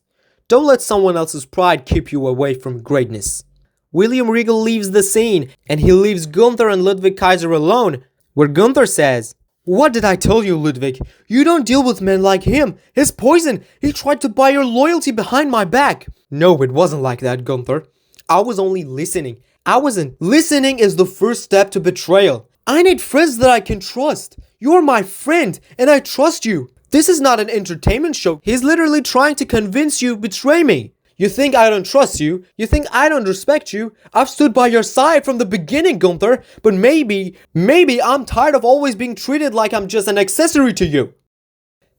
Don't let someone else's pride keep you away from greatness. William Regal leaves the scene, and he leaves Gunther and Ludwig Kaiser alone, where Gunther says, "What did I tell you, Ludwig? You don't deal with men like him. He's poison. He tried to buy your loyalty behind my back." No, it wasn't like that, Gunther. I was only listening. I wasn't. Listening is the first step to betrayal. I need friends that I can trust. You're my friend, and I trust you. This is not an entertainment show. He's literally trying to convince you to betray me. You think I don't trust you? You think I don't respect you? I've stood by your side from the beginning, Gunther, but maybe I'm tired of always being treated like I'm just an accessory to you.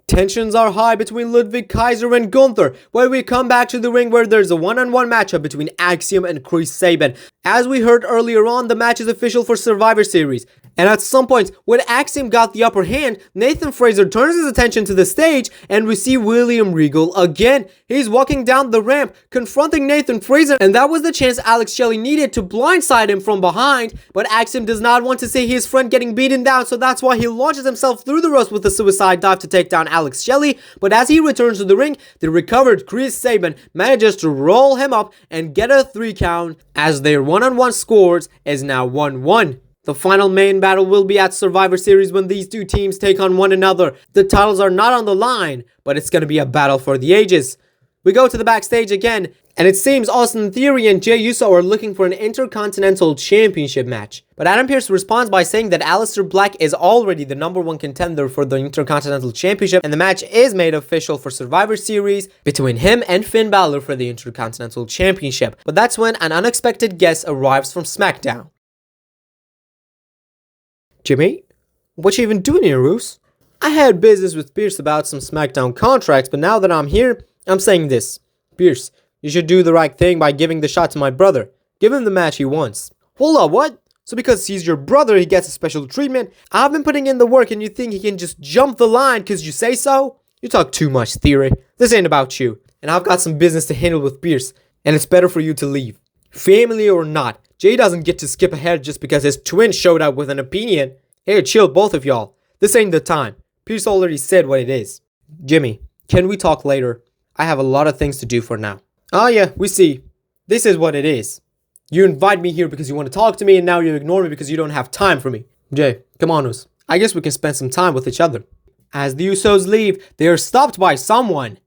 Tensions are high between Ludwig Kaiser and Gunther, where we come back to the ring where there's a one-on-one matchup between Axiom and Chris Sabin. As we heard earlier on, the match is official for Survivor Series. And at some point, when Axiom got the upper hand, Nathan Fraser turns his attention to the stage and we see William Regal again. He's walking down the ramp, confronting Nathan Fraser, and that was the chance Alex Shelley needed to blindside him from behind. But Axiom does not want to see his friend getting beaten down, so that's why he launches himself through the ropes with a suicide dive to take down Alex Shelley. But as he returns to the ring, the recovered Chris Sabin manages to roll him up and get a 3 count, as their one-on-one scores is now 1-1. The final main battle will be at Survivor Series when these two teams take on one another. The titles are not on the line, but it's going to be a battle for the ages. We go to the backstage again, and it seems Austin Theory and Jey Uso are looking for an Intercontinental Championship match. But Adam Pearce responds by saying that Aleister Black is already the #1 contender for the Intercontinental Championship, and the match is made official for Survivor Series between him and Finn Balor for the Intercontinental Championship. But that's when an unexpected guest arrives from SmackDown. Jimmy, what you even doing here, Roos? I had business with Pearce about some SmackDown contracts, but now that I'm here, I'm saying this. Pearce, you should do the right thing by giving the shot to my brother. Give him the match he wants. Hold up, what? So because he's your brother, he gets a special treatment? I've been putting in the work and you think he can just jump the line because you say so? You talk too much, Theory. This ain't about you. And I've got some business to handle with Pearce, and it's better for you to leave. Family or not, Jay doesn't get to skip ahead just because his twin showed up with an opinion. Hey, chill, both of y'all. This ain't the time. Pearce already said what it is. Jimmy, can we talk later? I have a lot of things to do for now. Oh yeah, we see. This is what it is. You invite me here because you want to talk to me, and now you ignore me because you don't have time for me. Jay, come on, us. I guess we can spend some time with each other. As the Usos leave, they are stopped by someone.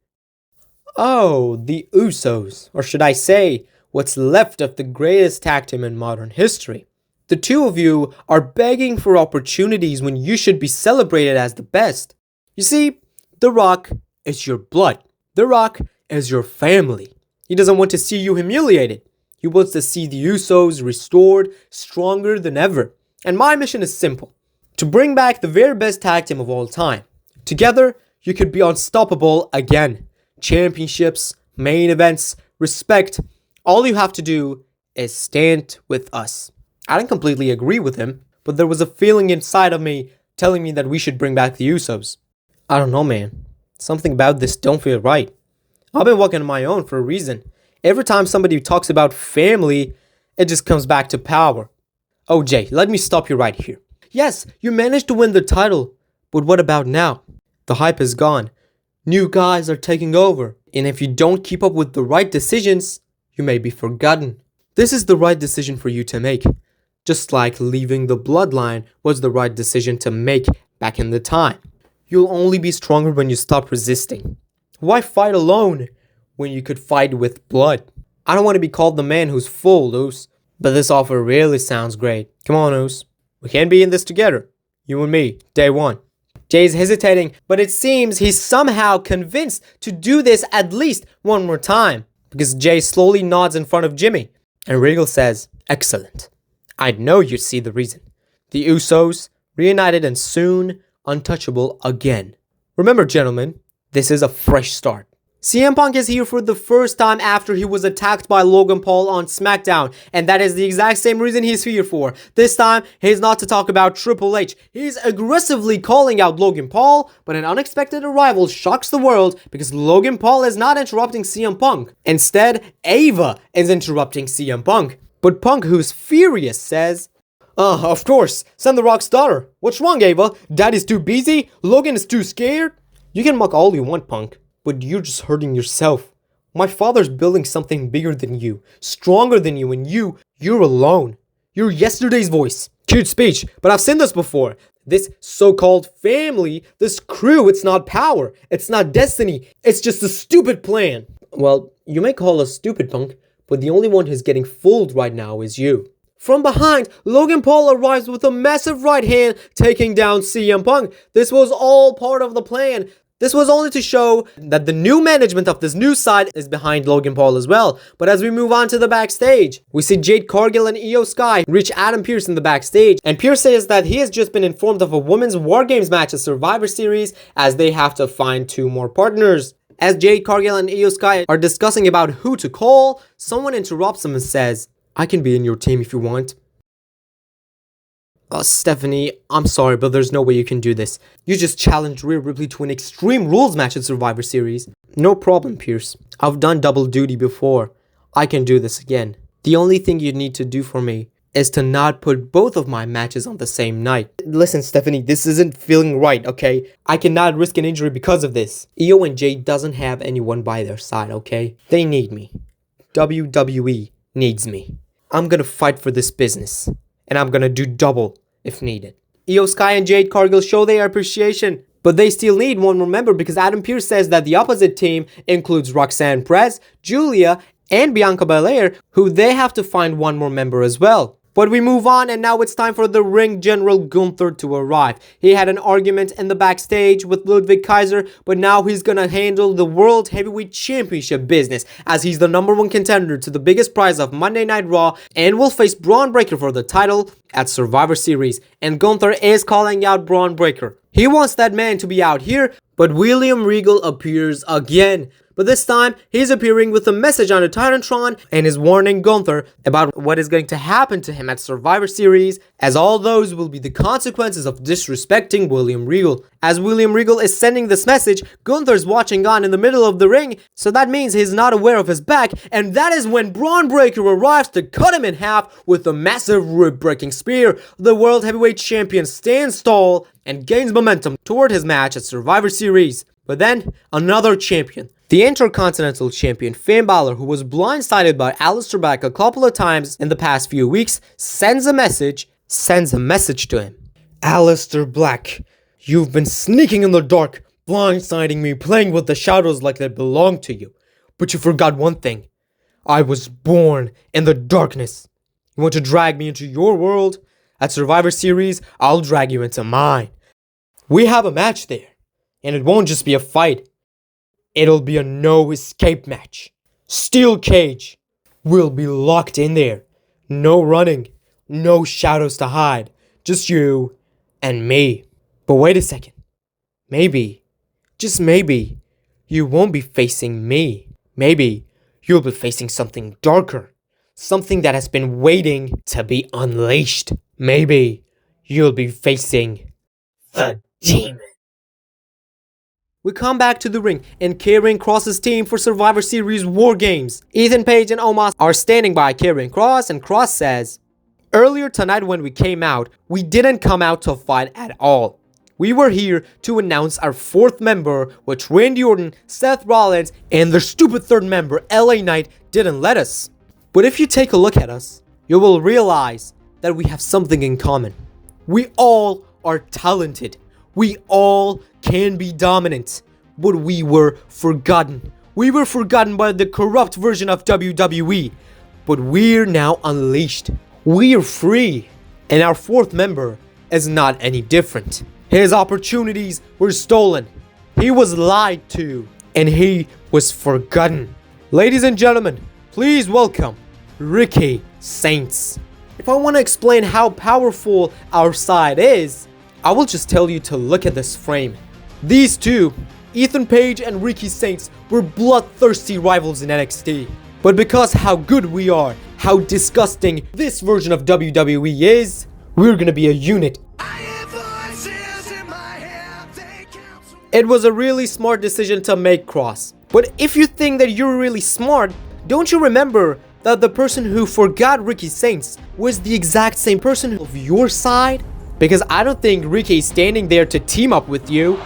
Oh, the Usos. Or should I say, what's left of the greatest tag team in modern history. The two of you are begging for opportunities when you should be celebrated as the best. You see, The Rock is your blood. The Rock is your family. He doesn't want to see you humiliated. He wants to see the Usos restored, stronger than ever. And my mission is simple. To bring back the very best tag team of all time. Together, you could be unstoppable again. Championships, main events, respect. All you have to do is stand with us. I didn't completely agree with him, but there was a feeling inside of me telling me that we should bring back the Usos. I don't know, man. Something about this don't feel right. I've been walking on my own for a reason. Every time somebody talks about family, it just comes back to power. Oh, Jay, let me stop you right here. Yes, you managed to win the title, but what about now? The hype is gone. New guys are taking over, and if you don't keep up with the right decisions, you may be forgotten. This is the right decision for you to make. Just like leaving the bloodline was the right decision to make back in the time. You'll only be stronger when you stop resisting. Why fight alone when you could fight with blood? I don't want to be called the man who's full, Oos, but this offer really sounds great. Come on, Oos. We can be in this together. You and me, day one. Jay's hesitating, but it seems he's somehow convinced to do this at least one more time, because Jay slowly nods in front of Jimmy, and Regal says, "Excellent. I know you see the reason. The Usos, reunited and soon untouchable again. Remember, gentlemen, this is a fresh start." CM Punk is here for the first time after he was attacked by Logan Paul on SmackDown, and that is the exact same reason he's here for. This time, he's not to talk about Triple H. He's aggressively calling out Logan Paul, but an unexpected arrival shocks the world because Logan Paul is not interrupting CM Punk. Instead, Ava is interrupting CM Punk. But Punk, who's furious, says, of course, send the Rock's daughter. What's wrong, Ava? Daddy's too busy? Logan is too scared? You can mock all you want, Punk, but you're just hurting yourself. My father's building something bigger than you, stronger than you, and you're alone. You're yesterday's voice. Cute speech, but I've seen this before. This so-called family, this crew, it's not power, it's not destiny, it's just a stupid plan. Well, you may call us stupid, Punk, but the only one who's getting fooled right now is you. From behind, Logan Paul arrives with a massive right hand, taking down CM Punk. This was all part of the plan. This was only to show that the new management of this new side is behind Logan Paul as well. But as we move on to the backstage, we see Jade Cargill and Io Sky reach Adam Pearce in the backstage. And Pearce says that he has just been informed of a women's War Games match at Survivor Series as they have to find 2 more partners. As Jade Cargill and Io Sky are discussing about who to call, someone interrupts them and says, "I can be in your team if you want." Stephanie, I'm sorry, but there's no way you can do this. You just challenged Rhea Ripley to an Extreme Rules match at Survivor Series. No problem, Pierce. I've done double duty before. I can do this again. The only thing you need to do for me is to not put both of my matches on the same night. Listen, Stephanie, this isn't feeling right, okay? I cannot risk an injury because of this. Io and Jade doesn't have anyone by their side, okay? They need me. WWE needs me. I'm gonna fight for this business. And I'm gonna do double if needed. Io Sky and Jade Cargill show their appreciation, but they still need one more member because Adam Pearce says that the opposite team includes Roxanne Perez, Julia, and Bianca Belair, who they have to find one more member as well. But we move on, and now it's time for the ring general Gunther to arrive. He had an argument in the backstage with Ludwig Kaiser, but now he's gonna handle the World Heavyweight Championship business as he's the #1 contender to the biggest prize of Monday Night Raw and will face Braun Breaker for the title at Survivor Series. And Gunther is calling out Braun Breaker. He wants that man to be out here, but William Regal appears again. But this time, he's appearing with a message on a Titantron and is warning Gunther about what is going to happen to him at Survivor Series, as all those will be the consequences of disrespecting William Regal. As William Regal is sending this message, Gunther's watching on in the middle of the ring, so that means he's not aware of his back, and that is when Braun Breaker arrives to cut him in half with a massive rib-breaking spear. The World Heavyweight Champion stands tall and gains momentum toward his match at Survivor Series. But then, another champion. The Intercontinental Champion Finn Balor, who was blindsided by Aleister Black a couple of times in the past few weeks, sends a message to him. "Aleister Black, you've been sneaking in the dark, blindsiding me, playing with the shadows like they belong to you. But you forgot one thing. I was born in the darkness. You want to drag me into your world? At Survivor Series, I'll drag you into mine. We have a match there, and it won't just be a fight. It'll be a no-escape match. Steel cage. We'll be locked in there. No running. No shadows to hide. Just you and me. But wait a second. Maybe, just maybe, you won't be facing me. Maybe you'll be facing something darker. Something that has been waiting to be unleashed. Maybe you'll be facing the demon." We come back to the ring and Karrion Kross's team for Survivor Series War Games. Ethan Page and Omos are standing by Karrion Kross, and Kross says, "Earlier tonight when we came out, we didn't come out to fight at all. We were here to announce our 4th member, which Randy Orton, Seth Rollins, and their stupid 3rd member, LA Knight, didn't let us. But if you take a look at us, you will realize that we have something in common. We all are talented. We all can be dominant. But we were forgotten. We were forgotten by the corrupt version of WWE. But we're now unleashed. We're free. And our fourth member is not any different. His opportunities were stolen. He was lied to. And he was forgotten. Ladies and gentlemen, please welcome Ricky Saints. If I want to explain how powerful our side is, I will just tell you to look at this frame. These two, Ethan Page and Ricky Saints, were bloodthirsty rivals in NXT. But because how good we are, how disgusting this version of WWE is, we're gonna be a unit. It was a really smart decision to make, Cross. But if you think that you're really smart, don't you remember that the person who forgot Ricky Saints was the exact same person of your side? Because I don't think Ricky is standing there to team up with you.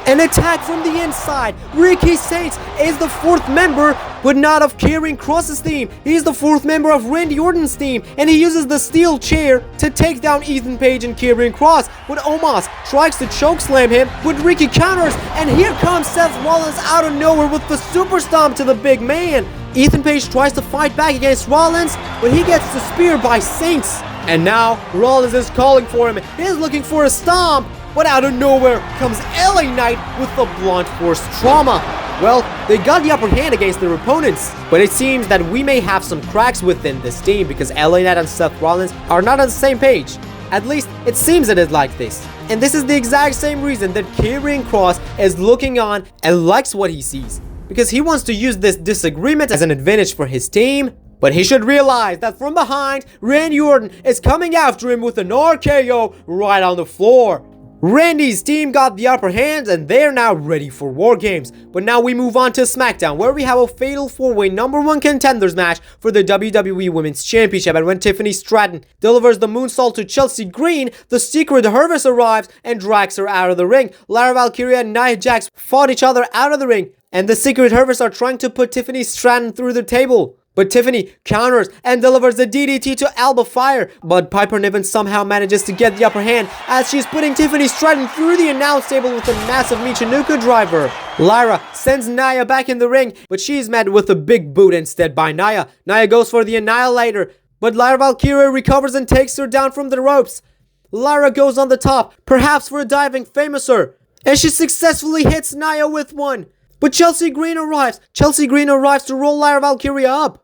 An attack from the inside. Ricky Saints is the fourth member, but not of Karrion Kross's team. He's the fourth member of Randy Orton's team, and he uses the steel chair to take down Ethan Page and Karrion Kross. But Omos tries to chokeslam him, but Ricky counters, and here comes Seth Rollins out of nowhere with the super stomp to the big man. Ethan Page tries to fight back against Rollins, but he gets the spear by Saints. And now Rollins is calling for him. He's looking for a stomp. But out of nowhere comes LA Knight with the blunt force trauma. Well, they got the upper hand against their opponents, but it seems that we may have some cracks within this team because LA Knight and Seth Rollins are not on the same page. At least, it seems it is like this. And this is the exact same reason that Karrion Kross is looking on and likes what he sees, because he wants to use this disagreement as an advantage for his team. But he should realize that from behind, Randy Orton is coming after him with an RKO right on the floor. Randy's team got the upper hand and they're now ready for War Games. But now we move on to SmackDown, where we have a fatal 4-way #1 contenders match for the WWE Women's Championship. And when Tiffany Stratton delivers the moonsault to Chelsea Green, the Secret Service arrives and drags her out of the ring. Lara Valkyria and Nia Jax fought each other out of the ring, and the Secret Service are trying to put Tiffany Stratton through the table. But Tiffany counters and delivers the DDT to Alba Fire. But Piper Niven somehow manages to get the upper hand as she's putting Tiffany Stratton through the announce table with a massive Michinoku driver. Lyra sends Nia back in the ring, but she's met with a big boot instead by Nia. Nia goes for the Annihilator, but Lyra Valkyria recovers and takes her down from the ropes. Lyra goes on the top, perhaps for a diving famouser, and she successfully hits Nia with one. But Chelsea Green arrives. Chelsea Green arrives to roll Lyra Valkyria up.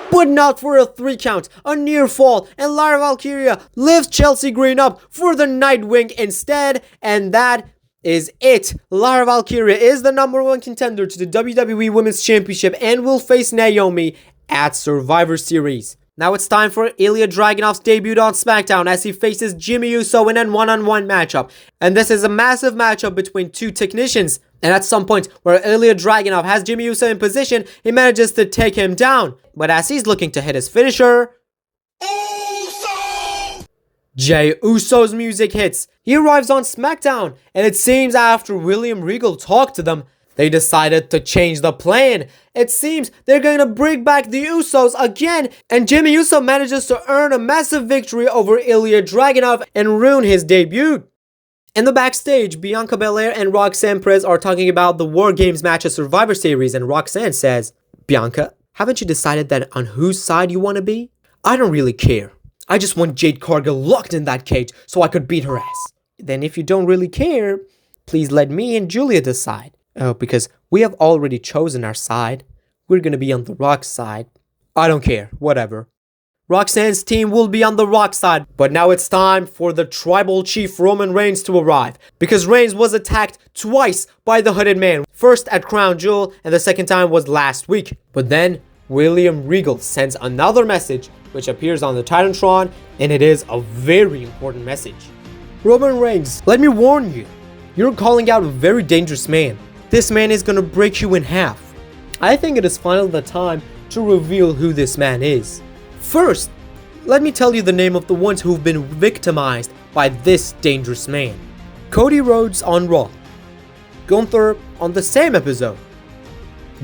But not for a 3 count, a near fall, and Lyra Valkyria lifts Chelsea Green up for the Nightwing instead, and that is it. Lyra Valkyria is the #1 contender to the WWE Women's Championship and will face Naomi at Survivor Series. Now it's time for Ilya Dragunov's debut on SmackDown as he faces Jimmy Uso in a one-on-one matchup. And this is a massive matchup between two technicians. And at some point where Ilya Dragunov has Jimmy Uso in position, he manages to take him down. But as he's looking to hit his finisher, Jey Uso's music hits. He arrives on SmackDown, and it seems after William Regal talked to them, they decided to change the plan. It seems they're going to bring back the Usos again, and Jimmy Uso manages to earn a massive victory over Ilya Dragunov and ruin his debut. In the backstage, Bianca Belair and Roxanne Perez are talking about the War Games match at Survivor Series, and Roxanne says, "Bianca, haven't you decided that on whose side you want to be? I don't really care. I just want Jade Cargill locked in that cage so I could beat her ass." "Then if you don't really care, please let me and Julia decide." "Oh, because we have already chosen our side. We're gonna be on the Rock side." "I don't care, whatever." Roxanne's team will be on the Rock side, but now it's time for the Tribal Chief Roman Reigns to arrive, because Reigns was attacked twice by the Hooded Man, first at Crown Jewel and the second time was last week. But then William Regal sends another message which appears on the Titantron, and it is a very important message. "Roman Reigns, let me warn you, you're calling out a very dangerous man. This man is gonna break you in half. I think it is finally the time to reveal who this man is. First, let me tell you the name of the ones who've been victimized by this dangerous man. Cody Rhodes on Raw, Gunther on the same episode,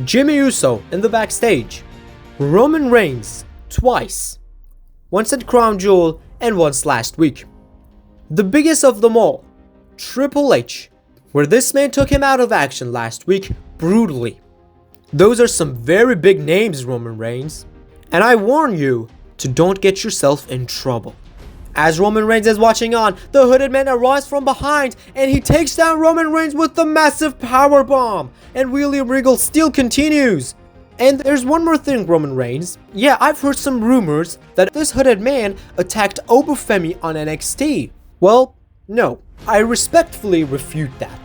Jimmy Uso in the backstage, Roman Reigns, twice. Once at Crown Jewel and once last week. The biggest of them all, Triple H, where this man took him out of action last week brutally. Those are some very big names, Roman Reigns. And I warn you to don't get yourself in trouble. As Roman Reigns is watching on, the Hooded Man arrives from behind and he takes down Roman Reigns with the massive powerbomb. And William Regal still continues. And there's one more thing, Roman Reigns. Yeah, I've heard some rumors that this Hooded Man attacked Obafemi on NXT. Well, no, I respectfully refute that.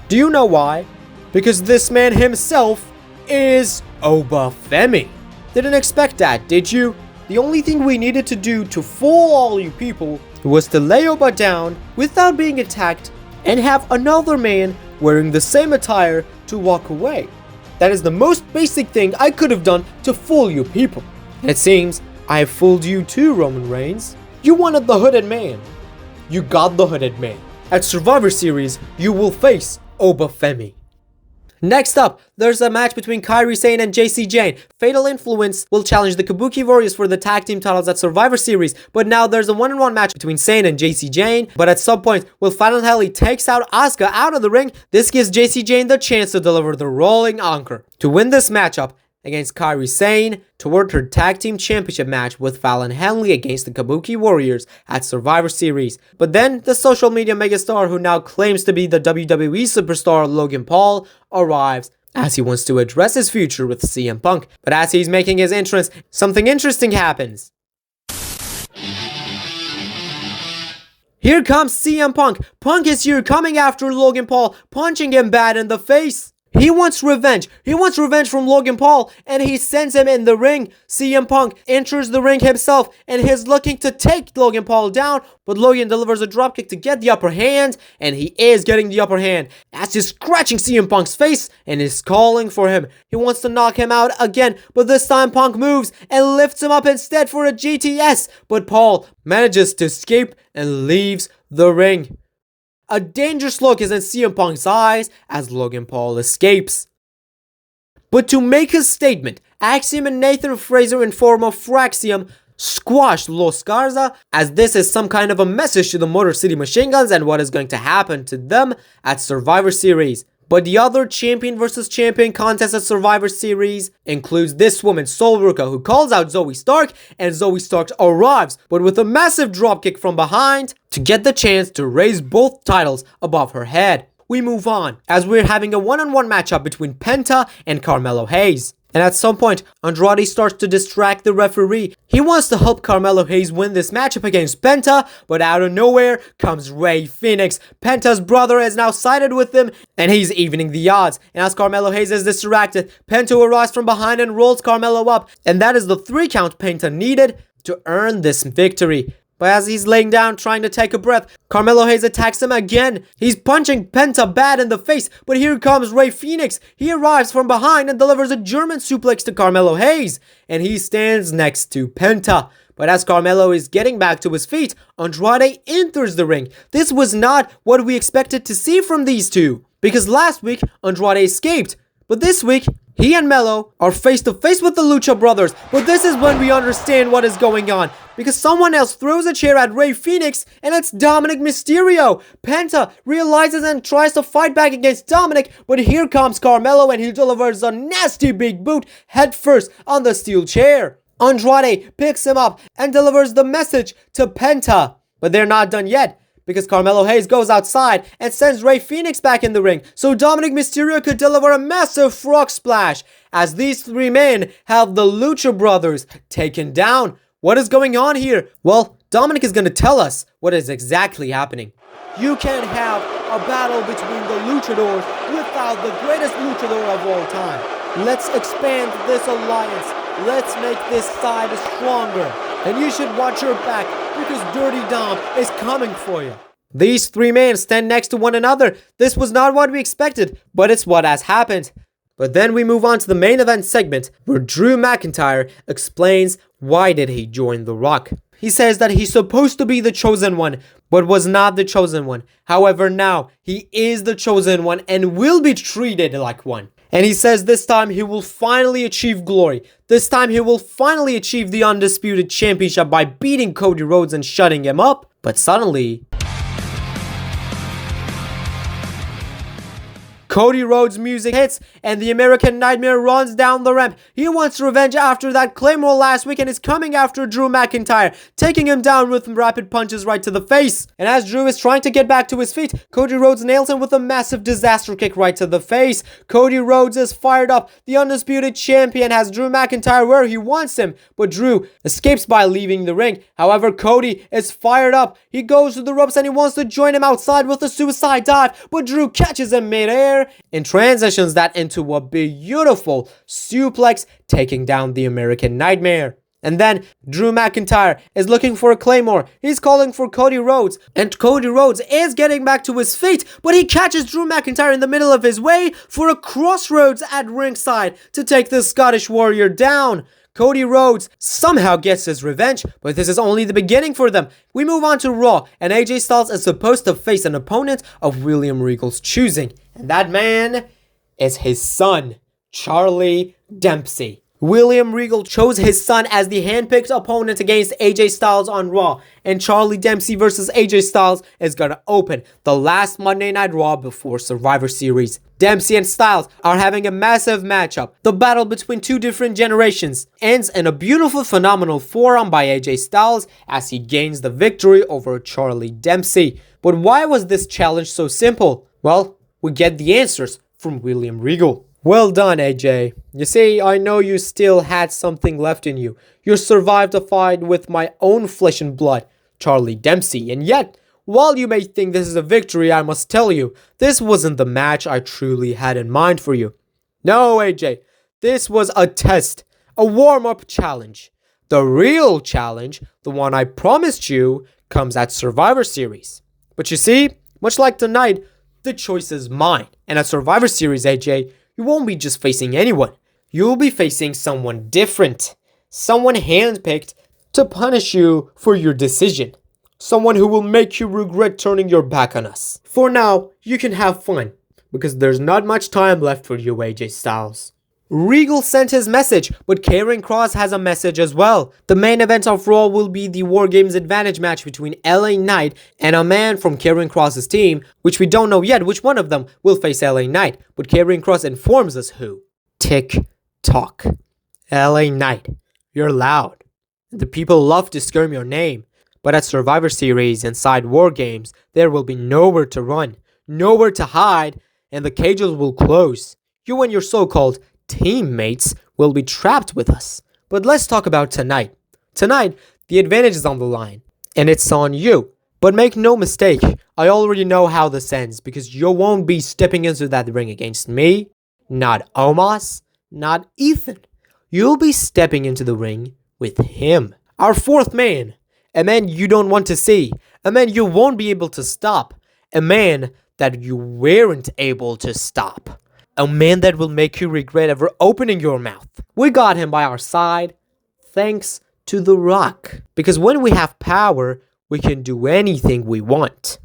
Do you know why? Because this man himself is Obafemi. Didn't expect that, did you? The only thing we needed to do to fool all you people was to lay Oba down without being attacked and have another man wearing the same attire to walk away. That is the most basic thing I could have done to fool you people. And it seems I have fooled you too, Roman Reigns. You wanted the Hooded Man. You got the Hooded Man. At Survivor Series, you will face Obafemi. Next up, there's a match between Kairi Sane and JC Jane. Fatal Influence will challenge the Kabuki Warriors for the tag team titles at Survivor Series, but now there's a one-on-one match between Sane and JC Jane. But at some point, when Final Heli takes out Asuka out of the ring, this gives JC Jane the chance to deliver the rolling anchor to win this matchup against Kairi Sane toward her tag team championship match with Fallon Henley against the Kabuki Warriors at Survivor Series. But then the social media megastar who now claims to be the WWE superstar Logan Paul arrives as he wants to address his future with CM Punk. But as he's making his entrance, something interesting happens. Here comes CM Punk. Punk is here coming after Logan Paul, punching him bad in the face. He wants revenge. He wants revenge from Logan Paul, and he sends him in the ring. CM Punk enters the ring himself, and he's looking to take Logan Paul down, but Logan delivers a dropkick to get the upper hand, and he is getting the upper hand as he's scratching CM Punk's face and is calling for him. He wants to knock him out again, but this time Punk moves and lifts him up instead for a GTS, but Paul manages to escape and leaves the ring. A dangerous look is in CM Punk's eyes as Logan Paul escapes. But to make his statement, Axiom and Nathan Fraser in form of Fraxium squashed Los Garza, as this is some kind of a message to the Motor City Machine Guns and what is going to happen to them at Survivor Series. But the other champion versus champion contest at Survivor Series includes this woman, Sol Ruka, who calls out Zoe Stark, and Zoe Stark arrives, but with a massive dropkick from behind to get the chance to raise both titles above her head. We move on, as we're having a one-on-one matchup between Penta and Carmelo Hayes. And at some point, Andrade starts to distract the referee. He wants to help Carmelo Hayes win this matchup against Penta, but out of nowhere comes Rey Fenix. Penta's brother is now sided with him, and he's evening the odds. And as Carmelo Hayes is distracted, Penta arrives from behind and rolls Carmelo up. And that is the 3 count Penta needed to earn this victory. But as he's laying down trying to take a breath, Carmelo Hayes attacks him again. He's punching Penta bad in the face, but here comes Rey Fenix. He arrives from behind and delivers a German suplex to Carmelo Hayes, and he stands next to Penta. But as Carmelo is getting back to his feet, Andrade enters the ring. This was not what we expected to see from these two, because last week Andrade escaped, but this week he and Melo are face to face with the Lucha Brothers. But this is when we understand what is going on, because someone else throws a chair at Rey Fenix, and it's Dominic Mysterio. Penta realizes and tries to fight back against Dominic, but here comes Carmelo and he delivers a nasty big boot head first on the steel chair. Andrade picks him up and delivers the message to Penta. But they're not done yet, because Carmelo Hayes goes outside and sends Rey Fenix back in the ring so Dominic Mysterio could deliver a massive frog splash, as these 3 men have the Lucha Brothers taken down. What is going on here? Well, Dominic is going to tell us what is exactly happening. You can't have a battle between the Luchadors without the greatest Luchador of all time. Let's expand this alliance. Let's make this side stronger. And you should watch your back, because Dirty Dom is coming for you. These 3 men stand next to one another. This was not what we expected, but it's what has happened. But then we move on to the main event segment, where Drew McIntyre explains why did he join The Rock. He says that he's supposed to be the chosen one, but was not the chosen one. However, now he is the chosen one and will be treated like one. And he says this time he will finally achieve glory. This time he will finally achieve the Undisputed Championship by beating Cody Rhodes and shutting him up. But suddenly, Cody Rhodes' music hits and the American Nightmare runs down the ramp. He wants revenge after that Claymore last week and is coming after Drew McIntyre, taking him down with rapid punches right to the face. And as Drew is trying to get back to his feet, Cody Rhodes nails him with a massive disaster kick right to the face. Cody Rhodes is fired up. The Undisputed Champion has Drew McIntyre where he wants him, but Drew escapes by leaving the ring. However, Cody is fired up. He goes to the ropes and he wants to join him outside with a suicide dive, but Drew catches him midair and transitions that into a beautiful suplex, taking down the American Nightmare. And then Drew McIntyre is looking for a Claymore. He's calling for Cody Rhodes, and Cody Rhodes is getting back to his feet, but he catches Drew McIntyre in the middle of his way for a crossroads at ringside to take the Scottish Warrior down. Cody Rhodes somehow gets his revenge, but this is only the beginning for them. We move on to Raw, and AJ Styles is supposed to face an opponent of William Regal's choosing. And that man is his son, Charlie Dempsey. William Regal chose his son as the handpicked opponent against AJ Styles on Raw, and Charlie Dempsey versus AJ Styles is gonna open the last Monday Night Raw before Survivor Series. Dempsey and Styles are having a massive matchup. The battle between two different generations ends in a beautiful, phenomenal forearm by AJ Styles as he gains the victory over Charlie Dempsey. But why was this challenge so simple? Well, we get the answers from William Regal. Well done, AJ. You see, I know you still had something left in you. You survived a fight with my own flesh and blood, Charlie Dempsey, and yet, while you may think this is a victory, I must tell you, this wasn't the match I truly had in mind for you. No, AJ, this was a test, a warm-up challenge. The real challenge, the one I promised you, comes at Survivor Series. But you see, much like tonight, the choice is mine. And at Survivor Series, AJ, you won't be just facing anyone. You'll be facing someone different. Someone handpicked to punish you for your decision. Someone who will make you regret turning your back on us. For now, you can have fun, because there's not much time left for you, AJ Styles. Regal sent his message, but Karrion Kross has a message as well. The main event of Raw will be the War Games Advantage match between LA Knight and a man from Karrion Kross's team, which we don't know yet which one of them will face LA Knight, but Karrion Kross informs us who. Tick tock. LA Knight, you're loud. The people love to scream your name, but at Survivor Series inside War Games, there will be nowhere to run, nowhere to hide, and the cages will close. You and your so-called teammates will be trapped with us. But let's talk about tonight. Tonight, the advantage is on the line, and it's on you. But make no mistake, I already know how this ends, because you won't be stepping into that ring against me, not Omos, not Ethan. You'll be stepping into the ring with him. Our fourth man, a man you don't want to see, a man you won't be able to stop, a man that you weren't able to stop. A man that will make you regret ever opening your mouth. We got him by our side, thanks to The Rock. Because when we have power, we can do anything we want.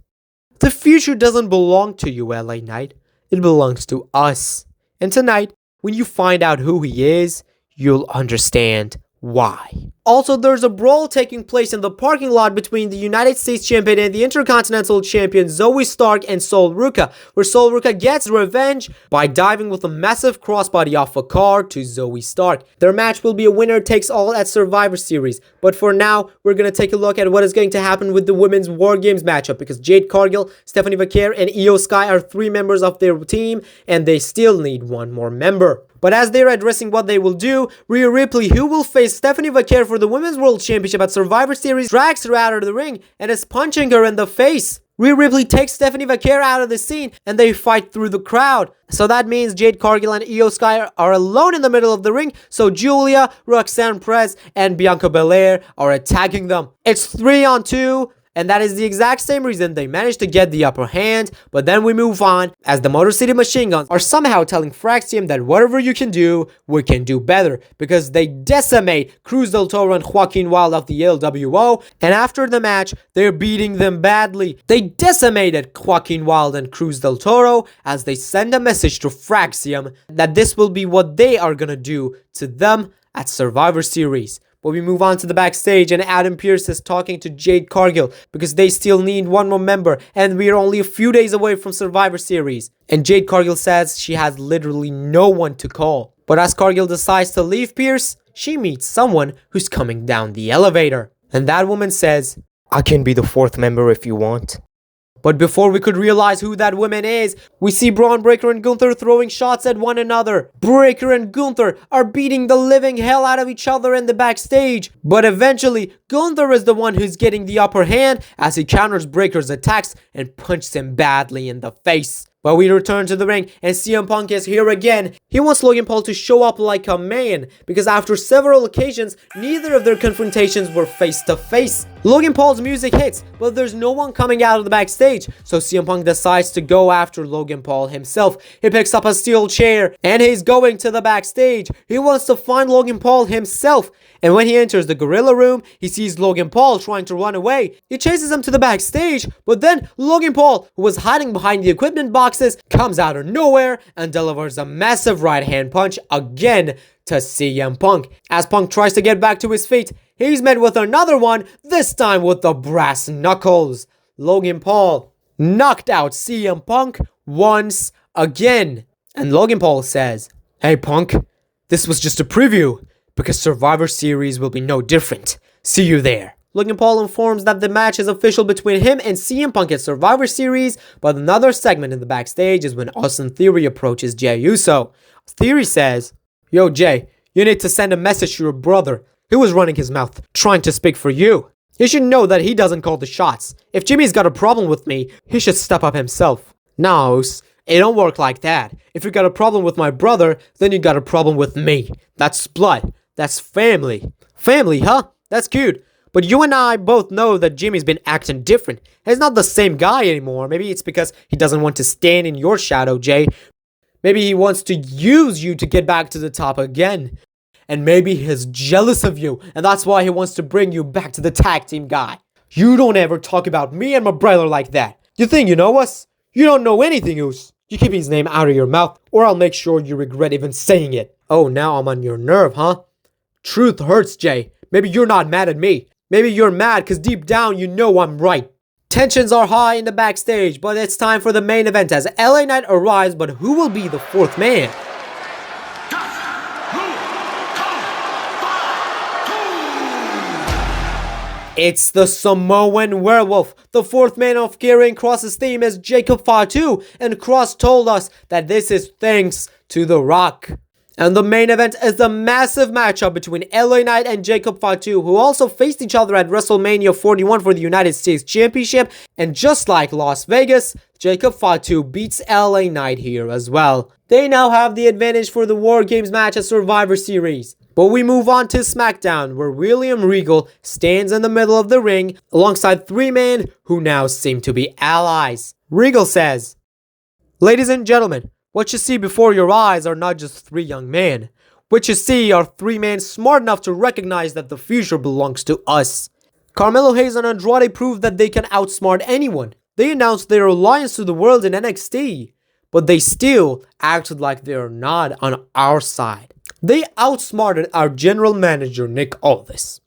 The future doesn't belong to you, LA Knight. It belongs to us. And tonight, when you find out who he is, you'll understand why. Also, there's a brawl taking place in the parking lot between the United States Champion and the Intercontinental Champion Zoe Stark and Sol Ruca, where Sol Ruca gets revenge by diving with a massive crossbody off a car to Zoe Stark. Their match will be a winner takes all at Survivor Series, but for now, we're going to take a look at what is going to happen with the Women's War Games matchup, because Jade Cargill, Stephanie Vaquer, and Io Sky are 3 members of their team, and they still need 1 more member. But as they're addressing what they will do, Rhea Ripley, who will face Stephanie Vaquer for the Women's World Championship at Survivor Series, drags her out of the ring and is punching her in the face. Rhea Ripley takes Stephanie Vaquer out of the scene and they fight through the crowd. So that means Jade Cargill and Io Sky are alone in the middle of the ring, so Julia, Roxanne Perez, and Bianca Belair are attacking them. It's 3-on-2. And that is the exact same reason they managed to get the upper hand. But then we move on as the Motor City Machine Guns are somehow telling Fraxium that whatever you can do, we can do better. Because they decimate Cruz del Toro and Joaquin Wilde of the LWO. And after the match, they're beating them badly. They decimated Joaquin Wilde and Cruz del Toro as they send a message to Fraxium that this will be what they are gonna do to them at Survivor Series. But we move on to the backstage and Adam Pearce is talking to Jade Cargill because they still need one more member and we are only a few days away from Survivor Series. And Jade Cargill says she has literally no one to call. But as Cargill decides to leave Pearce, she meets someone who's coming down the elevator. And that woman says, "I can be the fourth member if you want." But before we could realize who that woman is, we see Braun Breaker and Gunther throwing shots at one another. Breaker and Gunther are beating the living hell out of each other in the backstage. But eventually, Gunther is the one who's getting the upper hand as he counters Breaker's attacks and punches him badly in the face. But we return to the ring and CM Punk is here again. He wants Logan Paul to show up like a man because after several occasions, neither of their confrontations were face to face. Logan Paul's music hits, but there's no one coming out of the backstage, so CM Punk decides to go after Logan Paul himself. He picks up a steel chair and he's going to the backstage. He wants to find Logan Paul himself. And when he enters the gorilla room, he sees Logan Paul trying to run away. He chases him to the backstage, but then Logan Paul, who was hiding behind the equipment boxes, comes out of nowhere and delivers a massive right hand punch again to CM Punk. As Punk tries to get back to his feet, he's met with another one, this time with the brass knuckles. Logan Paul knocked out CM Punk once again. And Logan Paul says, "Hey Punk, this was just a preview, because Survivor Series will be no different. See you there." Logan Paul informs that the match is official between him and CM Punk at Survivor Series, but another segment in the backstage is when Austin Theory approaches Jey Uso. Theory says, "Yo Jey, you need to send a message to your brother. He was running his mouth, trying to speak for you. He should know that he doesn't call the shots. If Jimmy's got a problem with me, he should step up himself." "No, it don't work like that. If you got a problem with my brother, then you got a problem with me. That's blood. That's family." "Family, huh? That's cute. But you and I both know that Jimmy's been acting different. He's not the same guy anymore. Maybe it's because he doesn't want to stand in your shadow, Jey. Maybe he wants to use you to get back to the top again. And maybe he's jealous of you, and that's why he wants to bring you back to the tag team guy. You don't ever talk about me and my brother like that. You think you know us? You don't know anything, Oos. You keep his name out of your mouth, or I'll make sure you regret even saying it." "Oh, now I'm on your nerve, huh? Truth hurts, Jey. Maybe you're not mad at me. Maybe you're mad because deep down you know I'm right." Tensions are high in the backstage, but it's time for the main event as LA Knight arrives, but who will be the fourth man? It's the Samoan Werewolf. The fourth man of carrying Cross's theme is Jacob Fatu, and Cross told us that this is thanks to The Rock. And the main event is the massive matchup between LA Knight and Jacob Fatu, who also faced each other at WrestleMania 41 for the United States Championship. And just like Las Vegas, Jacob Fatu beats LA Knight here as well. They now have the advantage for the War Games match at Survivor Series. But we move on to SmackDown, where William Regal stands in the middle of the ring alongside three men who now seem to be allies. Regal says, "Ladies and gentlemen, what you see before your eyes are not just three young men. What you see are three men smart enough to recognize that the future belongs to us. Carmelo Hayes and Andrade proved that they can outsmart anyone. They announced their alliance to the world in NXT, but they still acted like they're not on our side. They outsmarted our general manager, Nick Aldis.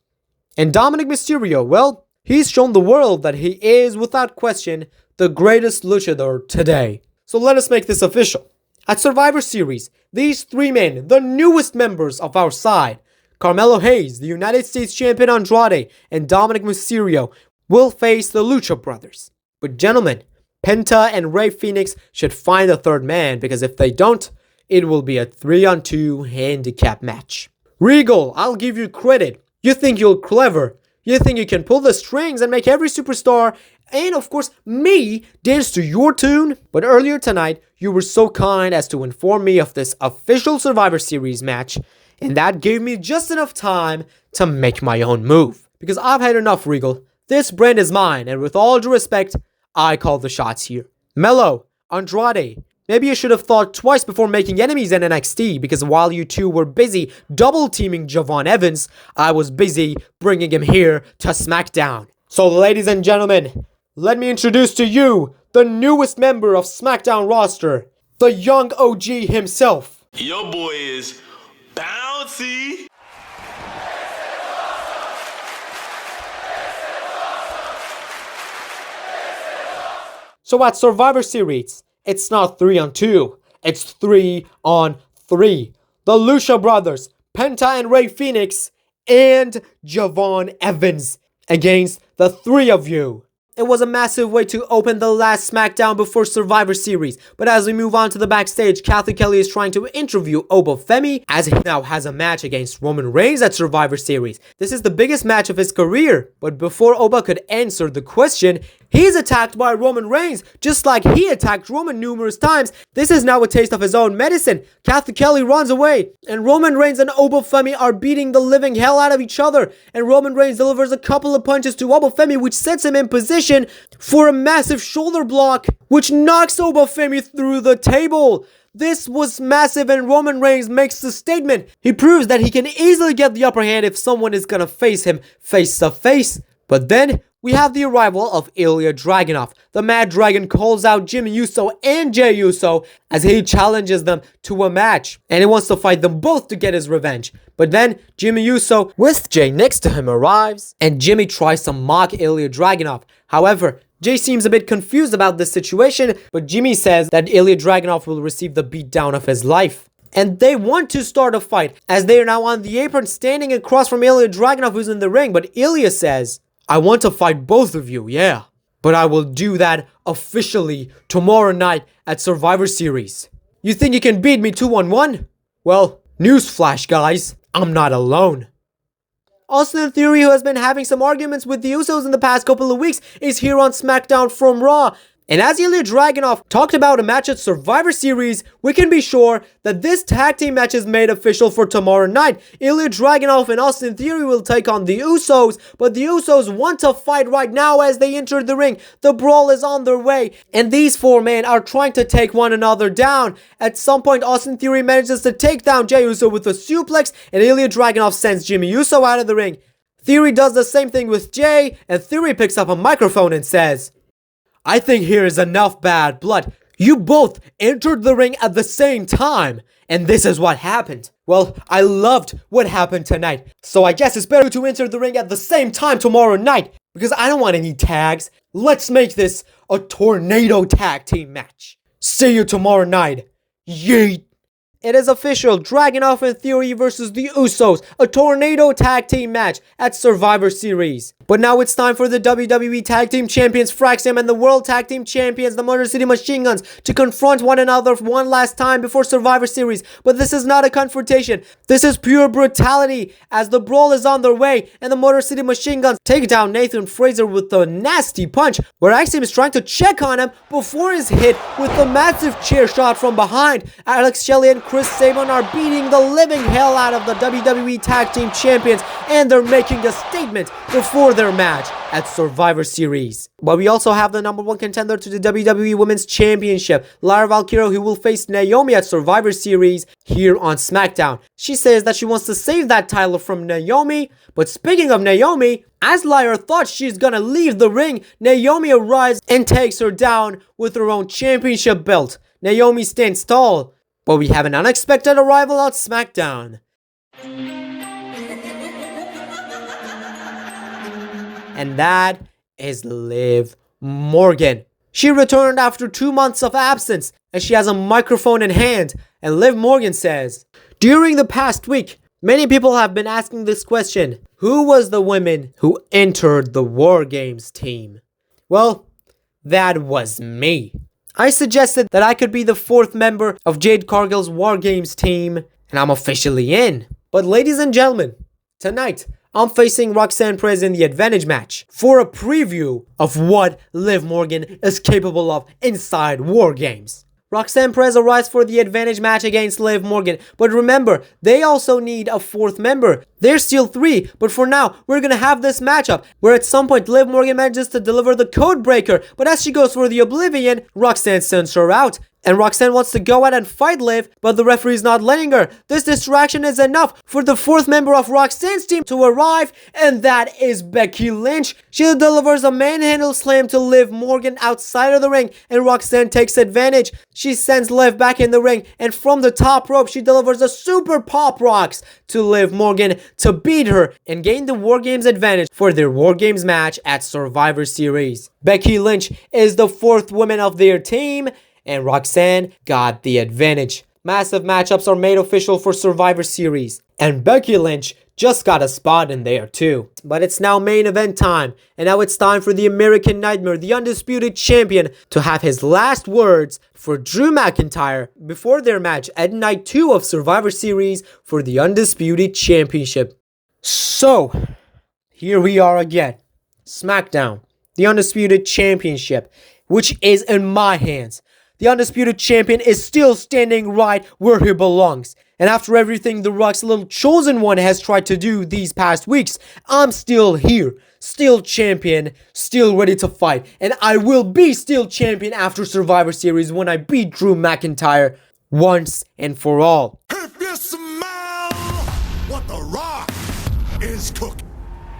And Dominic Mysterio, well, he's shown the world that he is, without question, the greatest luchador today. So let us make this official. At Survivor Series, these three men, the newest members of our side, Carmelo Hayes, the United States Champion Andrade, and Dominic Mysterio, will face the Lucha Brothers. But gentlemen, Penta and Rey Fenix should find a third man, because if they don't, it will be a 3-on-2 handicap match. Regal, I'll give you credit. You think you're clever. You think you can pull the strings and make every superstar, and of course me, dance to your tune? But earlier tonight, you were so kind as to inform me of this official Survivor Series match, and that gave me just enough time to make my own move. Because I've had enough, Regal. This brand is mine, and with all due respect, I call the shots here. Mello, Andrade, maybe you should have thought twice before making enemies in NXT, because while you two were busy double-teaming Javon Evans, I was busy bringing him here to SmackDown. So ladies and gentlemen, let me introduce to you the newest member of SmackDown roster, the young OG himself. Your boy is bouncy. So at Survivor Series, it's not 3-on-2, it's 3-on-3. The Lucha Brothers, Penta and Rey Fenix, and Javon Evans against the three of you. It was a massive way to open the last SmackDown before Survivor Series, but as we move on to the backstage, Kathy Kelly is trying to interview Obafemi as he now has a match against Roman Reigns at Survivor Series. This is the biggest match of his career, but before Oba could answer the question, he's attacked by Roman Reigns, just like he attacked Roman numerous times. This is now a taste of his own medicine. Kathy Kelly runs away, and Roman Reigns and Obafemi are beating the living hell out of each other, and Roman Reigns delivers a couple of punches to Obafemi, which sets him in position for a massive shoulder block, which knocks Obafemi through the table. This was massive, and Roman Reigns makes the statement. He proves that he can easily get the upper hand if someone is gonna face him face to face. But then we have the arrival of Ilya Dragunov. The Mad Dragon calls out Jimmy Uso and Jey Uso as he challenges them to a match, and he wants to fight them both to get his revenge. But then Jimmy Uso, with Jey next to him, arrives, and Jimmy tries to mock Ilya Dragunov. However, Jey seems a bit confused about this situation, but Jimmy says that Ilya Dragunov will receive the beatdown of his life. And they want to start a fight, as they are now on the apron standing across from Ilya Dragunov, who's in the ring. But Ilya says, I want to fight both of you, yeah. But I will do that officially tomorrow night at Survivor Series. You think you can beat me 2-on-1? Well, newsflash guys, I'm not alone. Austin Theory, who has been having some arguments with the Usos in the past couple of weeks, is here on SmackDown from Raw. And as Ilya Dragunov talked about a match at Survivor Series, we can be sure that this tag team match is made official for tomorrow night. Ilya Dragunov and Austin Theory will take on the Usos, but the Usos want to fight right now as they enter the ring. The brawl is on their way, and these four men are trying to take one another down. At some point, Austin Theory manages to take down Jey Uso with a suplex, and Ilya Dragunov sends Jimmy Uso out of the ring. Theory does the same thing with Jey, and Theory picks up a microphone and says, I think here is enough bad blood. You both entered the ring at the same time, and this is what happened. Well, I loved what happened tonight, so I guess it's better to enter the ring at the same time tomorrow night, because I don't want any tags. Let's make this a tornado tag team match. See you tomorrow night. Yeet. It is official, Dragunov and Theory versus the Usos, a tornado tag team match at Survivor Series. But now it's time for the WWE Tag Team Champions Fraxium and the World Tag Team Champions, the Motor City Machine Guns, to confront one another one last time before Survivor Series. But this is not a confrontation. This is pure brutality, as the brawl is on their way, and the Motor City Machine Guns take down Nathan Frazer with a nasty punch, where Axiom is trying to check on him before he's hit with a massive chair shot from behind. Alex Shelley and Chris Sabin are beating the living hell out of the WWE Tag Team Champions, and they're making a statement before their match at Survivor Series. But we also have the #1 contender to the WWE Women's Championship, Lyra Valkyria, who will face Naomi at Survivor Series here on SmackDown. She says that she wants to save that title from Naomi, but speaking of Naomi, as Lyra thought she's gonna leave the ring, Naomi arrives and takes her down with her own championship belt. Naomi stands tall, but we have an unexpected arrival on SmackDown. And that is Liv Morgan. She returned after 2 months of absence, and she has a microphone in hand. And Liv Morgan says, during the past week, many people have been asking this question. Who was the woman who entered the War Games team? Well, that was me. I suggested that I could be the 4th member of Jade Cargill's War Games team, and I'm officially in. But ladies and gentlemen, tonight, I'm facing Roxanne Perez in the Advantage match for a preview of what Liv Morgan is capable of inside War Games. Roxanne Perez arrives for the advantage match against Liv Morgan. But remember, they also need a fourth member. There's still 3, but for now, we're gonna have this matchup where at some point Liv Morgan manages to deliver the code breaker, but as she goes for the Oblivion, Roxanne sends her out. And Roxanne wants to go out and fight Liv, but the referee's not letting her. This distraction is enough for the 4th member of Roxanne's team to arrive, and that is Becky Lynch. She delivers a manhandle slam to Liv Morgan outside of the ring, and Roxanne takes advantage. She sends Liv back in the ring, and from the top rope, she delivers a super pop rocks to Liv Morgan to beat her and gain the War Games advantage for their War Games match at Survivor Series. Becky Lynch is the 4th woman of their team, and Roxanne got the advantage. Massive matchups are made official for Survivor Series, and Becky Lynch just got a spot in there too. But it's now main event time, and now it's time for the American Nightmare, the undisputed champion, to have his last words for Drew McIntyre before their match at night 2 of Survivor Series for the undisputed championship. So, here we are again. SmackDown, the undisputed championship, which is in my hands. The undisputed champion is still standing right where he belongs. And after everything The Rock's little chosen one has tried to do these past weeks, I'm still here. Still champion, still ready to fight. And I will be still champion after Survivor Series when I beat Drew McIntyre once and for all. If you smell what The Rock is cooking.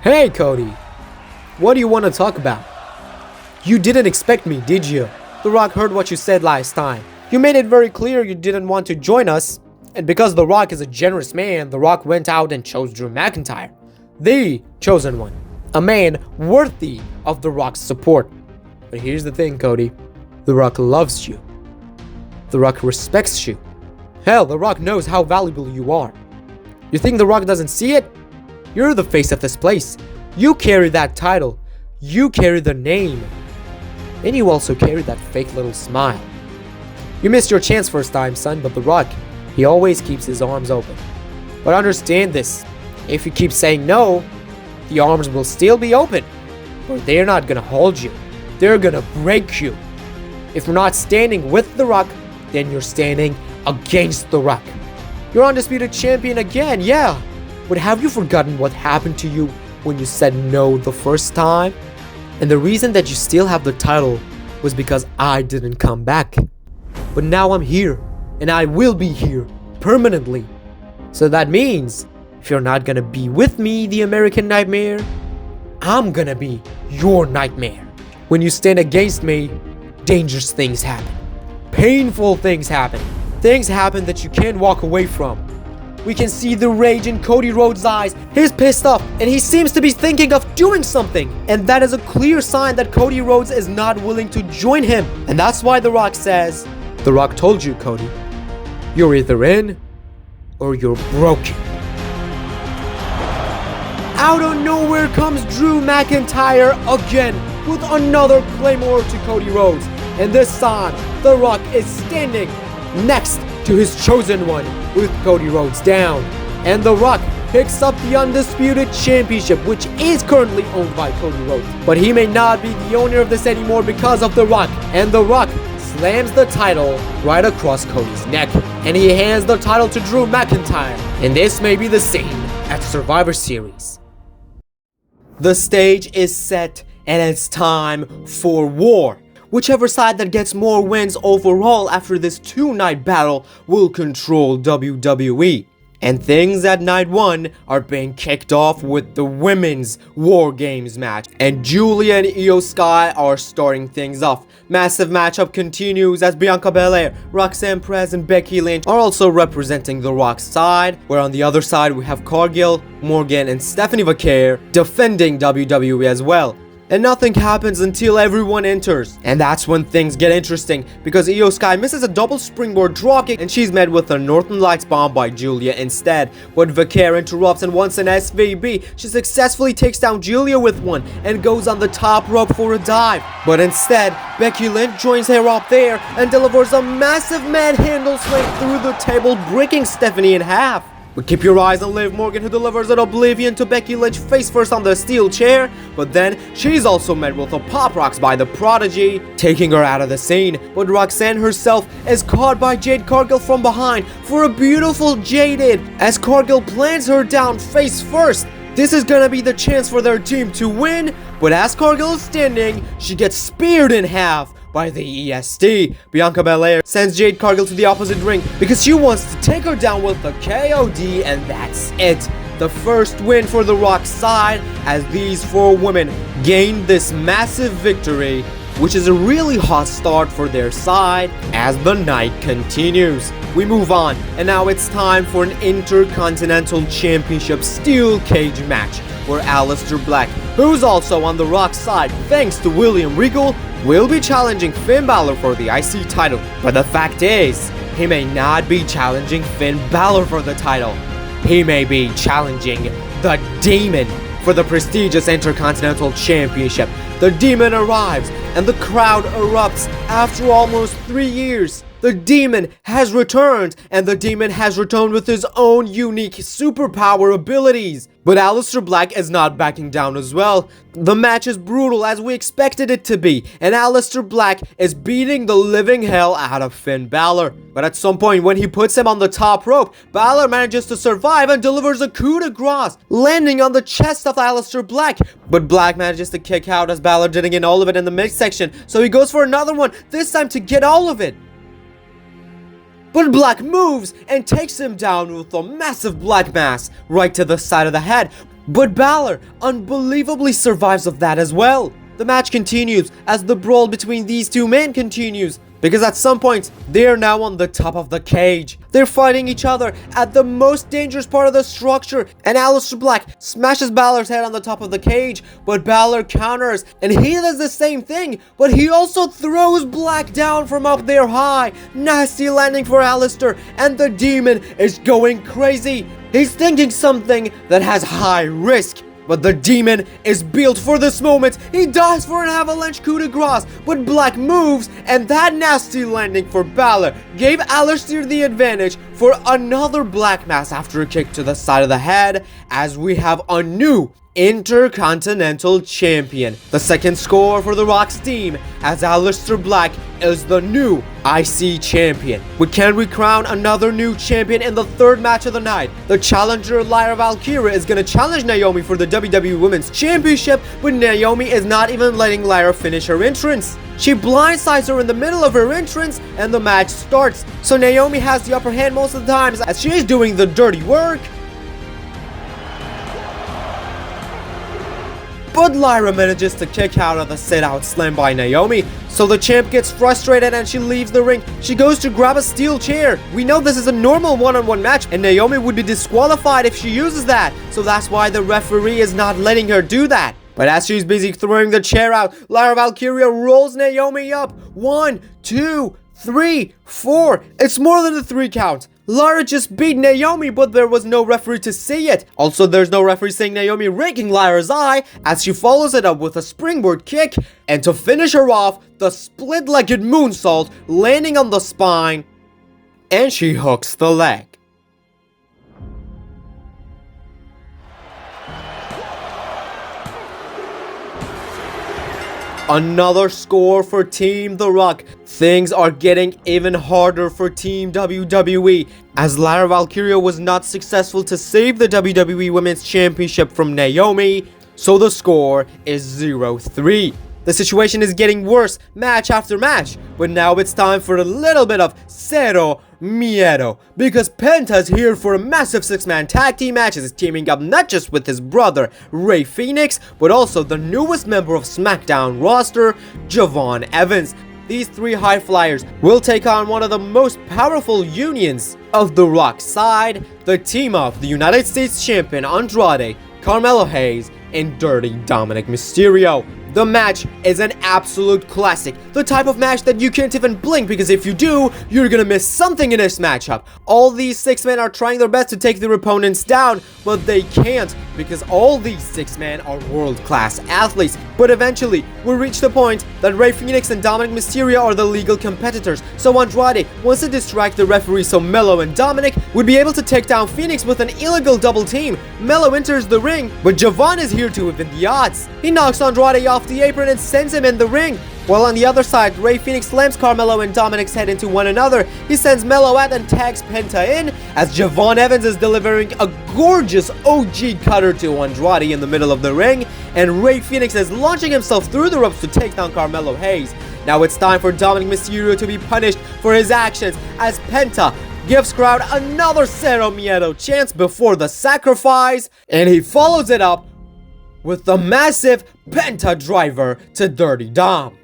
Hey Cody, what do you want to talk about? You didn't expect me, did you? The Rock heard what you said last time. You made it very clear you didn't want to join us. And because The Rock is a generous man, The Rock went out and chose Drew McIntyre. The chosen one. A man worthy of The Rock's support. But here's the thing, Cody. The Rock loves you. The Rock respects you. Hell, The Rock knows how valuable you are. You think The Rock doesn't see it? You're the face of this place. You carry that title. You carry the name. And you also carry that fake little smile. You missed your chance first time, son, but The Rock, he always keeps his arms open. But understand this, if you keep saying no, the arms will still be open. But they're not gonna hold you. They're gonna break you. If you're not standing with The Rock, then you're standing against The Rock. You're undisputed champion again, yeah. But have you forgotten what happened to you when you said no the first time? And the reason that you still have the title was because I didn't come back. But now I'm here, and I will be here permanently. So that means, if you're not gonna be with me, the American Nightmare, I'm gonna be your nightmare. When you stand against me, dangerous things happen. Painful things happen. Things happen that you can't walk away from. We can see the rage in Cody Rhodes' eyes. He's pissed off and he seems to be thinking of doing something. And that is a clear sign that Cody Rhodes is not willing to join him. And that's why The Rock says, The Rock told you, Cody, you're either in or you're broken. Out of nowhere comes Drew McIntyre again with another Claymore to Cody Rhodes. And this time, The Rock is standing next to his chosen one with Cody Rhodes down. And The Rock picks up the undisputed championship, which is currently owned by Cody Rhodes. But he may not be the owner of this anymore because of The Rock. And The Rock slams the title right across Cody's neck. And he hands the title to Drew McIntyre. And this may be the same at Survivor Series. The stage is set and it's time for war. Whichever side that gets more wins overall after this 2-night battle will control WWE. And things at night 1 are being kicked off with the women's War Games match. And Julia and Io Sky are starting things off. Massive matchup continues as Bianca Belair, Roxanne Perez, and Becky Lynch are also representing The Rock's side. Where on the other side we have Cargill, Morgan, and Stephanie Vaquer defending WWE as well. And nothing happens until everyone enters. And that's when things get interesting, because Io Sky misses a double springboard dropkick and she's met with a Northern Lights bomb by Julia instead. But Vaquer interrupts and once an SVB, she successfully takes down Julia with one and goes on the top rope for a dive. But instead, Becky Lynch joins her up there and delivers a massive manhandle slam through the table, breaking Stephanie in half. But keep your eyes on Liv Morgan, who delivers an oblivion to Becky Lynch face first on the steel chair, but then she's also met with a pop rocks by the Prodigy, taking her out of the scene. But Roxanne herself is caught by Jade Cargill from behind for a beautiful Jaded, as Cargill plants her down face first. This is gonna be the chance for their team to win, but as Cargill is standing, she gets speared in half by the EST. Bianca Belair sends Jade Cargill to the opposite ring because she wants to take her down with the KOD, and that's it. The first win for the Rock side, as these 4 women gained this massive victory, which is a really hot start for their side as the night continues. We move on, and now it's time for an Intercontinental Championship Steel Cage match, where Aleister Black, who's also on the Rock side thanks to William Regal, will be challenging Finn Balor for the IC title. But the fact is, he may not be challenging Finn Balor for the title. He may be challenging the Demon for the prestigious Intercontinental Championship. The Demon arrives, and the crowd erupts after almost 3 years. The Demon has returned, and the Demon has returned with his own unique superpower abilities. But Aleister Black is not backing down as well. The match is brutal as we expected it to be, and Aleister Black is beating the living hell out of Finn Balor. But at some point when he puts him on the top rope, Balor manages to survive and delivers a coup de grace, landing on the chest of Aleister Black. But Black manages to kick out as Balor didn't get all of it in the midsection, so he goes for another one, this time to get all of it. But Black moves and takes him down with a massive black mass right to the side of the head. But Balor unbelievably survives of that as well. The match continues as the brawl between these 2 men continues, because at some point, they are now on the top of the cage. They're fighting each other at the most dangerous part of the structure, and Aleister Black smashes Balor's head on the top of the cage, but Balor counters, and he does the same thing, but he also throws Black down from up there high. Nasty landing for Aleister, and the Demon is going crazy. He's thinking something that has high risk. But the Demon is built for this moment. He dives for an avalanche coup de grace, but Black moves, and that nasty landing for Balor gave Aleister the advantage for another black mass after a kick to the side of the head, as we have a new Intercontinental Champion. The second score for the Rock's team, as Aleister Black is the new IC Champion. But can we crown another new champion in the third match of the night? The challenger Lyra Valkyria is going to challenge Naomi for the WWE Women's Championship, but Naomi is not even letting Lyra finish her entrance. She blindsides her in the middle of her entrance, and the match starts. So Naomi has the upper hand most of the times as she is doing the dirty work. But Lyra manages to kick out of the sit-out slam by Naomi, so the champ gets frustrated and she leaves the ring. She goes to grab a steel chair. We know this is a normal one-on-one match, and Naomi would be disqualified if she uses that, so that's why the referee is not letting her do that. But as she's busy throwing the chair out, Lyra Valkyria rolls Naomi up. 1, 2, 3, 4. It's more than a 3 count. Lyra just beat Naomi, but there was no referee to see it. Also, there's no referee seeing Naomi raking Lyra's eye as she follows it up with a springboard kick. And to finish her off, the split-legged moonsault landing on the spine. And she hooks the leg. Another score for Team The Rock. Things are getting even harder for Team WWE, as Lyra Valkyria was not successful to save the WWE Women's Championship from Naomi, so the score is 0-3. The situation is getting worse match after match, but now it's time for a little bit of Cero Miedo, because Penta's here for a massive 6-man tag team match as he's teaming up not just with his brother Rey Fenix, but also the newest member of SmackDown roster, Javon Evans. These 3 high flyers will take on one of the most powerful unions of The Rock side, the team of the United States Champion Andrade, Carmelo Hayes, and Dirty Dominic Mysterio. The match is an absolute classic, the type of match that you can't even blink, because if you do, you're gonna miss something in this matchup. All these 6 men are trying their best to take their opponents down, but they can't, because all these 6 men are world-class athletes. But eventually, we reach the point that Rey Fenix and Dominic Mysterio are the legal competitors, so Andrade wants to distract the referee so Melo and Dominic would be able to take down Fenix with an illegal double team. Melo enters the ring, but Javon is here to even the odds. He knocks Andrade off the apron and sends him in the ring. While on the other side, Rey Fenix slams Carmelo and Dominic's head into one another. He sends Melo out and tags Penta in, as Javon Evans is delivering a gorgeous OG cutter to Andrade in the middle of the ring, and Rey Fenix is launching himself through the ropes to take down Carmelo Hayes. Now it's time for Dominic Mysterio to be punished for his actions, as Penta gives crowd another Cero Miedo chance before the sacrifice, and he follows it up with the massive Penta driver to Dirty Dom.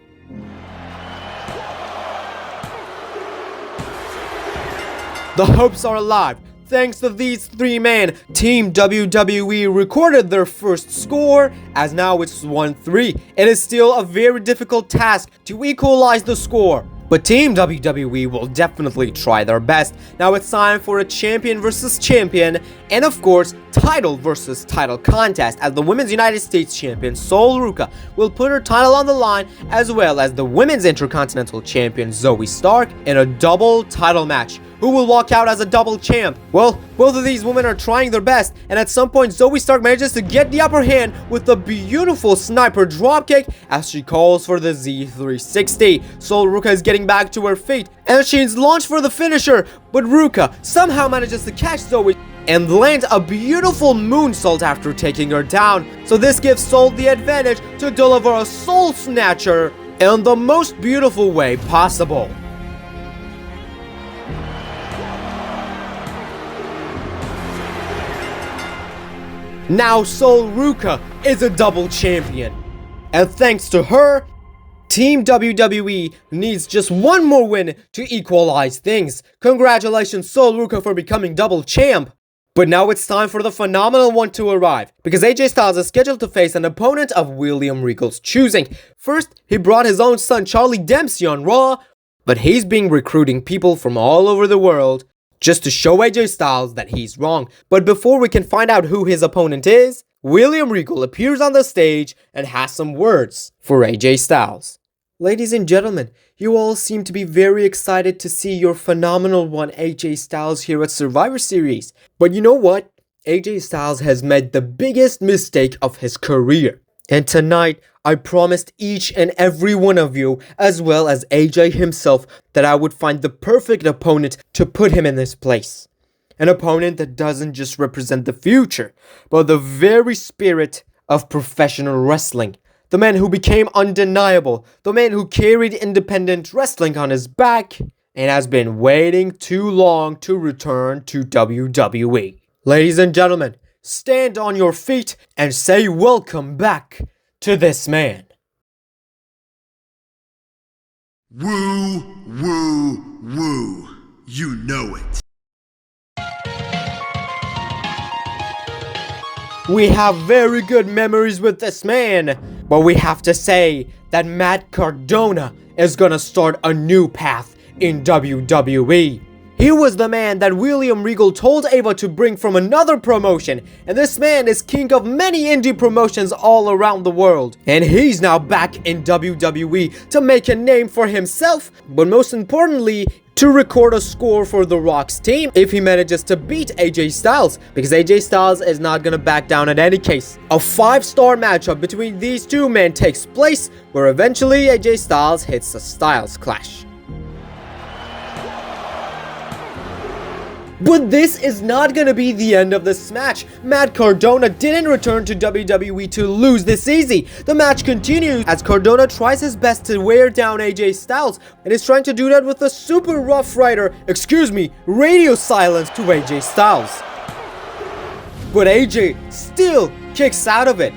The hopes are alive. Thanks to these 3 men, Team WWE recorded their first score, as now it's 1-3. It is still a very difficult task to equalize the score, but Team WWE will definitely try their best. Now it's time for a champion versus champion, and of course, title versus title contest, as the Women's United States Champion Sol Ruca will put her title on the line, as well as the Women's Intercontinental Champion Zoe Stark in a double title match. Who will walk out as a double champ? Well, both of these women are trying their best, and at some point Zoe Stark manages to get the upper hand with a beautiful sniper dropkick as she calls for the Z360. Sol Ruca is getting back to her feet, and she's launched for the finisher, but Ruca somehow manages to catch Zoe and land a beautiful moonsault after taking her down. So this gives Sol the advantage to deliver a soul snatcher in the most beautiful way possible. Now Sol Ruca is a double champion, and thanks to her, Team WWE needs just one more win to equalize things. Congratulations Sol Ruca for becoming double champ. But now it's time for the phenomenal one to arrive, because AJ Styles is scheduled to face an opponent of William Regal's choosing. First, he brought his own son Charlie Dempsey on Raw, but he's been recruiting people from all over the world just to show AJ Styles that he's wrong. But before we can find out who his opponent is, William Regal appears on the stage and has some words for AJ Styles. Ladies and gentlemen, you all seem to be very excited to see your phenomenal one AJ Styles here at Survivor Series. But you know what? AJ Styles has made the biggest mistake of his career. And tonight, I promised each and every one of you, as well as AJ himself, that I would find the perfect opponent to put him in this place. An opponent that doesn't just represent the future, but the very spirit of professional wrestling. The man who became undeniable, the man who carried independent wrestling on his back, and has been waiting too long to return to WWE. Ladies and gentlemen, stand on your feet and say welcome back to this man. Woo, woo, woo. You know it. We have very good memories with this man, but we have to say that Matt Cardona is gonna start a new path in WWE. He was the man that William Regal told Ava to bring from another promotion, and this man is king of many indie promotions all around the world. And he's now back in WWE to make a name for himself, but most importantly, to record a score for The Rock's team if he manages to beat AJ Styles, because AJ Styles is not gonna back down in any case. A 5-star matchup between these two men takes place, where eventually AJ Styles hits a Styles Clash. But this is not gonna be the end of this match. Matt Cardona didn't return to WWE to lose this easy. The match continues as Cardona tries his best to wear down AJ Styles, and is trying to do that with a super rough rider, radio silence to AJ Styles. But AJ still kicks out of it.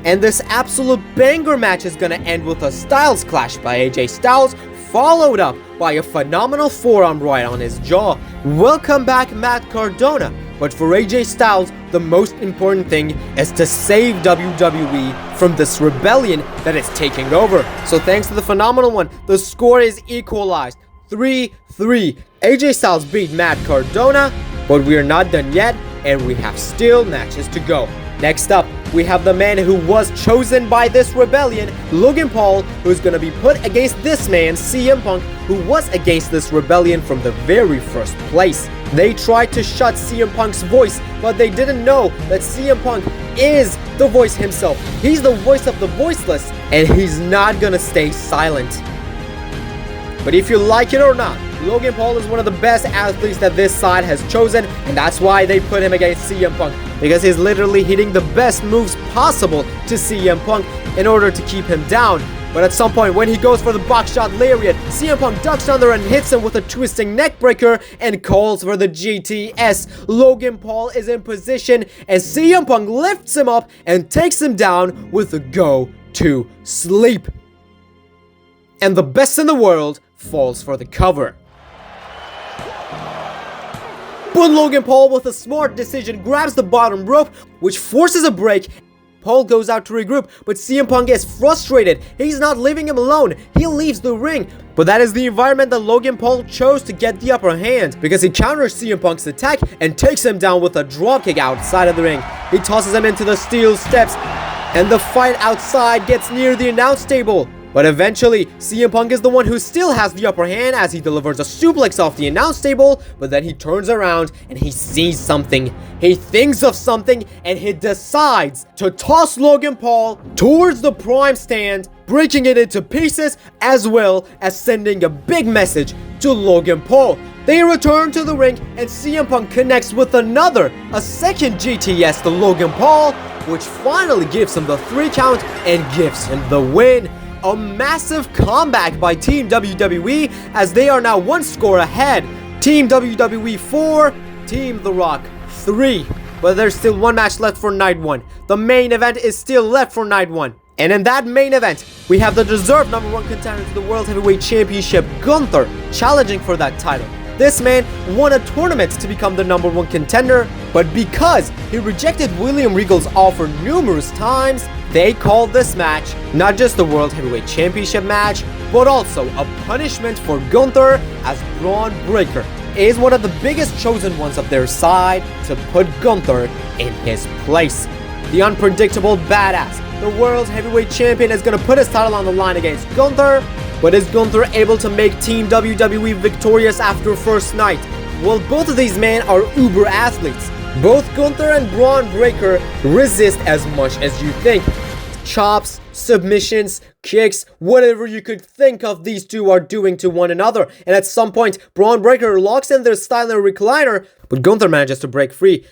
And this absolute banger match is gonna end with a Styles Clash by AJ Styles, followed up by a phenomenal forearm right on his jaw. Welcome back, Matt Cardona. But for AJ Styles, the most important thing is to save WWE from this rebellion that is taking over. So thanks to the phenomenal one, the score is equalized. 3-3. AJ Styles beat Matt Cardona, but we are not done yet, and we have still matches to go. Next up, we have the man who was chosen by this rebellion, Logan Paul, who's gonna be put against this man, CM Punk, who was against this rebellion from the very first place. They tried to shut CM Punk's voice, but they didn't know that CM Punk is the voice himself. He's the voice of the voiceless, and he's not gonna stay silent. But if you like it or not, Logan Paul is one of the best athletes that this side has chosen, and that's why they put him against CM Punk, because he's literally hitting the best moves possible to CM Punk in order to keep him down. But at some point, when he goes for the box shot lariat, CM Punk ducks under and hits him with a twisting neckbreaker and calls for the GTS. Logan Paul is in position, and CM Punk lifts him up and takes him down with a go to sleep. And the best in the world falls for the cover. But Logan Paul, with a smart decision, grabs the bottom rope, which forces a break. Paul goes out to regroup, but CM Punk is frustrated. He's not leaving him alone. He leaves the ring. But that is the environment that Logan Paul chose to get the upper hand, because he counters CM Punk's attack and takes him down with a dropkick outside of the ring. He tosses him into the steel steps, and the fight outside gets near the announce table. But eventually, CM Punk is the one who still has the upper hand as he delivers a suplex off the announce table, but then he turns around and he sees something. He thinks of something and he decides to toss Logan Paul towards the Prime stand, breaking it into pieces, as well as sending a big message to Logan Paul. They return to the ring and CM Punk connects with a second GTS to Logan Paul, which finally gives him the 3 count and gives him the win. A massive comeback by Team WWE, as they are now 1 score ahead. Team WWE 4, Team The Rock 3. But there's still 1 match left for night 1. The main event is still left for night 1. And in that main event, we have the deserved #1 contender to the World Heavyweight Championship, Gunther, challenging for that title. This man won a tournament to become the #1 contender, but because he rejected William Regal's offer numerous times, they called this match not just the World Heavyweight Championship match, but also a punishment for Gunther, as Braun Breaker is one of the biggest chosen ones of their side to put Gunther in his place. The unpredictable badass, the World Heavyweight Champion, is going to put his title on the line against Gunther. But is Gunther able to make Team WWE victorious after first night? Well, both of these men are uber athletes. Both Gunther and Braun Breaker resist as much as you think. Chops, submissions, kicks, whatever you could think of, these two are doing to one another. And at some point, Braun Breaker locks in their style in a recliner, but Gunther manages to break free.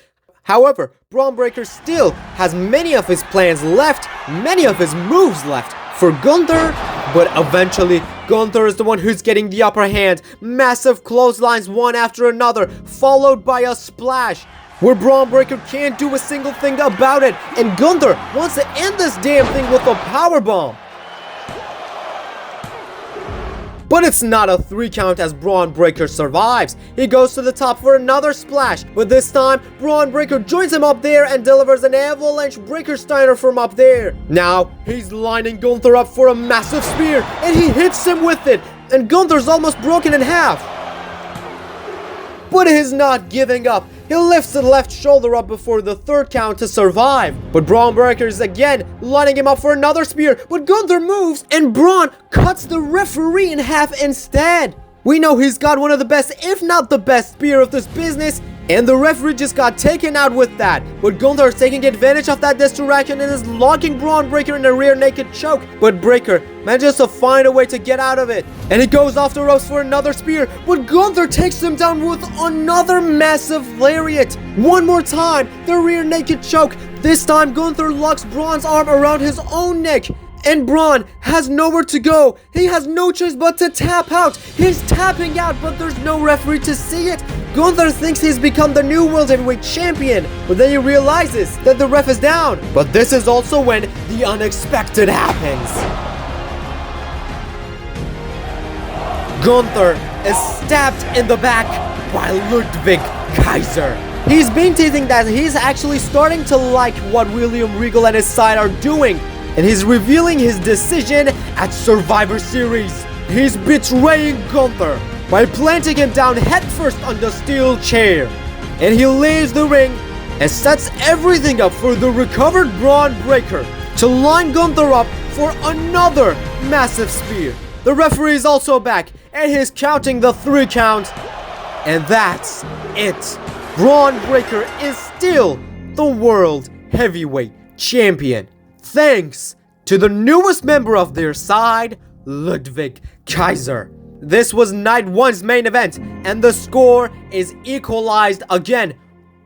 However, Braun Breaker still has many of his plans left, many of his moves left for Gunther, but eventually Gunther is the one who's getting the upper hand. Massive clotheslines one after another, followed by a splash, where Braun Breaker can't do a single thing about it, and Gunther wants to end this damn thing with a powerbomb. But it's not a 3 count as Braun Breaker survives. He goes to the top for another splash, but this time Braun Breaker joins him up there and delivers an avalanche breaker steiner from up there. Now he's lining Gunther up for a massive spear, and he hits him with it, and Gunther's almost broken in half. But he's not giving up. He lifts the left shoulder up before the 3rd count to survive. But Braun Breaker is again lining him up for another spear. But Gunther moves and Braun cuts the referee in half instead. We know he's got one of the best, if not the best, spear of this business. And the referee just got taken out with that. But Gunther is taking advantage of that distraction and is locking Braun Breaker in a rear naked choke. But Breaker manages to find a way to get out of it. And he goes off the ropes for another spear. But Gunther takes him down with another massive lariat. One more time, the rear naked choke. This time Gunther locks Braun's arm around his own neck. And Braun has nowhere to go. He has no choice but to tap out. He's tapping out, but there's no referee to see it. Gunther thinks he's become the new World Heavyweight Champion, but then he realizes that the ref is down. But this is also when the unexpected happens. Gunther is stabbed in the back by Ludwig Kaiser. He's been teasing that he's actually starting to like what William Regal and his side are doing, and he's revealing his decision at Survivor Series. He's betraying Gunther by planting him down headfirst on the steel chair, and he leaves the ring and sets everything up for the recovered Braun Breaker to line Gunther up for another massive spear. The referee is also back, and he's counting the 3 count, and that's it. Braun Breaker is still the World Heavyweight Champion, thanks to the newest member of their side, Ludwig Kaiser. This was Night 1's main event, and the score is equalized again,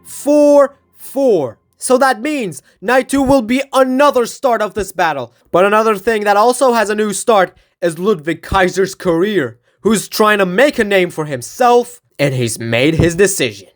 4-4. So that means Night 2 will be another start of this battle. But another thing that also has a new start is Ludwig Kaiser's career, who's trying to make a name for himself, and he's made his decision.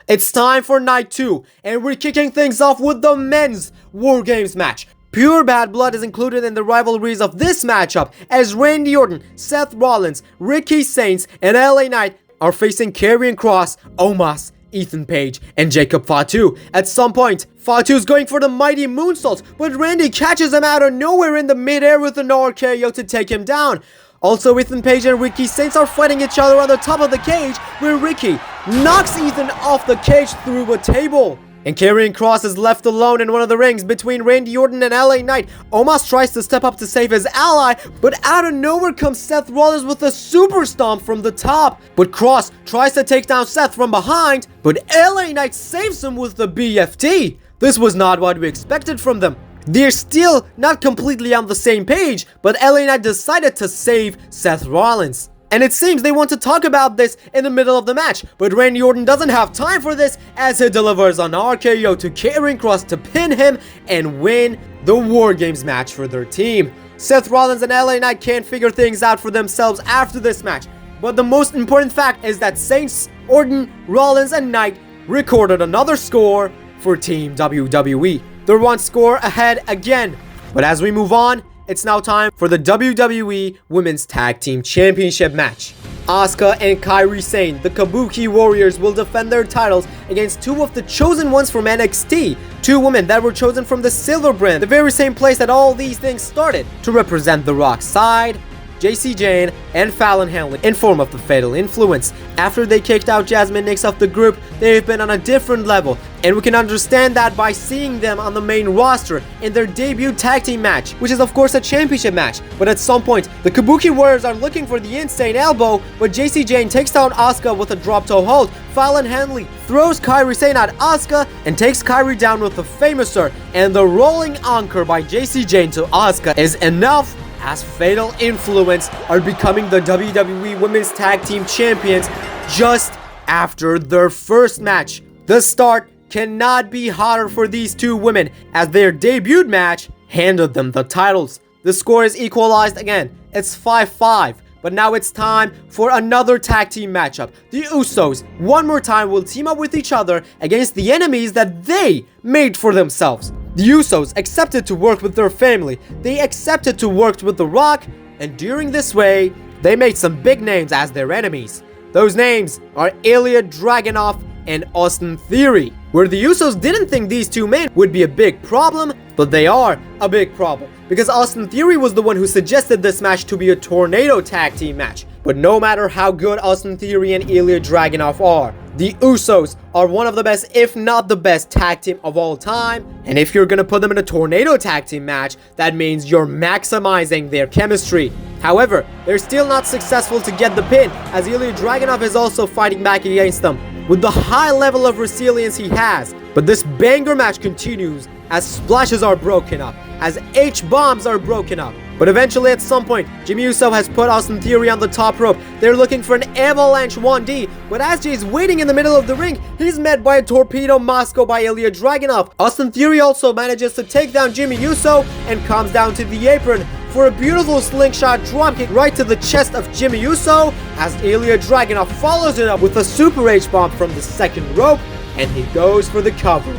It's time for Night 2, and we're kicking things off with the men's War Games match. Pure bad blood is included in the rivalries of this matchup, as Randy Orton, Seth Rollins, Ricky Saints, and LA Knight are facing Karrion Kross, Omos, Ethan Page, and Jacob Fatu. At some point, Fatu's going for the mighty moonsault, but Randy catches him out of nowhere in the midair with an RKO to take him down. Also, Ethan Page and Ricky Saints are fighting each other on the top of the cage, where Ricky knocks Ethan off the cage through a table. And Karrion Kross is left alone in one of the rings between Randy Orton and LA Knight. Omos tries to step up to save his ally, but out of nowhere comes Seth Rollins with a super stomp from the top. But Kross tries to take down Seth from behind, but LA Knight saves him with the BFT. This was not what we expected from them. They're still not completely on the same page, but LA Knight decided to save Seth Rollins. And it seems they want to talk about this in the middle of the match, but Randy Orton doesn't have time for this, as he delivers an RKO to Karrion Kross to pin him and win the War Games match for their team. Seth Rollins and LA Knight can't figure things out for themselves after this match, but the most important fact is that Saints, Orton, Rollins, and Knight recorded another score for Team WWE. They're 1 score ahead again. But as we move on, it's now time for the WWE Women's Tag Team Championship match. Asuka and Kairi Sane, the Kabuki Warriors, will defend their titles against 2 of the chosen ones from NXT. 2 women that were chosen from the Silver brand, the very same place that all these things started, to represent the Rock side, JC Jane, and Fallon Henley in form of the Fatal Influence. After they kicked out Jasmine Nix of the group, they've been on a different level, and we can understand that by seeing them on the main roster in their debut tag team match, which is of course a championship match. But at some point, the Kabuki Warriors are looking for the insane elbow, but JC Jane takes down Asuka with a drop toe hold. Fallon Henley throws Kairi Sane at Asuka and takes Kairi down with the Famouser, and the rolling anchor by JC Jane to Asuka is enough, as Fatal Influence are becoming the WWE Women's Tag Team Champions just after their first match. The start cannot be hotter for these 2 women, as their debut match handed them the titles. The score is equalized again. It's 5-5. But now it's time for another tag team matchup. The Usos, one more time, will team up with each other against the enemies that they made for themselves. The Usos accepted to work with their family. They accepted to work with The Rock, and during this way, they made some big names as their enemies. Those names are Ilya Dragunov and Austin Theory, where the Usos didn't think these 2 men would be a big problem, but they are a big problem, because Austin Theory was the one who suggested this match to be a tornado tag team match. But no matter how good Austin Theory and Ilya Dragunov are, the Usos are one of the best, if not the best, tag team of all time. And if you're gonna put them in a tornado tag team match, that means you're maximizing their chemistry. However, they're still not successful to get the pin, as Ilya Dragunov is also fighting back against them with the high level of resilience he has. But this banger match continues as splashes are broken up, as H-bombs are broken up. But eventually, at some point, Jimmy Uso has put Austin Theory on the top rope. They're looking for an avalanche 1D, but as Jay's waiting in the middle of the ring, he's met by a torpedo Moscow by Ilya Dragunov. Austin Theory also manages to take down Jimmy Uso and comes down to the apron for a beautiful slingshot dropkick right to the chest of Jimmy Uso, as Ilya Dragunov follows it up with a super H-bomb from the second rope, and he goes for the cover.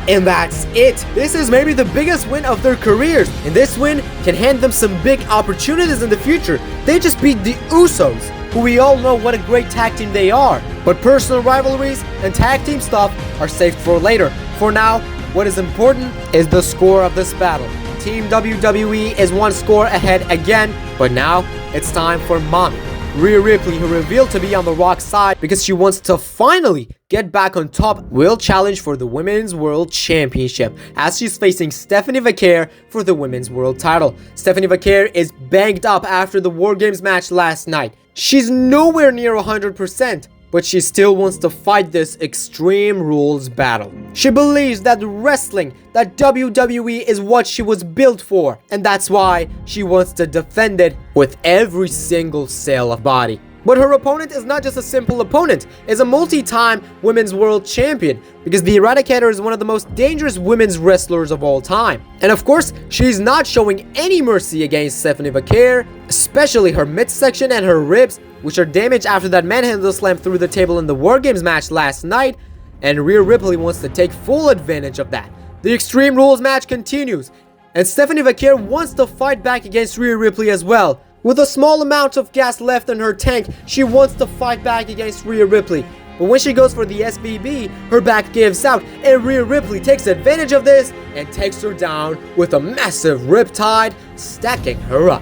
And that's it. This is maybe the biggest win of their careers, and this win can hand them some big opportunities in the future. They just beat the Usos, who we all know what a great tag team they are. But personal rivalries and tag team stuff are saved for later. For now, what is important is the score of this battle. Team WWE is one score ahead again, but now it's time for Mommy Rhea Ripley, who revealed to be on The Rock's side because she wants to finally get back on top, will challenge for the Women's World Championship as she's facing Stephanie Vaquer for the Women's World title. Stephanie Vaquer is banged up after the War Games match last night. She's nowhere near 100%, but she still wants to fight this Extreme Rules battle. She believes that wrestling, that WWE is what she was built for, and that's why she wants to defend it with every single cell of body. But her opponent is not just a simple opponent, it's a multi-time Women's World Champion, because the Eradicator is one of the most dangerous women's wrestlers of all time. And of course, she's not showing any mercy against Stephanie Vaquer, especially her midsection and her ribs, which are damaged after that manhandle slam through the table in the War Games match last night, and Rhea Ripley wants to take full advantage of that. The Extreme Rules match continues, and Stephanie Vaquer wants to fight back against Rhea Ripley as well. With a small amount of gas left in her tank, she wants to fight back against Rhea Ripley. But when she goes for the SBB, her back gives out, and Rhea Ripley takes advantage of this and takes her down with a massive riptide, stacking her up.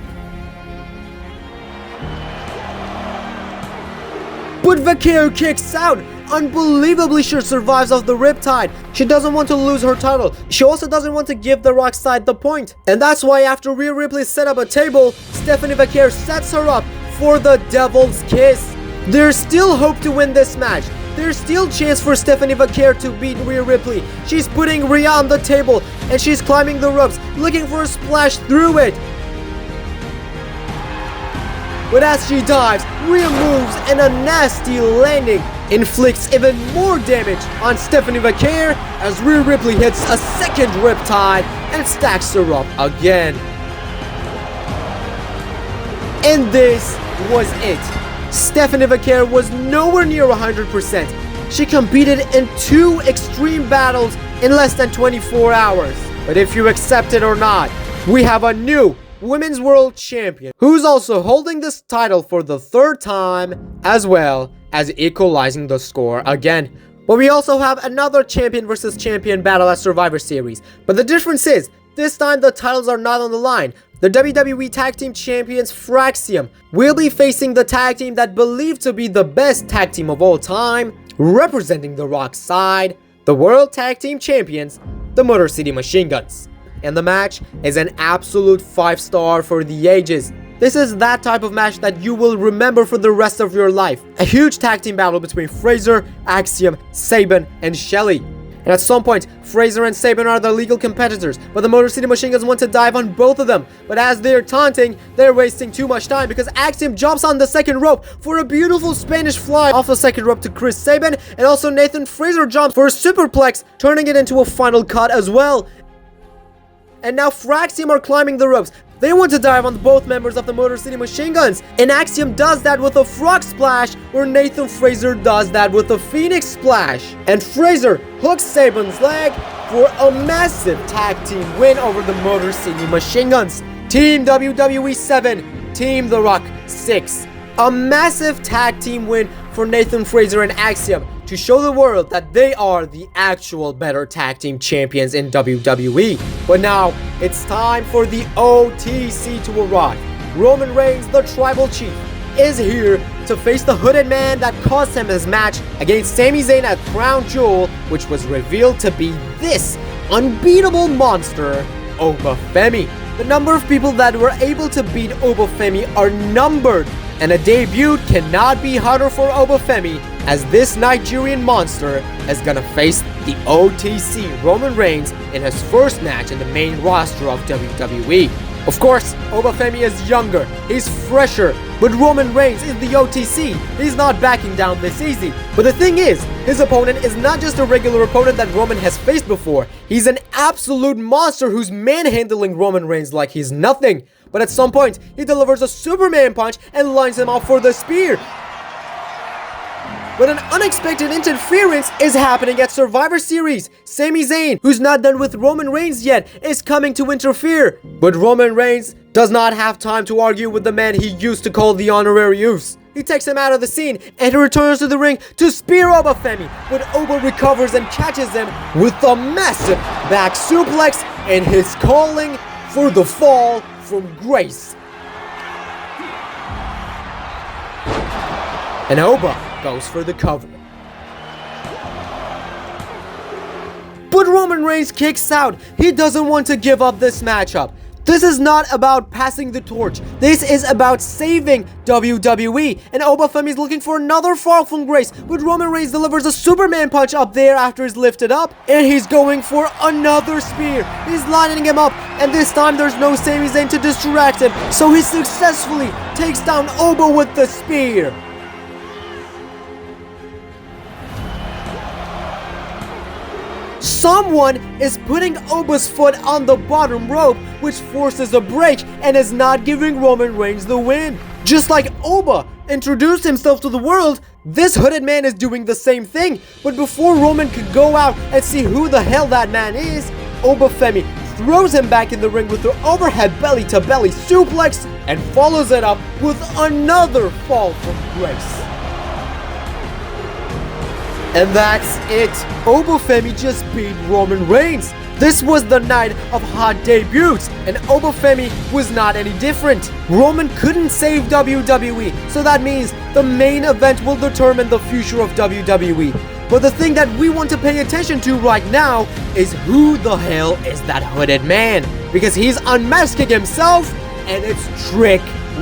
But Vaquer kicks out. Unbelievably, she survives off the riptide. She doesn't want to lose her title. She also doesn't want to give the Rock side the point. And that's why after Rhea Ripley set up a table, Stephanie Vaquer sets her up for the Devil's Kiss. There's still hope to win this match. There's still chance for Stephanie Vaquer to beat Rhea Ripley. She's putting Rhea on the table and she's climbing the ropes, looking for a splash through it. But as she dives, Rhea moves and a nasty landing inflicts even more damage on Stephanie Vaquer as Rhea Ripley hits a second riptide and stacks her up again. And this was it. Stephanie Vaquer was nowhere near 100%. She competed in 2 extreme battles in less than 24 hours. But if you accept it or not, we have a new Women's World Champion who's also holding this title for the 3rd time, as well as equalizing the score again. But we also have another champion versus champion battle at Survivor Series. But the difference is, this time the titles are not on the line. The WWE Tag Team Champions Fraxium will be facing the tag team that believed to be the best tag team of all time, representing the Rock side, the World Tag Team Champions, the Motor City Machine Guns. And the match is an absolute 5-star for the ages. This is that type of match that you will remember for the rest of your life. A huge tag team battle between Fraser, Axiom, Sabin, and Shelly. And at some point, Fraser and Sabin are the legal competitors, but the Motor City Machine Guns want to dive on both of them. But as they're taunting, they're wasting too much time because Axiom jumps on the second rope for a beautiful Spanish fly off the second rope to Chris Sabin, and also Nathan Fraser jumps for a superplex, turning it into a final cut as well. And now Fraxium are climbing the ropes. They want to dive on both members of the Motor City Machine Guns, and Axiom does that with a frog splash, where Nathan Fraser does that with a Phoenix splash. And Fraser hooks Sabin's leg for a massive tag team win over the Motor City Machine Guns. Team WWE 7, Team The Rock 6. A massive tag team win for Nathan Fraser and Axiom to show the world that they are the actual better tag team champions in WWE. But now, it's time for the OTC to arrive. Roman Reigns, the Tribal Chief, is here to face the hooded man that cost him his match against Sami Zayn at Crown Jewel, which was revealed to be this unbeatable monster, Obafemi. The number of people that were able to beat Obafemi are numbered, and a debut cannot be harder for Obafemi, as this Nigerian monster is gonna face the OTC Roman Reigns in his first match in the main roster of WWE. Of course, Obafemi is younger, he's fresher, but Roman Reigns is the OTC. He's not backing down this easy. But the thing is, his opponent is not just a regular opponent that Roman has faced before. He's an absolute monster who's manhandling Roman Reigns like he's nothing. But at some point, he delivers a Superman punch and lines him up for the spear. but an unexpected interference is happening at Survivor Series. Sami Zayn, who's not done with Roman Reigns yet, is coming to interfere. But Roman Reigns does not have time to argue with the man he used to call the honorary Uce. He takes him out of the scene and he returns to the ring to spear Oba Femi, but Oba recovers and catches him with a massive back suplex, and he's calling for the fall from grace. And Oba goes for the cover. But Roman Reigns kicks out. He doesn't want to give up this matchup. This is not about passing the torch. This is about saving WWE. And Oba Femi is looking for another fall from grace. But Roman Reigns delivers a Superman punch up there after he's lifted up. And he's going for another spear. He's lining him up. And this time there's no Sami Zayn to distract him. So he successfully takes down Oba with the spear. Someone is putting Oba's foot on the bottom rope, which forces a break and is not giving Roman Reigns the win. Just like Oba introduced himself to the world, this hooded man is doing the same thing. But before Roman could go out and see who the hell that man is, Oba Femi throws him back in the ring with her overhead belly-to-belly suplex and follows it up with another fall from grace. And that's it. Oba Femi just beat Roman Reigns. This was the night of hot debuts, and Oba Femi was not any different. Roman couldn't save WWE, so that means the main event will determine the future of WWE. But the thing that we want to pay attention to right now is who the hell is that hooded man? Because he's unmasking himself, and it's Trick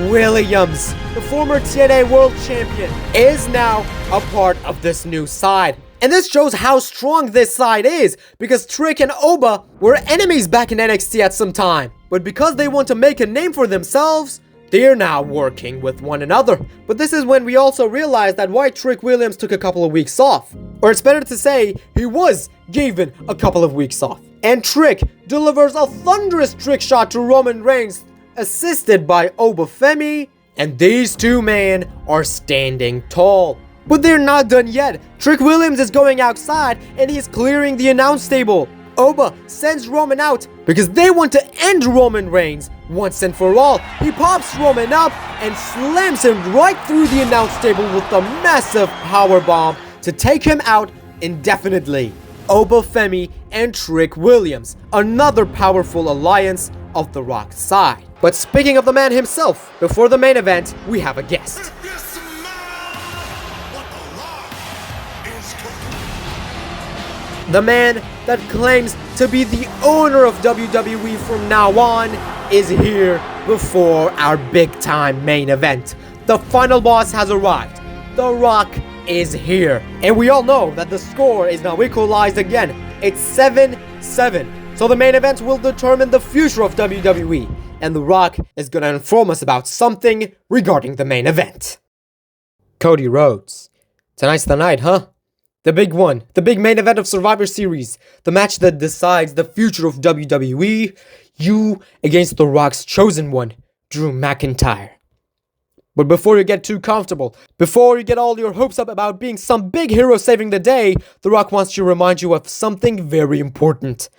Williams. The former TNA World Champion is now a part of this new side. And this shows how strong this side is, because Trick and Oba were enemies back in NXT at some time. But because they want to make a name for themselves, they're now working with one another. But this is when we also realize that why Trick Williams took a couple of weeks off. Or it's better to say, he was given a couple of weeks off. And Trick delivers a thunderous trick shot to Roman Reigns, assisted by Oba Femi, and these two men are standing tall. But they're not done yet. Trick Williams is going outside and he's clearing the announce table. Oba sends Roman out because they want to end Roman Reigns once and for all. He pops Roman up and slams him right through the announce table with a massive powerbomb to take him out indefinitely. Oba Femi and Trick Williams, another powerful alliance of The Rock's side. But speaking of the man himself, before the main event, we have a guest. The man that claims to be the owner of WWE from now on is here before our big-time main event. The final boss has arrived. The Rock is here. And we all know that the score is now equalized again. It's 7-7. So the main event will determine the future of WWE. And The Rock is gonna inform us about something regarding the main event. Cody Rhodes. Tonight's the night, huh? The big one, the big main event of Survivor Series, the match that decides the future of WWE, you against The Rock's chosen one, Drew McIntyre. But before you get too comfortable, before you get all your hopes up about being some big hero saving the day, The Rock wants to remind you of something very important.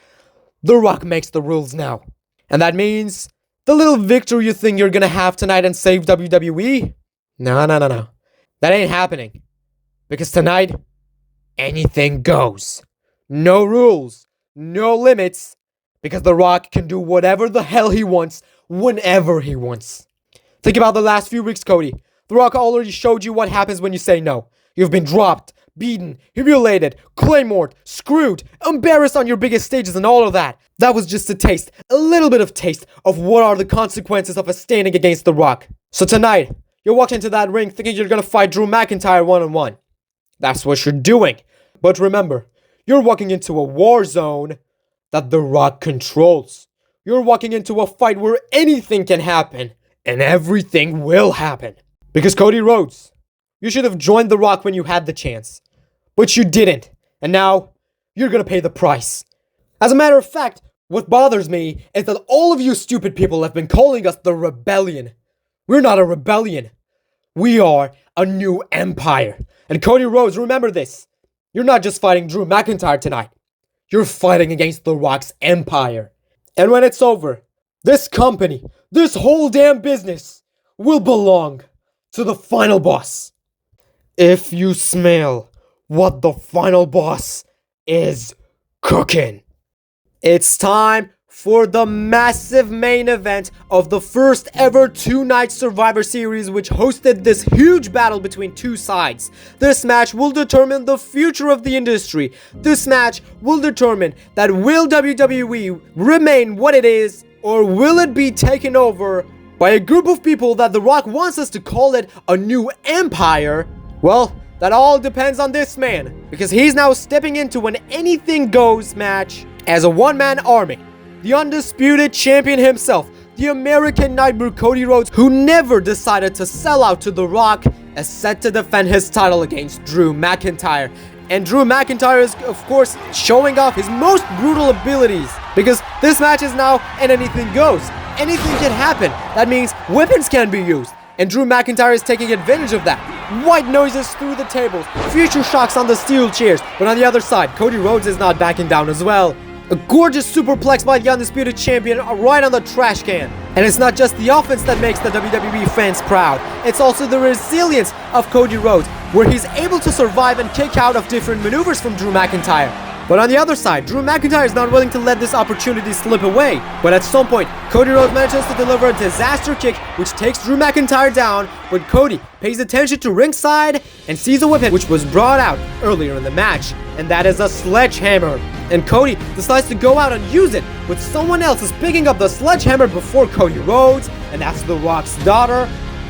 The Rock makes the rules now. And that means the little victory you think you're gonna have tonight and save WWE? No. That ain't happening. Because tonight, anything goes. No rules, no limits, because The Rock can do whatever the hell he wants, whenever he wants. Think about the last few weeks, Cody. The Rock already showed you what happens when you say no. You've been dropped, beaten, humiliated, claymored, screwed, embarrassed on your biggest stages and all of that. That was just a taste, a little bit of taste of what are the consequences of us standing against The Rock. So tonight, you're walking into that ring thinking you're gonna fight Drew McIntyre one-on-one. That's what you're doing. But remember, you're walking into a war zone that The Rock controls. You're walking into a fight where anything can happen, and everything will happen. Because Cody Rhodes, you should have joined The Rock when you had the chance. But you didn't, and now, you're gonna pay the price. As a matter of fact, what bothers me is that all of you stupid people have been calling us the Rebellion. We're not a rebellion. We are a new empire. And Cody Rhodes, remember this. You're not just fighting Drew McIntyre tonight. You're fighting against The Rock's empire. And when it's over, this company, this whole damn business, will belong to the final boss. If you smell what the final boss is cooking. It's time for the massive main event of the first ever two-night Survivor Series, which hosted this huge battle between two sides. This match will determine the future of the industry. This match will determine that will WWE remain what it is, or will it be taken over by a group of people that The Rock wants us to call it a new empire? Well, that all depends on this man, because he's now stepping into an anything goes match as a one-man army. The undisputed champion himself, the American Nightmare Cody Rhodes, who never decided to sell out to The Rock, is set to defend his title against Drew McIntyre. And Drew McIntyre is, of course, showing off his most brutal abilities, because this match is now an anything goes. Anything can happen. That means weapons can be used. And Drew McIntyre is taking advantage of that. White noises through the tables, future shocks on the steel chairs. But on the other side, Cody Rhodes is not backing down as well. A gorgeous superplex by the undisputed champion right on the trash can. And it's not just the offense that makes the WWE fans proud. It's also the resilience of Cody Rhodes, where he's able to survive and kick out of different maneuvers from Drew McIntyre. But on the other side, Drew McIntyre is not willing to let this opportunity slip away. But at some point, Cody Rhodes manages to deliver a disaster kick which takes Drew McIntyre down, but Cody pays attention to ringside and sees a weapon which was brought out earlier in the match, and that is a sledgehammer. And Cody decides to go out and use it, but someone else is picking up the sledgehammer before Cody Rhodes, and that's The Rock's daughter,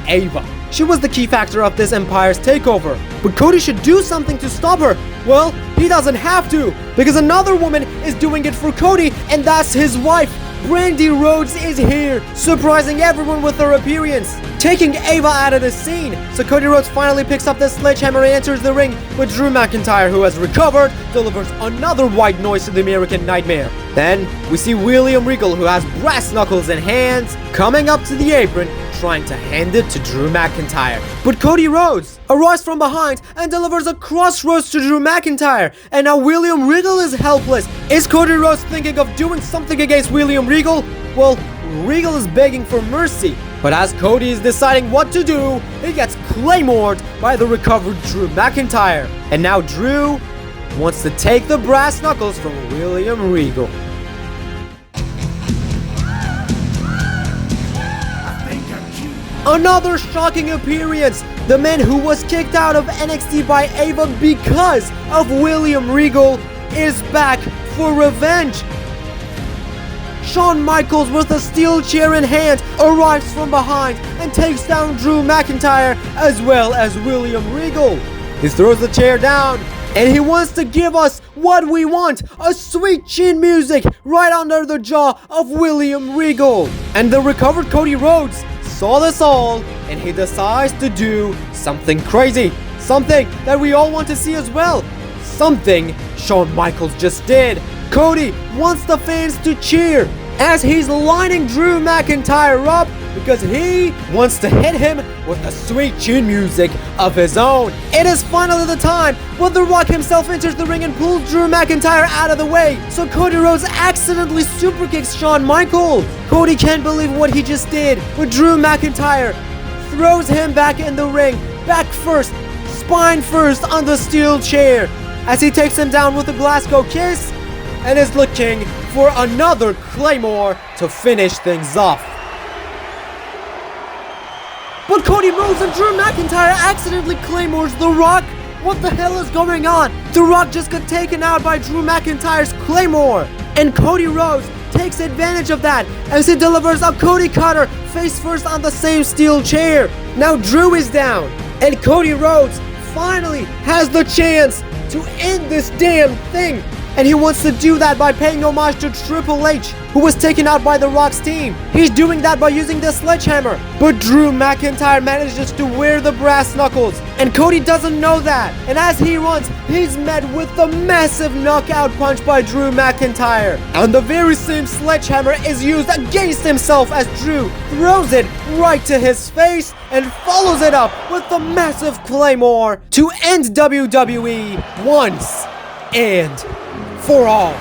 Ava. She was the key factor of this empire's takeover, but Cody should do something to stop her. Well, he doesn't have to, because another woman is doing it for Cody, and that's his wife. Brandy Rhodes is here, surprising everyone with her appearance, taking Ava out of the scene. So Cody Rhodes finally picks up the sledgehammer and enters the ring, but Drew McIntyre, who has recovered, delivers another white noise to the American Nightmare. Then we see William Regal, who has brass knuckles in hands, coming up to the apron, trying to hand it to Drew McIntyre. But Cody Rhodes arrives from behind and delivers a crossroads to Drew McIntyre, and now William Regal is helpless. Is Cody Rhodes thinking of doing something against William Regal? Well, Regal is begging for mercy, but as Cody is deciding what to do, he gets claymored by the recovered Drew McIntyre. And now Drew wants to take the brass knuckles from William Regal. Another shocking appearance. The man who was kicked out of NXT by Ava because of William Regal is back for revenge. Shawn Michaels, with a steel chair in hand, arrives from behind and takes down Drew McIntyre as well as William Regal. He throws the chair down and he wants to give us what we want, a sweet chin music right under the jaw of William Regal. And the recovered Cody Rhodes saw this all, and he decides to do something crazy, something that we all want to see as well, something Shawn Michaels just did. Cody wants the fans to cheer as he's lining Drew McIntyre up because he wants to hit him with the sweet chin music of his own. It is finally the time, but The Rock himself enters the ring and pulls Drew McIntyre out of the way, so Cody Rhodes accidentally superkicks Shawn Michaels. Cody can't believe what he just did, but Drew McIntyre throws him back in the ring, back first, spine first on the steel chair, as he takes him down with a Glasgow kiss and is looking for another Claymore to finish things off. But Cody Rhodes and Drew McIntyre accidentally claymores The Rock. What the hell is going on? The Rock just got taken out by Drew McIntyre's claymore, and Cody Rhodes takes advantage of that as he delivers a Cody Cutter face first on the same steel chair. Now Drew is down, and Cody Rhodes finally has the chance to end this damn thing And he wants to do that by paying homage to Triple H, who was taken out by The Rock's team. He's doing that by using the sledgehammer. But Drew McIntyre manages to wear the brass knuckles, and Cody doesn't know that. And as he runs, he's met with the massive knockout punch by Drew McIntyre. And the very same sledgehammer is used against himself as Drew throws it right to his face and follows it up with the massive Claymore to end WWE once and for all.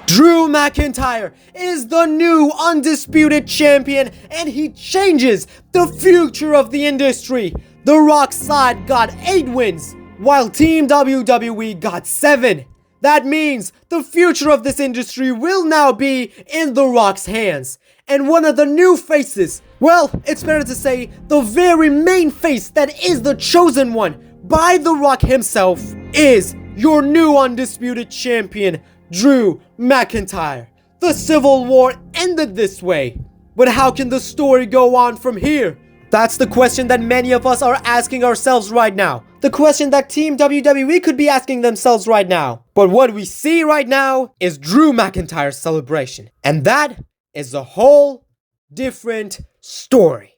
Drew McIntyre is the new undisputed champion, and he changes the future of the industry. The Rock side got 8 wins, while Team WWE got 7. That means the future of this industry will now be in The Rock's hands. And one of the new faces, well, it's better to say the very main face that is the chosen one by The Rock himself, is your new undisputed champion, Drew McIntyre. The Civil War ended this way, but how can the story go on from here? That's the question that many of us are asking ourselves right now. The question that Team WWE could be asking themselves right now. But what we see right now is Drew McIntyre's celebration. And that is a whole different story.